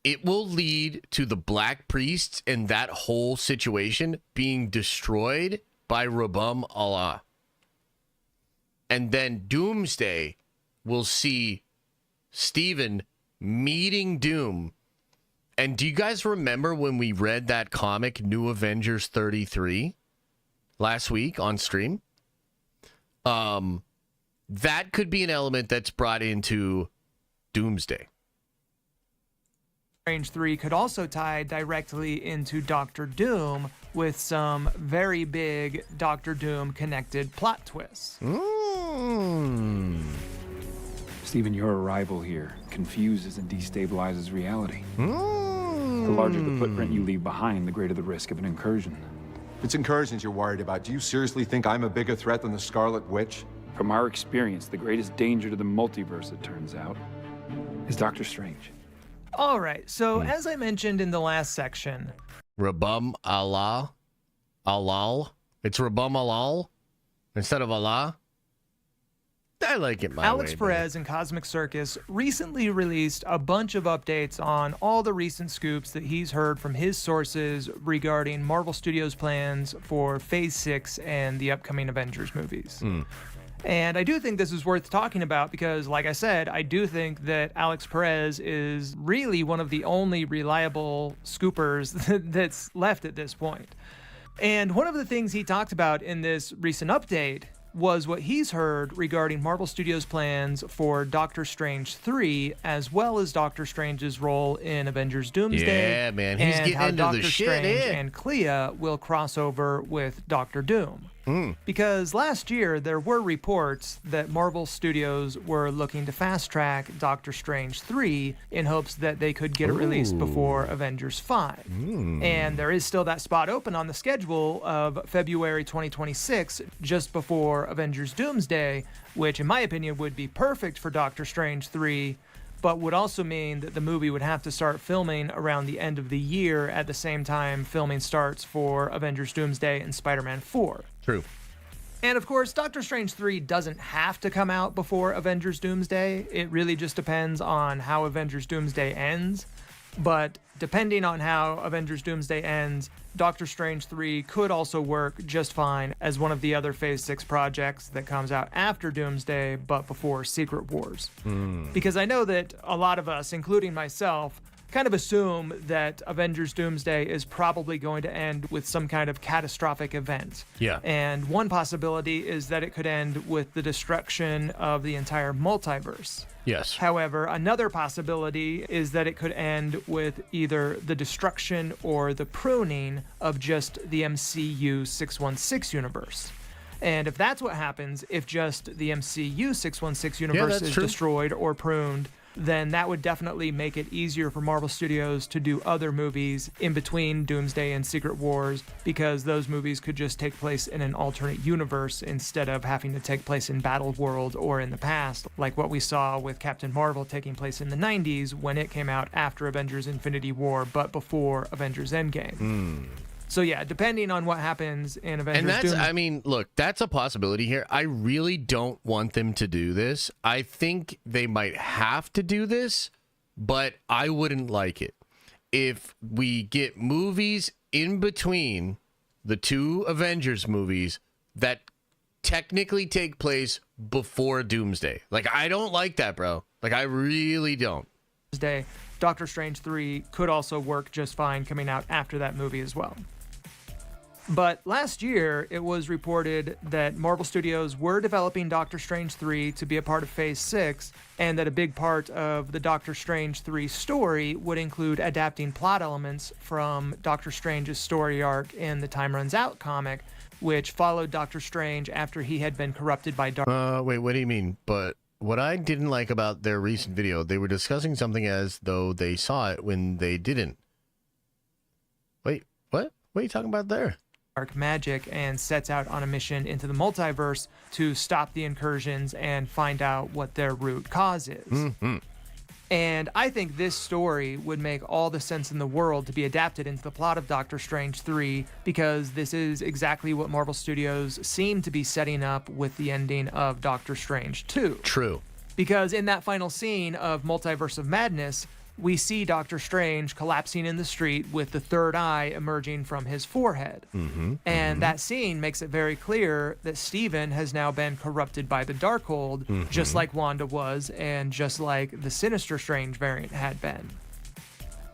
it will lead to the Black Priests and that whole situation being destroyed by Rabum Allah. And then Doomsday will see Steven meeting Doom. And do you guys remember when we read that comic, New Avengers 33, last week on stream? That could be an element that's brought into Doomsday. Strange 3 could also tie directly into Doctor Doom with some very big Doctor Doom connected plot twists. Stephen, your arrival here confuses and destabilizes reality. The larger the footprint you leave behind, the greater the risk of an incursion. It's incursions you're worried about. Do you seriously think I'm a bigger threat than the Scarlet Witch? From our experience, the greatest danger to the multiverse, it turns out, is Doctor Strange. All right, so as I mentioned in the last section... Rabum Allah? Alal? It's Rabum Alal instead of Allah? I like it my Alex way, Perez and Cosmic Circus recently released a bunch of updates on all the recent scoops that he's heard from his sources regarding Marvel Studios' plans for Phase 6 and the upcoming Avengers movies. And I do think this is worth talking about because, like I said, I do think that Alex Perez is really one of the only reliable scoopers that's left at this point. And one of the things he talked about in this recent update was what he's heard regarding Marvel Studios' plans for Doctor Strange 3, as well as Doctor Strange's role in Avengers Doomsday. Yeah, man, he's and getting how into Doctor the shit, Strange yeah. and Clea will cross over with Doctor Doom. Because last year there were reports that Marvel Studios were looking to fast track Doctor Strange 3 in hopes that they could get it released before Avengers 5. And there is still that spot open on the schedule of February 2026, just before Avengers Doomsday, which in my opinion would be perfect for Doctor Strange 3, but would also mean that the movie would have to start filming around the end of the year at the same time filming starts for Avengers Doomsday and Spider-Man 4. True. And of course, Doctor Strange 3 doesn't have to come out before Avengers Doomsday. It really just depends on how Avengers Doomsday ends. But depending on how Avengers Doomsday ends, Doctor Strange 3 could also work just fine as one of the other Phase 6 projects that comes out after Doomsday, but before Secret Wars. Because I know that a lot of us, including myself, kind of assume that Avengers Doomsday is probably going to end with some kind of catastrophic event. Yeah. And one possibility is that it could end with the destruction of the entire multiverse. Yes. However, another possibility is that it could end with either the destruction or the pruning of just the MCU 616 universe. And if that's what happens, if just the MCU 616 universe is destroyed or pruned, then that would definitely make it easier for Marvel Studios to do other movies in between Doomsday and Secret Wars, because those movies could just take place in an alternate universe instead of having to take place in Battle World or in the past, like what we saw with Captain Marvel taking place in the 90s when it came out after Avengers Infinity War, but before Avengers Endgame. So yeah, depending on what happens in Avengers And that's, Doom, I mean, look, that's a possibility here. I really don't want them to do this. I think they might have to do this, but I wouldn't like it. If we get movies in between the two Avengers movies that technically take place before Doomsday. Like, I don't like that, bro. Like, I really don't. Day, Doctor Strange 3 could also work just fine coming out after that movie as well. But last year, it was reported that Marvel Studios were developing Doctor Strange 3 to be a part of Phase 6, and that a big part of the Doctor Strange 3 story would include adapting plot elements from Doctor Strange's story arc in the Time Runs Out comic, which followed Doctor Strange after he had been corrupted by Wait, what do you mean? But what I didn't like about their recent video, they were discussing something as though they saw it when they didn't. Wait, what? What are you talking about there? Dark magic and sets out on a mission into the multiverse to stop the incursions and find out what their root cause is. Mm-hmm. And I think this story would make all the sense in the world to be adapted into the plot of Doctor Strange 3, because this is exactly what Marvel Studios seem to be setting up with the ending of Doctor Strange 2. True. Because in that final scene of Multiverse of Madness, we see Doctor Strange collapsing in the street with the third eye emerging from his forehead. And that scene makes it very clear that Stephen has now been corrupted by the Darkhold, just like Wanda was, and just like the Sinister Strange variant had been.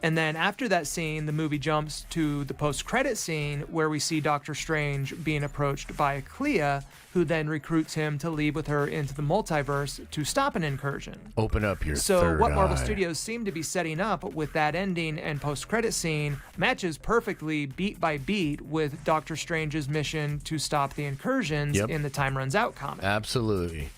And then after that scene, the movie jumps to the post-credit scene where we see Doctor Strange being approached by Clea, who then recruits him to leave with her into the multiverse to stop an incursion. Open up your So third what Marvel eye. Studios seem to be setting up with that ending and post-credit scene matches perfectly beat by beat with Doctor Strange's mission to stop the incursions in the Time Runs Out comic. Absolutely.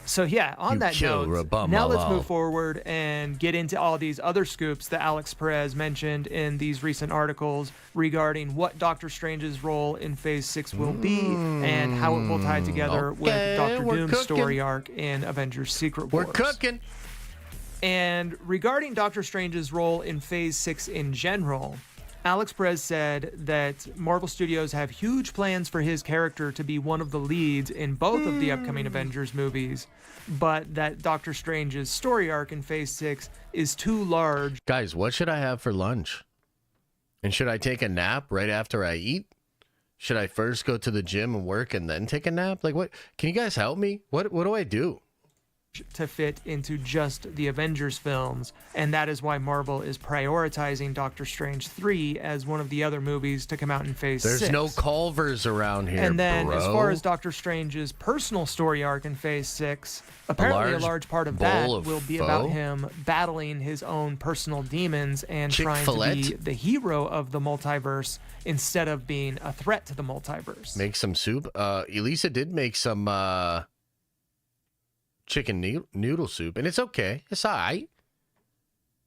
So yeah, on that note, now let's move forward and get into all these other scoops that Alex Perez mentioned in these recent articles regarding what Doctor Strange's role in Phase 6 will be and how it will tie together with Doctor Doom's story arc in Avengers Secret Wars. We're cooking. And regarding Doctor Strange's role in Phase 6 in general, Alex Perez said that Marvel Studios have huge plans for his character to be one of the leads in both of the upcoming Avengers movies, but that Doctor Strange's story arc in Phase 6 is too large. Guys, what should I have for lunch? And should I take a nap right after I eat? Should I first go to the gym and work and then take a nap? Like, what? Can you guys help me? What do I do? To fit into just the Avengers films, and that is why Marvel is prioritizing Doctor Strange 3 as one of the other movies to come out in Phase 6. There's no Culvers around here, And then, bro. as far as Doctor Strange's personal story arc in Phase 6, apparently a large part of that will be about him battling his own personal demons and trying to be the hero of the multiverse instead of being a threat to the multiverse. Make some soup. Elisa did make some chicken noodle soup, and it's okay. It's all right.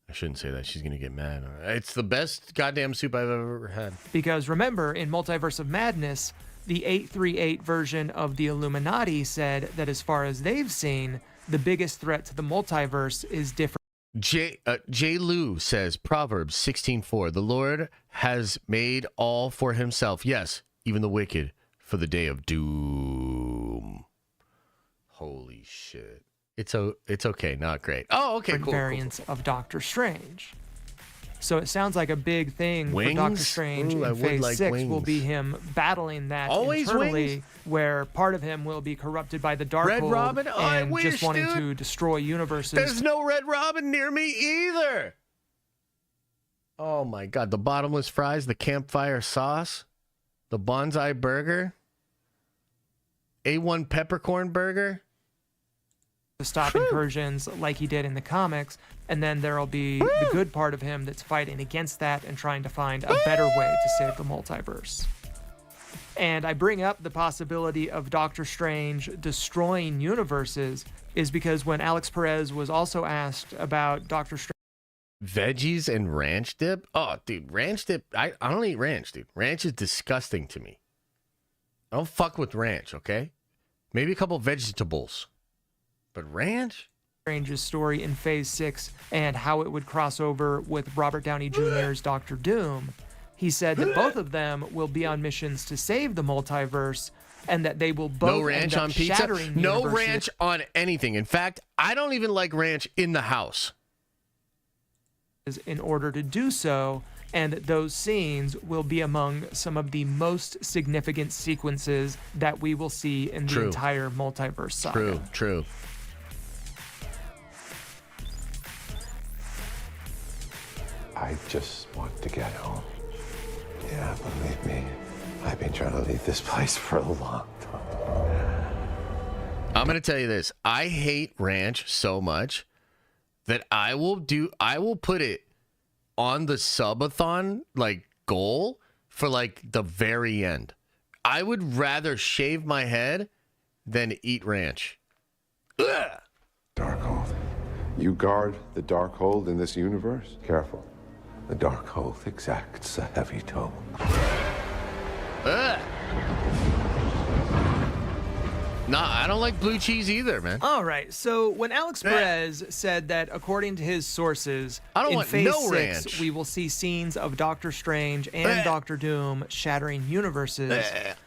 I shouldn't say that. She's going to get mad. It's the best goddamn soup I've ever had. Because remember, in Multiverse of Madness, the 838 version of the Illuminati said that as far as they've seen, the biggest threat to the multiverse is different. J. Lou says, Proverbs 16:4, the Lord has made all for himself. Yes, even the wicked for the day of doom. Holy shit. It's okay, not great. Oh, okay, cool. Variants of Doctor Strange. So it sounds like a big thing for Doctor Strange in Phase 6 will be him battling that internally, where part of him will be corrupted by the Darkhold and just wanting to destroy universes. There's no Red Robin near me either. Oh my God, the bottomless fries, the campfire sauce, the bonsai burger, A1 peppercorn burger. To stop incursions like he did in the comics, and then there'll be the good part of him that's fighting against that and trying to find a better way to save the multiverse. And I bring up the possibility of Doctor Strange destroying universes is because when Alex Perez was also asked about Doctor Strange Veggies and ranch dip? Oh, dude, ranch dip. I don't eat ranch, dude. Ranch is disgusting to me. I don't fuck with ranch, okay? Maybe a couple vegetables. But ranch? Strange's story in Phase 6 and how it would cross over with Robert Downey Jr.'s Doctor Doom, He said that both of them will be on missions to save the multiverse, and that they will both no ranch end up on pizza, shattering no universes. ranch on anything. In fact, I don't even like ranch in the house. In order to do so, and those scenes will be among some of the most significant sequences that we will see in the entire multiverse saga. True. I just want to get home. Yeah, believe me, I've been trying to leave this place for a long time. I'm going to tell you this. I hate ranch so much that I will put it on the subathon goal for the very end. I would rather shave my head than eat ranch. Ugh. Darkhold. You guard the Darkhold in this universe? Careful. The Darkhold exacts a heavy toll. Ugh. Nah, I don't like blue cheese either, man. All right, so when Alex Perez said that according to his sources, in Phase 6, ranch. we will see scenes of Doctor Strange and Doctor Doom shattering universes,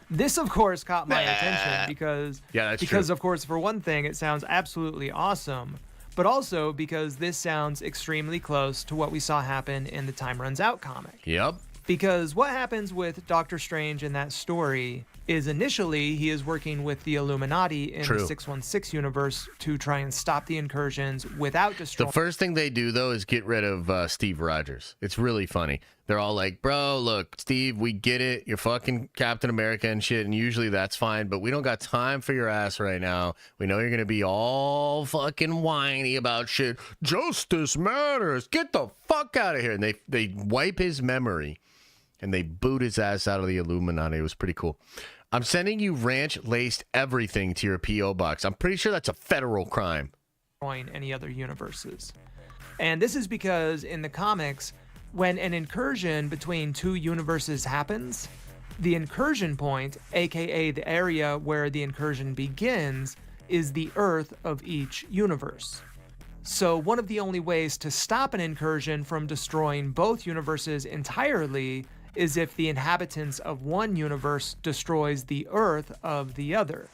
this of course caught my attention because of course, for one thing, it sounds absolutely awesome, but also because this sounds extremely close to what we saw happen in the Time Runs Out comic. Yep. Because what happens with Doctor Strange in that story is initially he is working with the Illuminati in the 616 universe to try and stop the incursions without destroying. The first thing they do, though, is get rid of Steve Rogers. It's really funny. They're all like, bro, look, Steve, we get it. You're fucking Captain America and shit, and usually that's fine, but we don't got time for your ass right now. We know you're going to be all fucking whiny about shit. Justice matters. Get the fuck out of here. And they wipe his memory, and they boot his ass out of the Illuminati. It was pretty cool. I'm sending you ranch-laced everything to your P.O. box. I'm pretty sure that's a federal crime. Any other universes. And this is because in the comics, when an incursion between two universes happens, the incursion point, aka the area where the incursion begins, is the Earth of each universe. So one of the only ways to stop an incursion from destroying both universes entirely is if the inhabitants of one universe destroys the Earth of the other.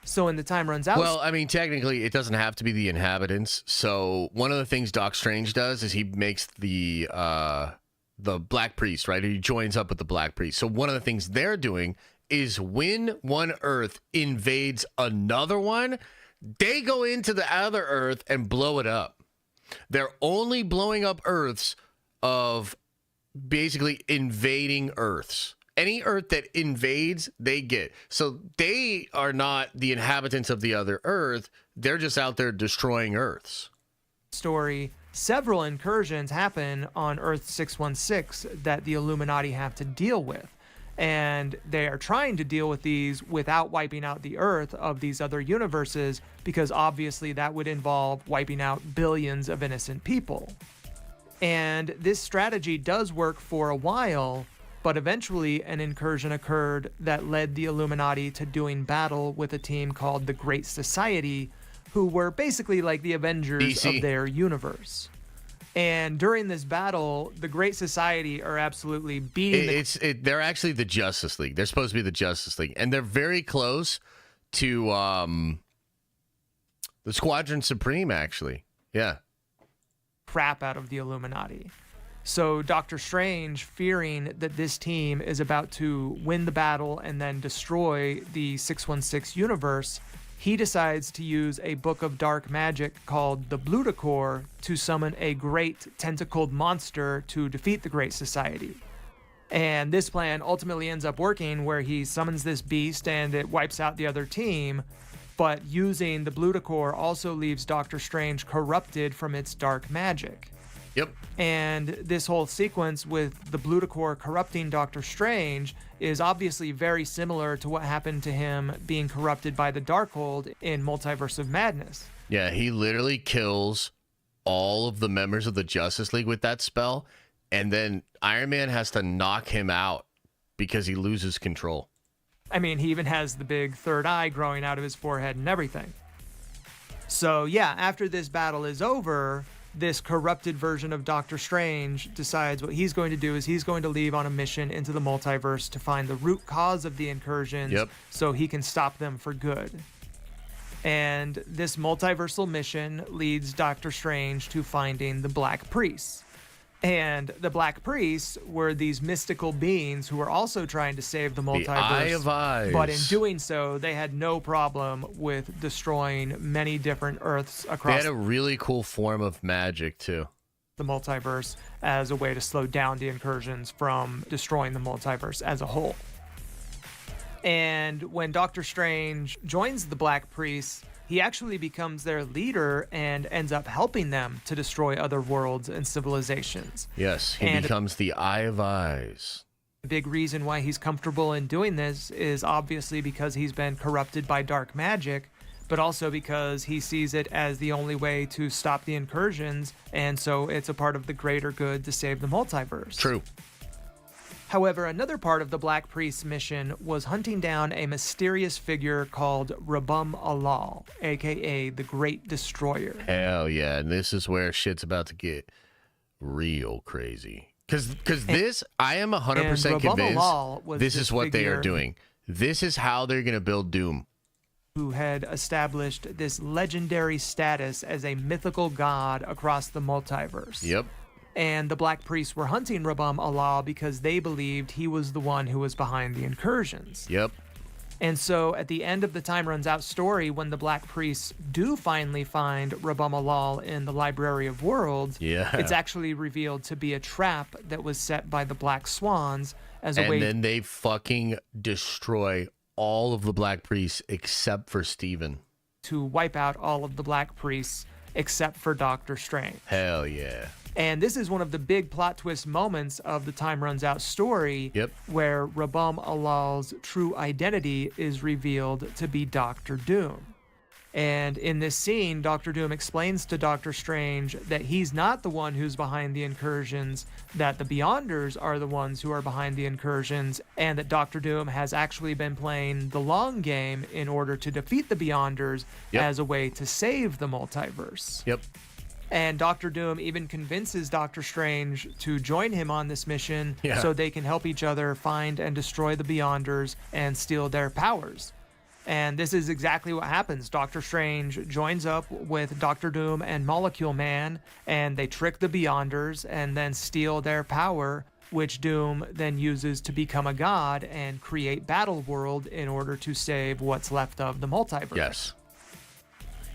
So in the Time Runs Out... Well, I mean, technically, it doesn't have to be the inhabitants. So one of the things Doc Strange does is he makes the Black Priest, right? He joins up with the Black Priest. So one of the things they're doing is when one Earth invades another one, they go into the other Earth and blow it up. They're only blowing up Earths of basically invading Earths. Any Earth that invades, they get. So they are not the inhabitants of the other Earth. They're just out there destroying Earths. Story, several incursions happen on Earth 616 that the Illuminati have to deal with. And they are trying to deal with these without wiping out the Earth of these other universes, because obviously that would involve wiping out billions of innocent people. And this strategy does work for a while, but eventually an incursion occurred that led the Illuminati to doing battle with a team called the Great Society, who were basically like the Avengers of their universe. And during this battle, the Great Society are absolutely beating they're actually the Justice League. They're supposed to be the Justice League. And they're very close to the Squadron Supreme, actually. Yeah. Crap out of the Illuminati. So Doctor Strange, fearing that this team is about to win the battle and then destroy the 616 universe, he decides to use a book of dark magic called the Bluticore to summon a great tentacled monster to defeat the Great Society. And this plan ultimately ends up working, where he summons this beast and it wipes out the other team, but using the Bluticore also leaves Doctor Strange corrupted from its dark magic. Yep. And this whole sequence with the Bluticore corrupting Doctor Strange is obviously very similar to what happened to him being corrupted by the Darkhold in Multiverse of Madness. Yeah, he literally kills all of the members of the Justice League with that spell, and then Iron Man has to knock him out because he loses control. I mean, he even has the big third eye growing out of his forehead and everything. So yeah, after this battle is over, this corrupted version of Doctor Strange decides what he's going to do is he's going to leave on a mission into the multiverse to find the root cause of the incursions so he can stop them for good. And this multiversal mission leads Doctor Strange to finding the Black Priests. And the Black Priests were these mystical beings who were also trying to save the multiverse. The Eye of Eyes. But in doing so, they had no problem with destroying many different Earths across. They had a really cool form of magic, too. The multiverse as a way to slow down the incursions from destroying the multiverse as a whole. And when Doctor Strange joins the Black Priests, he actually becomes their leader and ends up helping them to destroy other worlds and civilizations. Yes, he becomes the Eye of Eyes. The big reason why he's comfortable in doing this is obviously because he's been corrupted by dark magic, but also because he sees it as the only way to stop the incursions, and so it's a part of the greater good to save the multiverse. True. However, another part of the Black Priest's mission was hunting down a mysterious figure called Rabum-Alal, aka the Great Destroyer. Hell yeah, and this is where shit's about to get real crazy. Because this, I am 100% convinced this is what they are doing. This is how they're going to build Doom. Who had established this legendary status as a mythical god across the multiverse. Yep. And the Black Priests were hunting Rabum-Alal because they believed he was the one who was behind the incursions. Yep. And so at the end of the Time Runs Out story, when the Black Priests do finally find Rabum-Alal in the Library of Worlds, it's actually revealed to be a trap that was set by the Black Swans as a way. And then they fucking destroy all of the Black Priests except for Steven. To wipe out all of the Black Priests except for Doctor Strange. Hell yeah. And this is one of the big plot twist moments of the Time Runs Out story, where Rabum-Alal's true identity is revealed to be Doctor Doom. And in this scene, Doctor Doom explains to Doctor Strange that he's not the one who's behind the incursions, that the Beyonders are the ones who are behind the incursions, and that Doctor Doom has actually been playing the long game in order to defeat the Beyonders as a way to save the multiverse. Yep. And Doctor Doom even convinces Doctor Strange to join him on this mission so they can help each other find and destroy the Beyonders and steal their powers. And this is exactly what happens. Doctor Strange joins up with Doctor Doom and Molecule Man, and they trick the Beyonders and then steal their power, which Doom then uses to become a god and create Battle World in order to save what's left of the multiverse. Yes.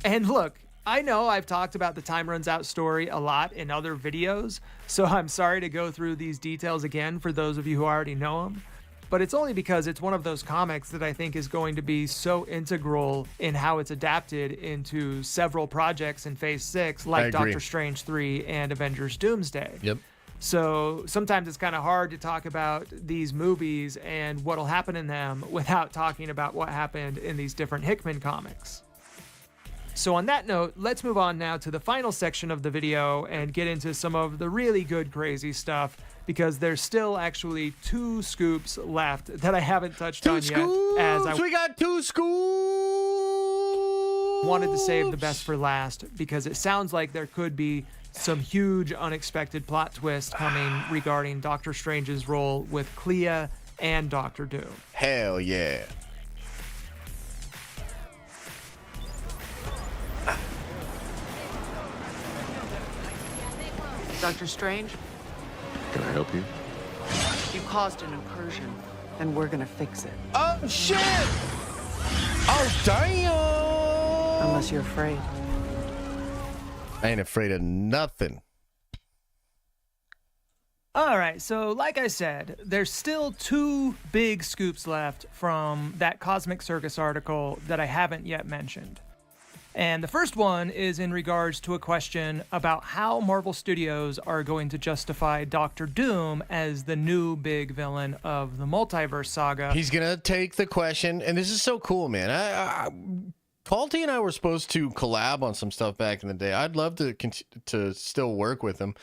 And look, I know I've talked about the Time Runs Out story a lot in other videos, so I'm sorry to go through these details again for those of you who already know them, but it's only because it's one of those comics that I think is going to be so integral in how it's adapted into several projects in Phase 6, like Doctor Strange 3 and Avengers Doomsday. Yep. So sometimes it's kind of hard to talk about these movies and what'll happen in them without talking about what happened in these different Hickman comics. So on that note, let's move on now to the final section of the video and get into some of the really good crazy stuff, because there's still actually 2 scoops left that I haven't touched on yet. We got 2 scoops! Wanted to save the best for last because it sounds like there could be some huge unexpected plot twist coming regarding Doctor Strange's role with Clea and Doctor Doom. Hell yeah. Dr. Strange? Can I help you? You caused an incursion, and we're gonna fix it. Oh, shit! Oh, damn! Unless you're afraid. I ain't afraid of nothing. All right, so like I said, there's still 2 big scoops left from that Cosmic Circus article that I haven't yet mentioned. And the first one is in regards to a question about how Marvel Studios are going to justify Doctor Doom as the new big villain of the multiverse saga. He's going to take the question, and this is so cool, man. Paulty and I were supposed to collab on some stuff back in the day. I'd love to still work with him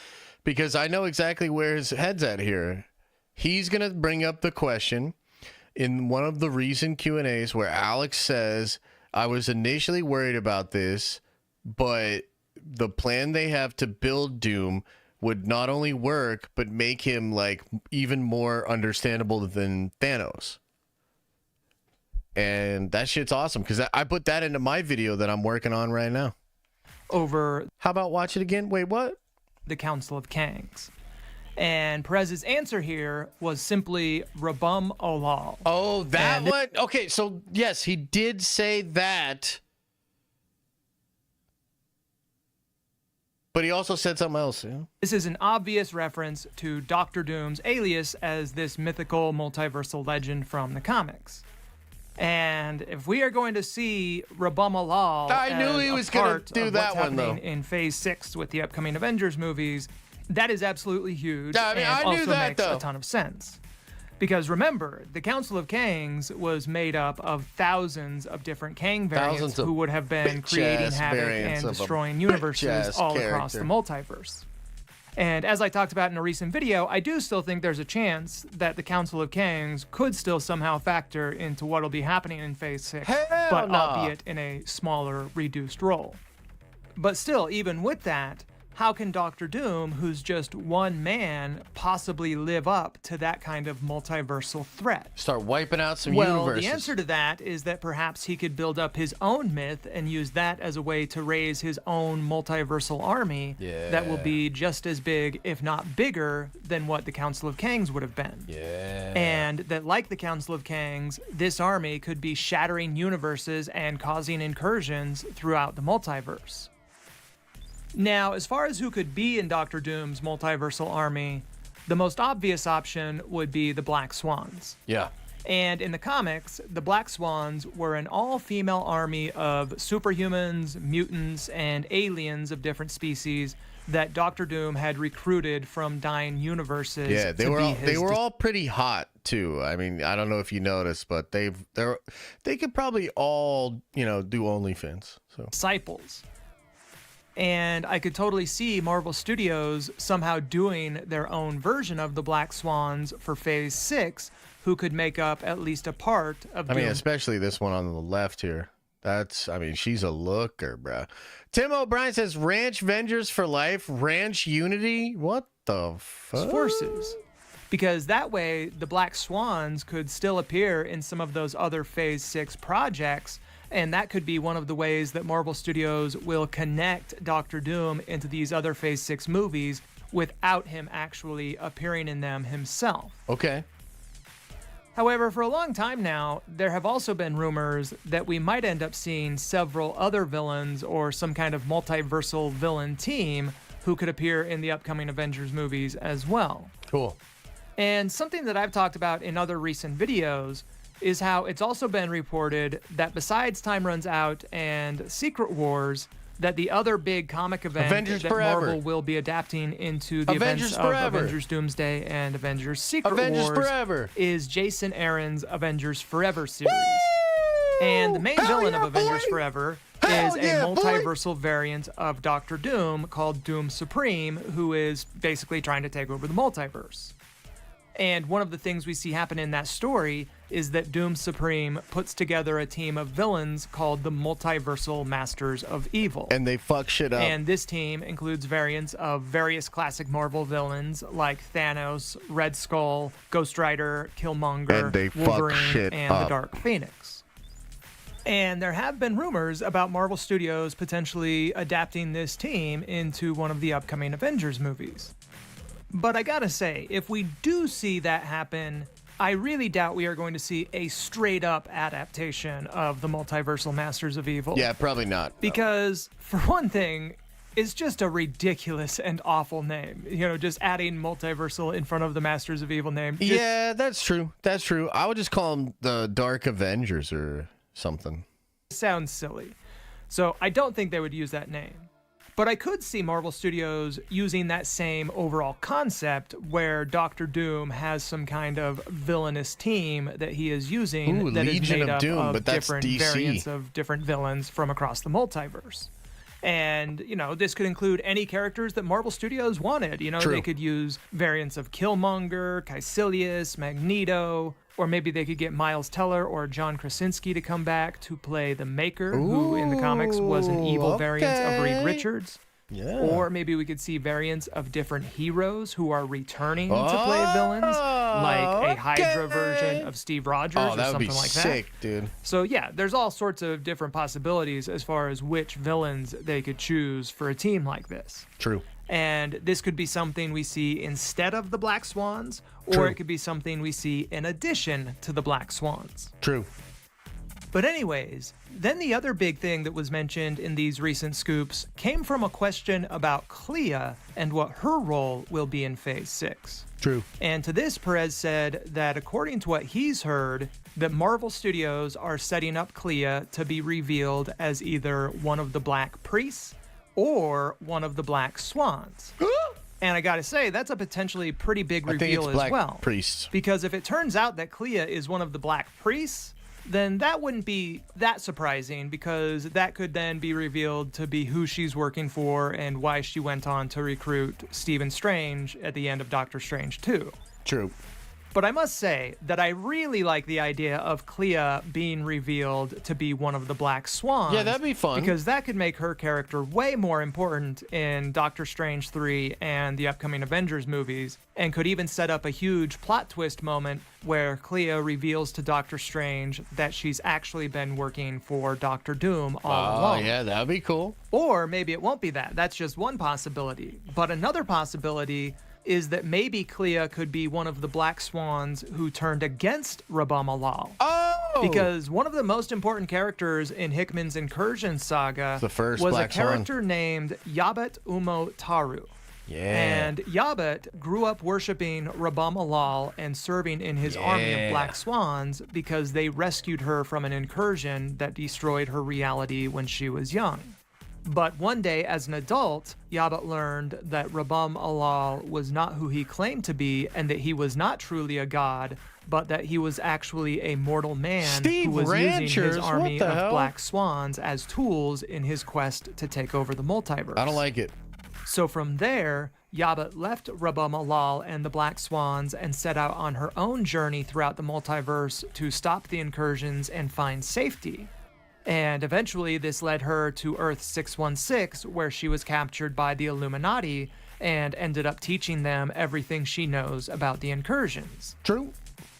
because I know exactly where his head's at here. He's going to bring up the question in one of the recent Q&As where Alex says, I was initially worried about this, but the plan they have to build Doom would not only work, but make him like even more understandable than Thanos. And that shit's awesome because I put that into my video that I'm working on right now. Over. How about watch it again? Wait, what? The Council of Kangs. And Perez's answer here was simply Rabum Olal. Oh, that one? Okay, so yes, he did say that. But he also said something else. Yeah? This is an obvious reference to Doctor Doom's alias as this mythical multiversal legend from the comics. And if we are going to see Rabum Olal, I knew he was going to do that one though. In Phase 6 with the upcoming Avengers movies, that is absolutely huge. I mean, and I knew also that, makes though. a ton of sense. Because remember, the Council of Kangs was made up of thousands of different Kang variants who would have been creating havoc and destroying universes all across the multiverse. And as I talked about in a recent video, I do still think there's a chance that the Council of Kangs could still somehow factor into what'll be happening in Phase 6, but albeit in a smaller, reduced role. But still, even with that, how can Doctor Doom, who's just one man, possibly live up to that kind of multiversal threat? Start wiping out some universes. The answer to that is that perhaps he could build up his own myth and use that as a way to raise his own multiversal army that will be just as big, if not bigger, than what the Council of Kangs would have been. And that, like the Council of Kangs, this army could be shattering universes and causing incursions throughout the multiverse. Now, as far as who could be in Doctor Doom's multiversal army, the most obvious option would be the Black Swans. Yeah. And in the comics, the Black Swans were an all-female army of superhumans, mutants, and aliens of different species that Doctor Doom had recruited from dying universes. Yeah, they were all pretty hot too. I mean, I don't know if you noticed, but they could probably all, do OnlyFans. So disciples. And I could totally see Marvel Studios somehow doing their own version of the Black Swans for Phase 6, who could make up at least a part of Doom. I mean, especially this one on the left here. She's a looker, bro. Tim O'Brien says, Ranch Vengers for life, Ranch Unity? What the fuck? Forces. Because that way, the Black Swans could still appear in some of those other Phase 6 projects, and that could be one of the ways that Marvel Studios will connect Doctor Doom into these other Phase 6 movies without him actually appearing in them himself. Okay. However, for a long time now, there have also been rumors that we might end up seeing several other villains or some kind of multiversal villain team who could appear in the upcoming Avengers movies as well. Cool. And something that I've talked about in other recent videos is how it's also been reported that besides Time Runs Out and Secret Wars, that the other big comic event Avengers that Forever. Marvel will be adapting into the Avengers events Forever. of Avengers Doomsday and Avengers Secret Avengers Wars Forever. is Jason Aaron's Avengers Forever series. And the main villain of Avengers Forever is a multiversal variant of Doctor Doom called Doom Supreme, who is basically trying to take over the multiverse. And one of the things we see happen in that story is that Doom Supreme puts together a team of villains called the Multiversal Masters of Evil. And they fuck shit up. And this team includes variants of various classic Marvel villains like Thanos, Red Skull, Ghost Rider, Killmonger, And they fuck Wolverine, shit and up. the Dark Phoenix. And there have been rumors about Marvel Studios potentially adapting this team into one of the upcoming Avengers movies. But I gotta say, if we do see that happen, I really doubt we are going to see a straight-up adaptation of the Multiversal Masters of Evil. Yeah, probably not. Because, for one thing, it's just a ridiculous and awful name. Just adding multiversal in front of the Masters of Evil name. Yeah, that's true. That's true. I would just call them the Dark Avengers or something. Sounds silly. So I don't think they would use that name. But I could see Marvel Studios using that same overall concept where Doctor Doom has some kind of villainous team that he is using that is Legion made of up Doom, of but that's different DC. variants of different villains from across the multiverse. And, this could include any characters that Marvel Studios wanted. True. They could use variants of Killmonger, Caecilius, Magneto, or maybe they could get Miles Teller or John Krasinski to come back to play the Maker, who in the comics was an evil variant of Reed Richards. Yeah. Or maybe we could see variants of different heroes who are returning to play villains, like a Hydra version of Steve Rogers or that would something be like sick, that. dude. So yeah, there's all sorts of different possibilities as far as which villains they could choose for a team like this. True. And this could be something we see instead of the Black Swans, or True. it could be something we see in addition to the Black Swans. True. But anyways, then the other big thing that was mentioned in these recent scoops came from a question about Clea and what her role will be in Phase 6. True. And to this, Perez said that according to what he's heard, that Marvel Studios are setting up Clea to be revealed as either one of the Black Priests or one of the Black Swans. And I gotta say, that's a potentially pretty big reveal as well. Priests. Because if it turns out that Clea is one of the Black Priests, then that wouldn't be that surprising, because that could then be revealed to be who she's working for and why she went on to recruit Stephen Strange at the end of Doctor Strange 2. True. But I must say that I really like the idea of Clea being revealed to be one of the Black Swans. Yeah, that'd be fun. Because that could make her character way more important in Doctor Strange 3 and the upcoming Avengers movies, and could even set up a huge plot twist moment where Clea reveals to Doctor Strange that she's actually been working for Doctor Doom all along. Oh, yeah, that'd be cool. Or maybe it won't be that. That's just one possibility. But another possibility is that maybe Clea could be one of the Black Swans who turned against Rabamalal. Oh! Because one of the most important characters in Hickman's Incursion saga The first was Black a character named Yabet Umo Taru. Yeah. And Yabet grew up worshiping Rabamalal and serving in his army of Black Swans because they rescued her from an incursion that destroyed her reality when she was young. But one day, as an adult, Yabet learned that Rabamalal was not who he claimed to be, and that he was not truly a god, but that he was actually a mortal man who was using his army of Black Swans as tools in his quest to take over the multiverse. I don't like it. So from there, Yabet left Rabamalal and the Black Swans and set out on her own journey throughout the multiverse to stop the incursions and find safety. And eventually this led her to Earth 616, where she was captured by the Illuminati and ended up teaching them everything she knows about the incursions. True.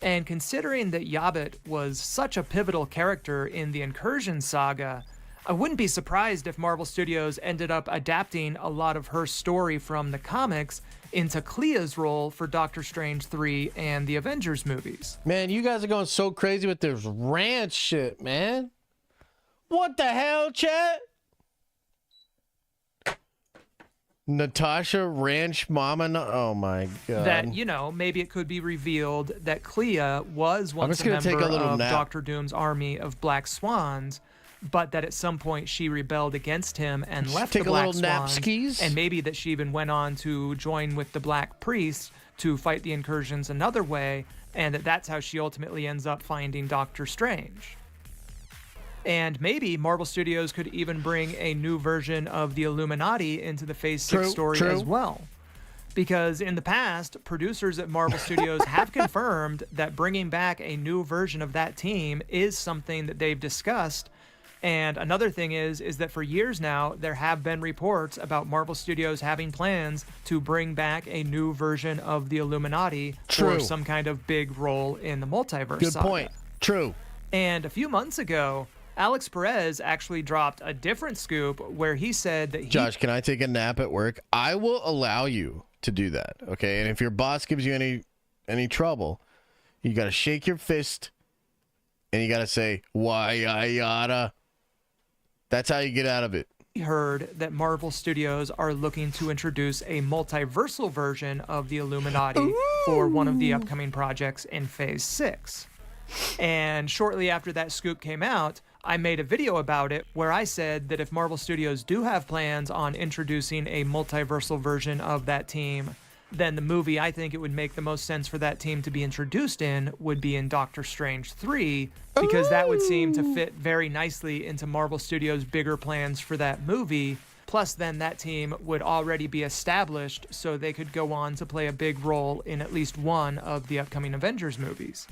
And considering that Yabet was such a pivotal character in the Incursion saga, I wouldn't be surprised if Marvel Studios ended up adapting a lot of her story from the comics into Clea's role for Doctor Strange 3 and the Avengers movies. Man, you guys are going so crazy with this ranch shit, man. What the hell, chat? Natasha Ranch Mama? Oh my god. That, you know, maybe it could be revealed that Clea was once a member of Doctor Doom's army of Black Swans, but that at some point she rebelled against him and left the Black Swans. And maybe that she even went on to join with the Black Priests to fight the incursions another way, and that's how she ultimately ends up finding Doctor Strange. And maybe Marvel Studios could even bring a new version of the Illuminati into the Phase 6 story as well. Because in the past, producers at Marvel Studios have confirmed that bringing back a new version of that team is something that they've discussed. And another thing is that for years now, there have been reports about Marvel Studios having plans to bring back a new version of the Illuminati for some kind of big role in the multiverse Good saga. point. True. And a few months ago, Alex Perez actually dropped a different scoop where he said that Josh, can I take a nap at work? I will allow you to do that, okay? And if your boss gives you any trouble, you got to shake your fist and you got to say, why I yada. That's how you get out of it. Heard that Marvel Studios are looking to introduce a multiversal version of the Illuminati for one of the upcoming projects in Phase 6. And shortly after that scoop came out, I made a video about it where I said that if Marvel Studios do have plans on introducing a multiversal version of that team, then the movie I think it would make the most sense for that team to be introduced in would be in Doctor Strange 3, because that would seem to fit very nicely into Marvel Studios' bigger plans for that movie. Plus, then that team would already be established, so they could go on to play a big role in at least one of the upcoming Avengers movies.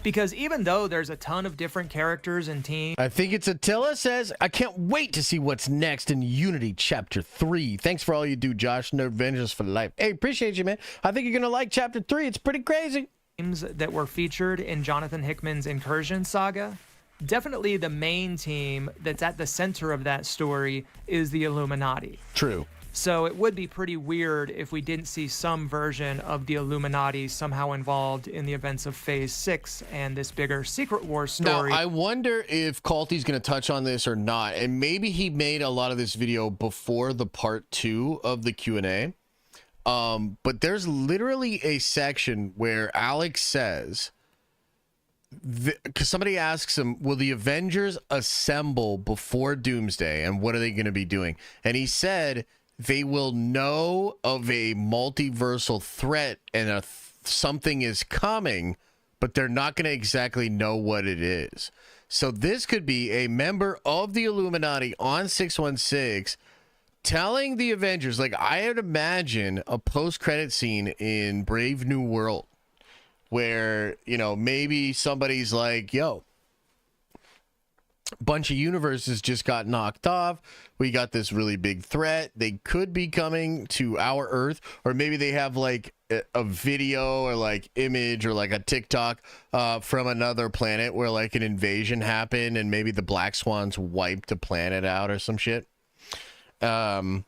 Because even though there's a ton of different characters and teams, I think it's Attila says, I can't wait to see what's next in Unity Chapter 3. Thanks for all you do, Josh. Nerd Avengers for life. Hey, appreciate you, man. I think you're going to like Chapter 3. It's pretty crazy. That were featured in Jonathan Hickman's Incursion saga. Definitely the main team that's at the center of that story is the Illuminati. True. So it would be pretty weird if we didn't see some version of the Illuminati somehow involved in the events of Phase 6 and this bigger Secret Wars story. Now, I wonder if Calty's going to touch on this or not. And maybe he made a lot of this video before the part 2 of the Q&A. But there's literally a section where Alex says, because somebody asks him, will the Avengers assemble before Doomsday? And what are they going to be doing? And he said they will know of a multiversal threat and something is coming, but they're not going to exactly know what it is. So this could be a member of the Illuminati on 616 telling the Avengers, like I would imagine a post-credit scene in Brave New World where, you know, maybe somebody's like, yo, bunch of universes just got knocked off. We got this really big threat. They could be coming to our Earth, or maybe they have like a video or like image or like a TikTok from another planet where like an invasion happened and maybe the Black Swans wiped a planet out or some shit. Yeah,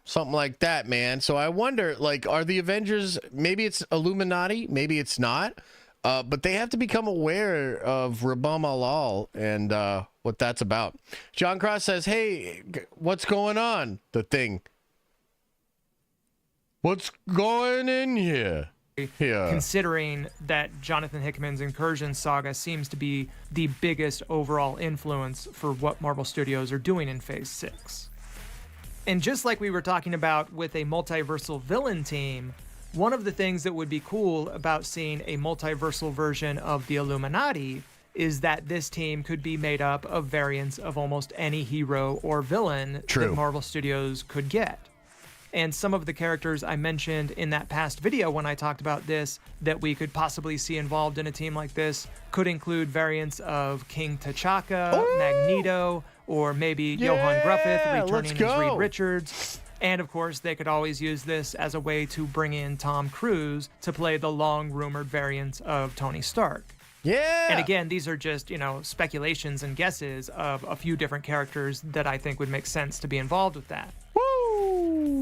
something like that, man. So I wonder, like, are the Avengers, maybe it's Illuminati, maybe it's not, but they have to become aware of Rabam Alal and what that's about. John Cross says, hey, what's going on? The Thing. What's going in here? Yeah. Considering that Jonathan Hickman's Incursion saga seems to be the biggest overall influence for what Marvel Studios are doing in Phase 6. And just like we were talking about with a multiversal villain team, one of the things that would be cool about seeing a multiversal version of the Illuminati is that this team could be made up of variants of almost any hero or villain that Marvel Studios could get. And some of the characters I mentioned in that past video when I talked about this that we could possibly see involved in a team like this could include variants of King T'Chaka, Magneto, or maybe Johann Gruffith returning as Reed Richards. And of course, they could always use this as a way to bring in Tom Cruise to play the long-rumored variant of Tony Stark. Yeah. And again, these are just, you know, speculations and guesses of a few different characters that I think would make sense to be involved with that.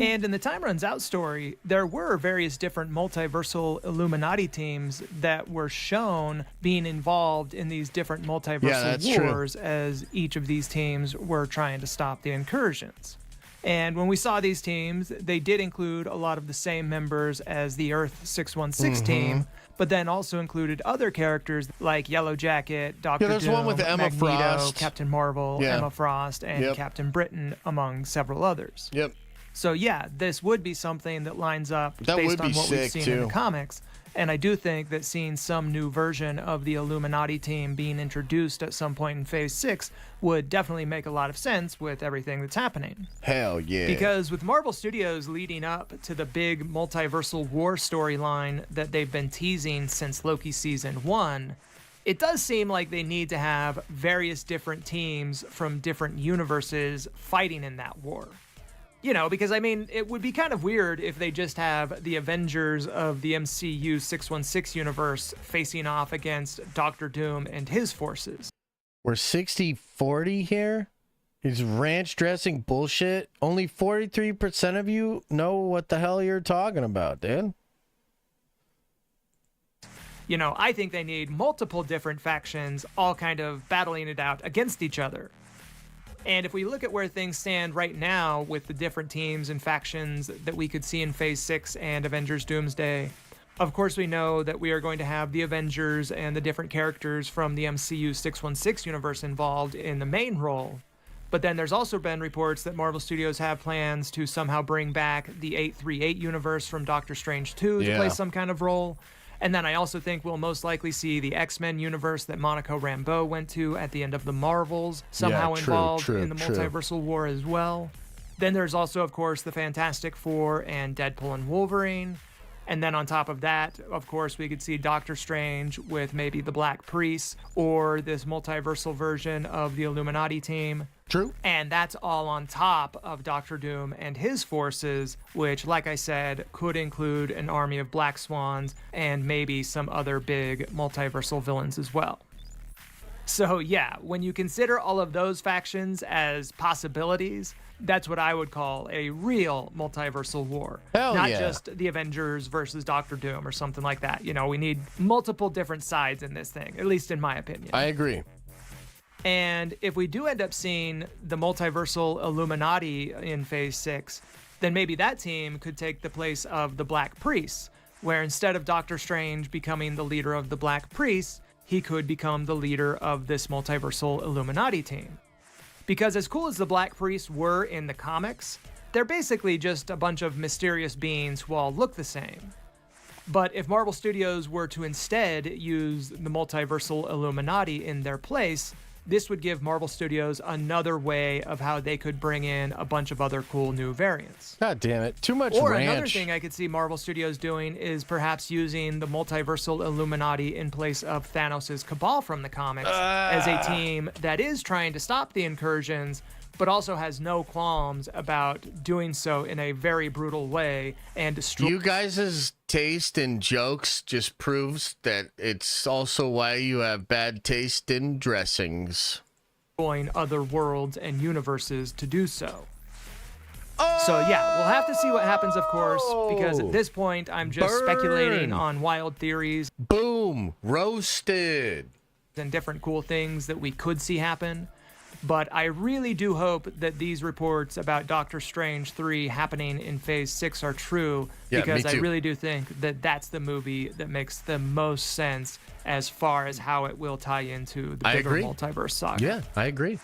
And in the Time Runs Out story, there were various different multiversal Illuminati teams that were shown being involved in these different multiversal wars as each of these teams were trying to stop the incursions. And when we saw these teams, they did include a lot of the same members as the Earth 616 team, but then also included other characters like Yellow Jacket, Dr. Doom, one with Emma Magneto, Frost. Captain Marvel, Emma Frost, and Captain Britain, among several others. Yep. So yeah, this would be something that lines up That based would on be what we've sick, seen too. in the comics. And I do think that seeing some new version of the Illuminati team being introduced at some point in Phase 6 would definitely make a lot of sense with everything that's happening. Hell yeah. Because with Marvel Studios leading up to the big multiversal war storyline that they've been teasing since Loki Season 1, it does seem like they need to have various different teams from different universes fighting in that war. You know, because, I mean, it would be kind of weird if they just have the Avengers of the MCU 616 universe facing off against Doctor Doom and his forces. We're 60-40 here? Is ranch dressing bullshit? Only 43% of you know what the hell you're talking about, dude. You know, I think they need multiple different factions all kind of battling it out against each other. And if we look at where things stand right now with the different teams and factions that we could see in Phase 6 and Avengers Doomsday, of course we know that we are going to have the Avengers and the different characters from the MCU 616 universe involved in the main role. But then there's also been reports that Marvel Studios have plans to somehow bring back the 838 universe from Doctor Strange 2 to play some kind of role. And then I also think we'll most likely see the X-Men universe that Monica Rambeau went to at the end of the Marvels somehow involved in the multiversal war as well. Then there's also, of course, the Fantastic Four and Deadpool and Wolverine. And then on top of that, of course, we could see Doctor Strange with maybe the Black Priest or this multiversal version of the Illuminati team. True. And that's all on top of Doctor Doom and his forces, which, like I said, could include an army of Black Swans and maybe some other big multiversal villains as well. So yeah, when you consider all of those factions as possibilities, that's what I would call a real multiversal war. Hell Not yeah. just the Avengers versus Doctor Doom or something like that. You know, we need multiple different sides in this thing, at least in my opinion. I agree. And if we do end up seeing the multiversal Illuminati in Phase 6, then maybe that team could take the place of the Black Priests, where instead of Doctor Strange becoming the leader of the Black Priests, he could become the leader of this multiversal Illuminati team. Because as cool as the Black Priests were in the comics, they're basically just a bunch of mysterious beings who all look the same. But if Marvel Studios were to instead use the multiversal Illuminati in their place, this would give Marvel Studios another way of how they could bring in a bunch of other cool new variants. God damn it. Too much Or ranch. another thing I could see Marvel Studios doing is perhaps using the multiversal Illuminati in place of Thanos' Cabal from the comics as a team that is trying to stop the incursions, but also has no qualms about doing so in a very brutal way and destroy. You guys' taste in jokes just proves that it's also why you have bad taste in dressings. Destroying other worlds and universes to do so. So yeah, we'll have to see what happens, of course, because at this point, I'm just speculating on wild theories. Boom! Roasted! And different cool things that we could see happen. But I really do hope that these reports about Doctor Strange 3 happening in Phase 6 are true, Yeah, because me I too. really do think that that's the movie that makes the most sense as far as how it will tie into the I bigger agree. multiverse saga. Yeah, I agree.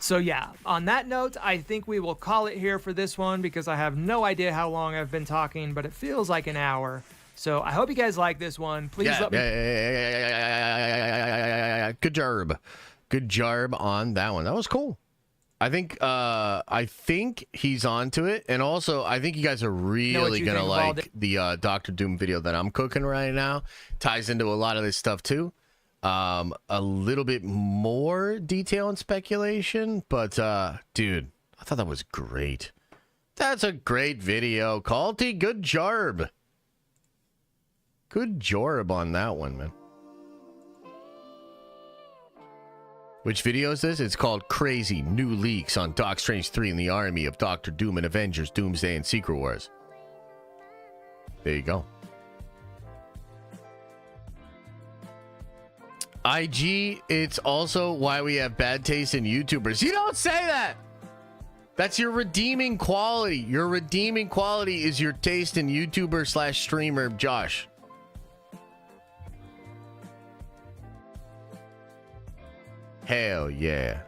So yeah, on that note, I think we will call it here for this one because I have no idea how long I've been talking, but it feels like an hour. So I hope you guys like this one. Please let me... Good job. Good job on that one. That was cool. I think he's onto it, and also I think you guys are really gonna like the Doctor Doom video that I'm cooking right now. Ties into a lot of this stuff too. A little bit more detail and speculation, but dude, I thought that was great. That's a great video. Calty, good job. Good job on that one, man. Which video is this? It's called Crazy New Leaks on Doc Strange 3 and the Army of Doctor Doom and Avengers, Doomsday and Secret Wars. There you go. IG, it's also why we have bad taste in YouTubers. You don't say that! That's your redeeming quality. Your redeeming quality is your taste in YouTuber / streamer, Josh. Hell yeah.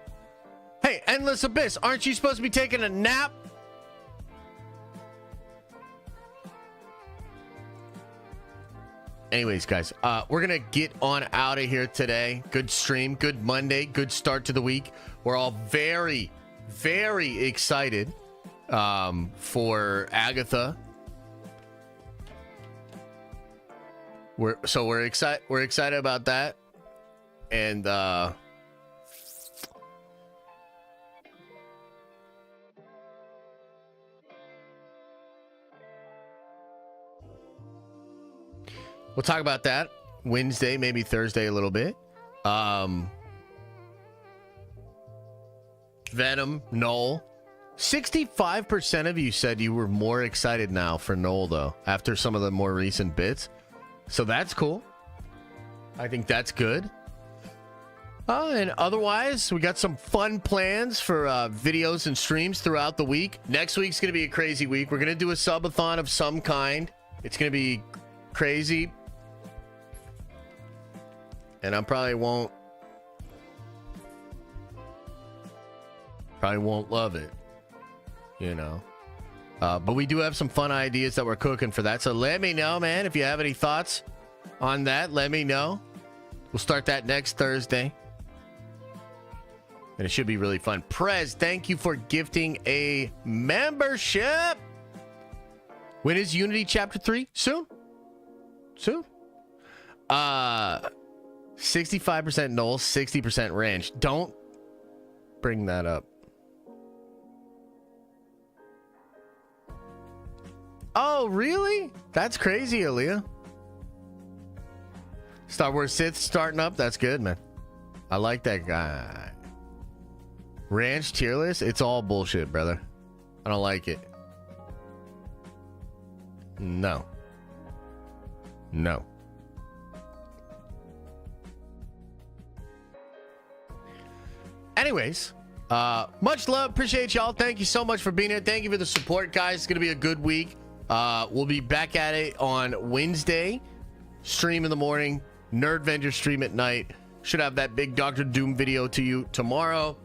Hey, Endless Abyss, aren't you supposed to be taking a nap? Anyways, guys, we're going to get on out of here today. Good stream, good Monday, good start to the week. We're all very, very excited for Agatha. We're excited about that. And we'll talk about that Wednesday, maybe Thursday a little bit. Venom, Null. 65% of you said you were more excited now for Null, though, after some of the more recent bits. So that's cool. I think that's good. And otherwise, we got some fun plans for videos and streams throughout the week. Next week's going to be a crazy week. We're going to do a subathon of some kind. It's going to be crazy. And I probably won't love it, you know. But we do have some fun ideas that we're cooking for that. So let me know, man, if you have any thoughts on that. Let me know. We'll start that next Thursday. And it should be really fun. Prez, thank you for gifting a membership. When is Unity Chapter 3? Soon? Soon. 65% Null, 60% ranch. Don't bring that up. Oh, really? That's crazy, Aaliyah. Star Wars Sith starting up. That's good, man. I like that guy. Ranch tier list? It's all bullshit, brother. I don't like it. No. No. Anyways, much love. Appreciate y'all. Thank you so much for being here. Thank you for the support, guys. It's going to be a good week. We'll be back at it on Wednesday. Stream in the morning. Nerdvenger stream at night. Should have that big Dr. Doom video to you tomorrow.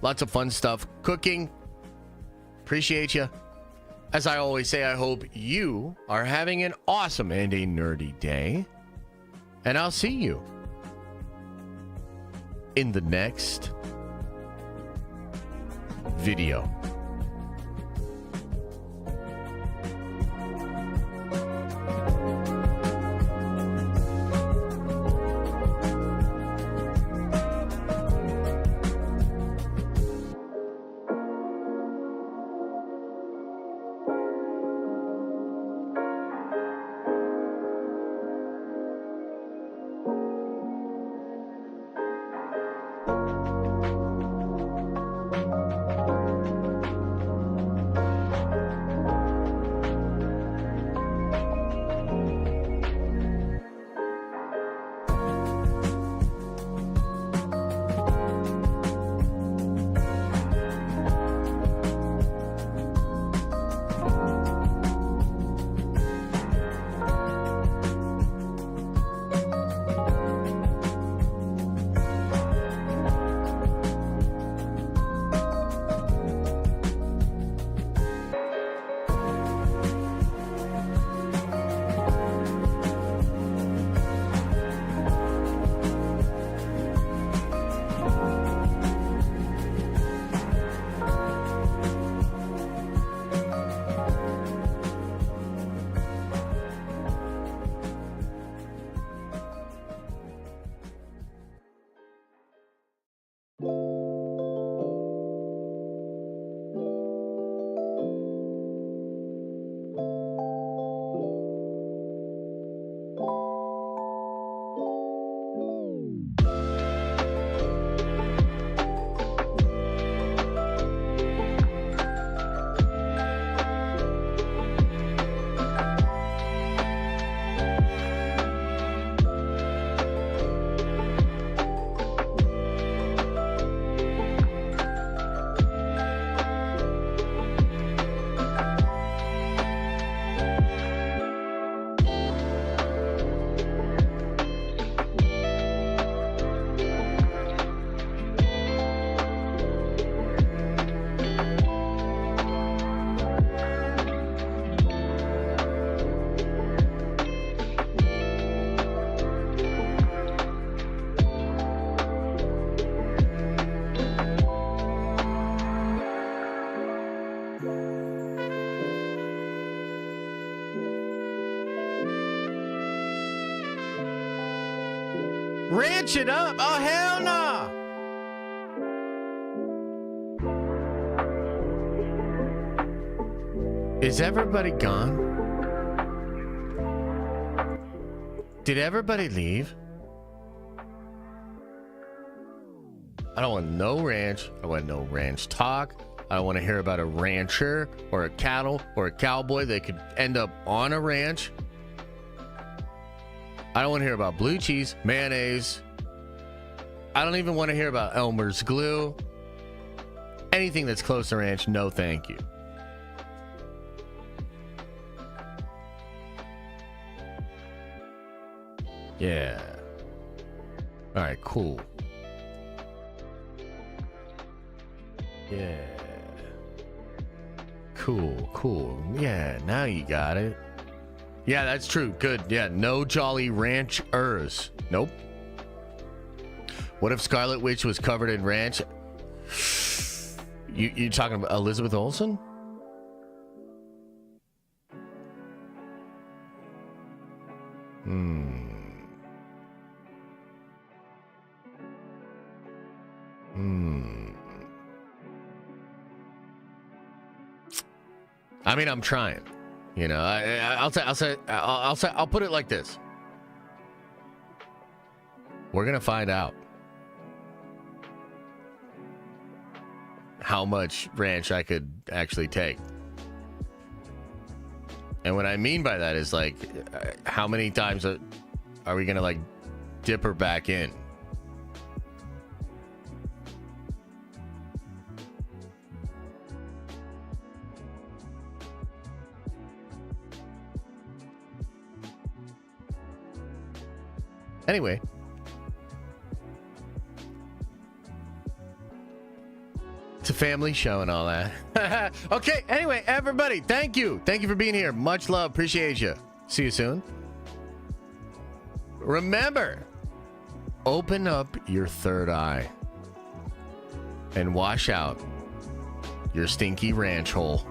Lots of fun stuff. Cooking. Appreciate you. As I always say, I hope you are having an awesome and a nerdy day. And I'll see you in the next video. Ranch it up. Oh, hell no. Is everybody gone? Did everybody leave? I don't want no ranch. I want no ranch talk. I don't want to hear about a rancher or a cattle or a cowboy that could end up on a ranch. I don't want to hear about blue cheese, mayonnaise. I don't even want to hear about Elmer's glue. Anything that's close to ranch, no thank you. Yeah. All right, cool. Yeah. Cool, cool. Yeah, now you got it. Yeah, that's true. Good. Yeah, no Jolly Ranchers. Nope. What if Scarlet Witch was covered in ranch? You talking about Elizabeth Olsen? I mean, I'm trying. You know, I'll put it like this. We're gonna find out how much ranch I could actually take. And what I mean by that is, like, how many times are we gonna, like, dip her back in? Anyway. It's a family show and all that. Okay, anyway, everybody, thank you. Thank you for being here. Much love. Appreciate you. See you soon. Remember, open up your third eye and wash out your stinky ranch hole.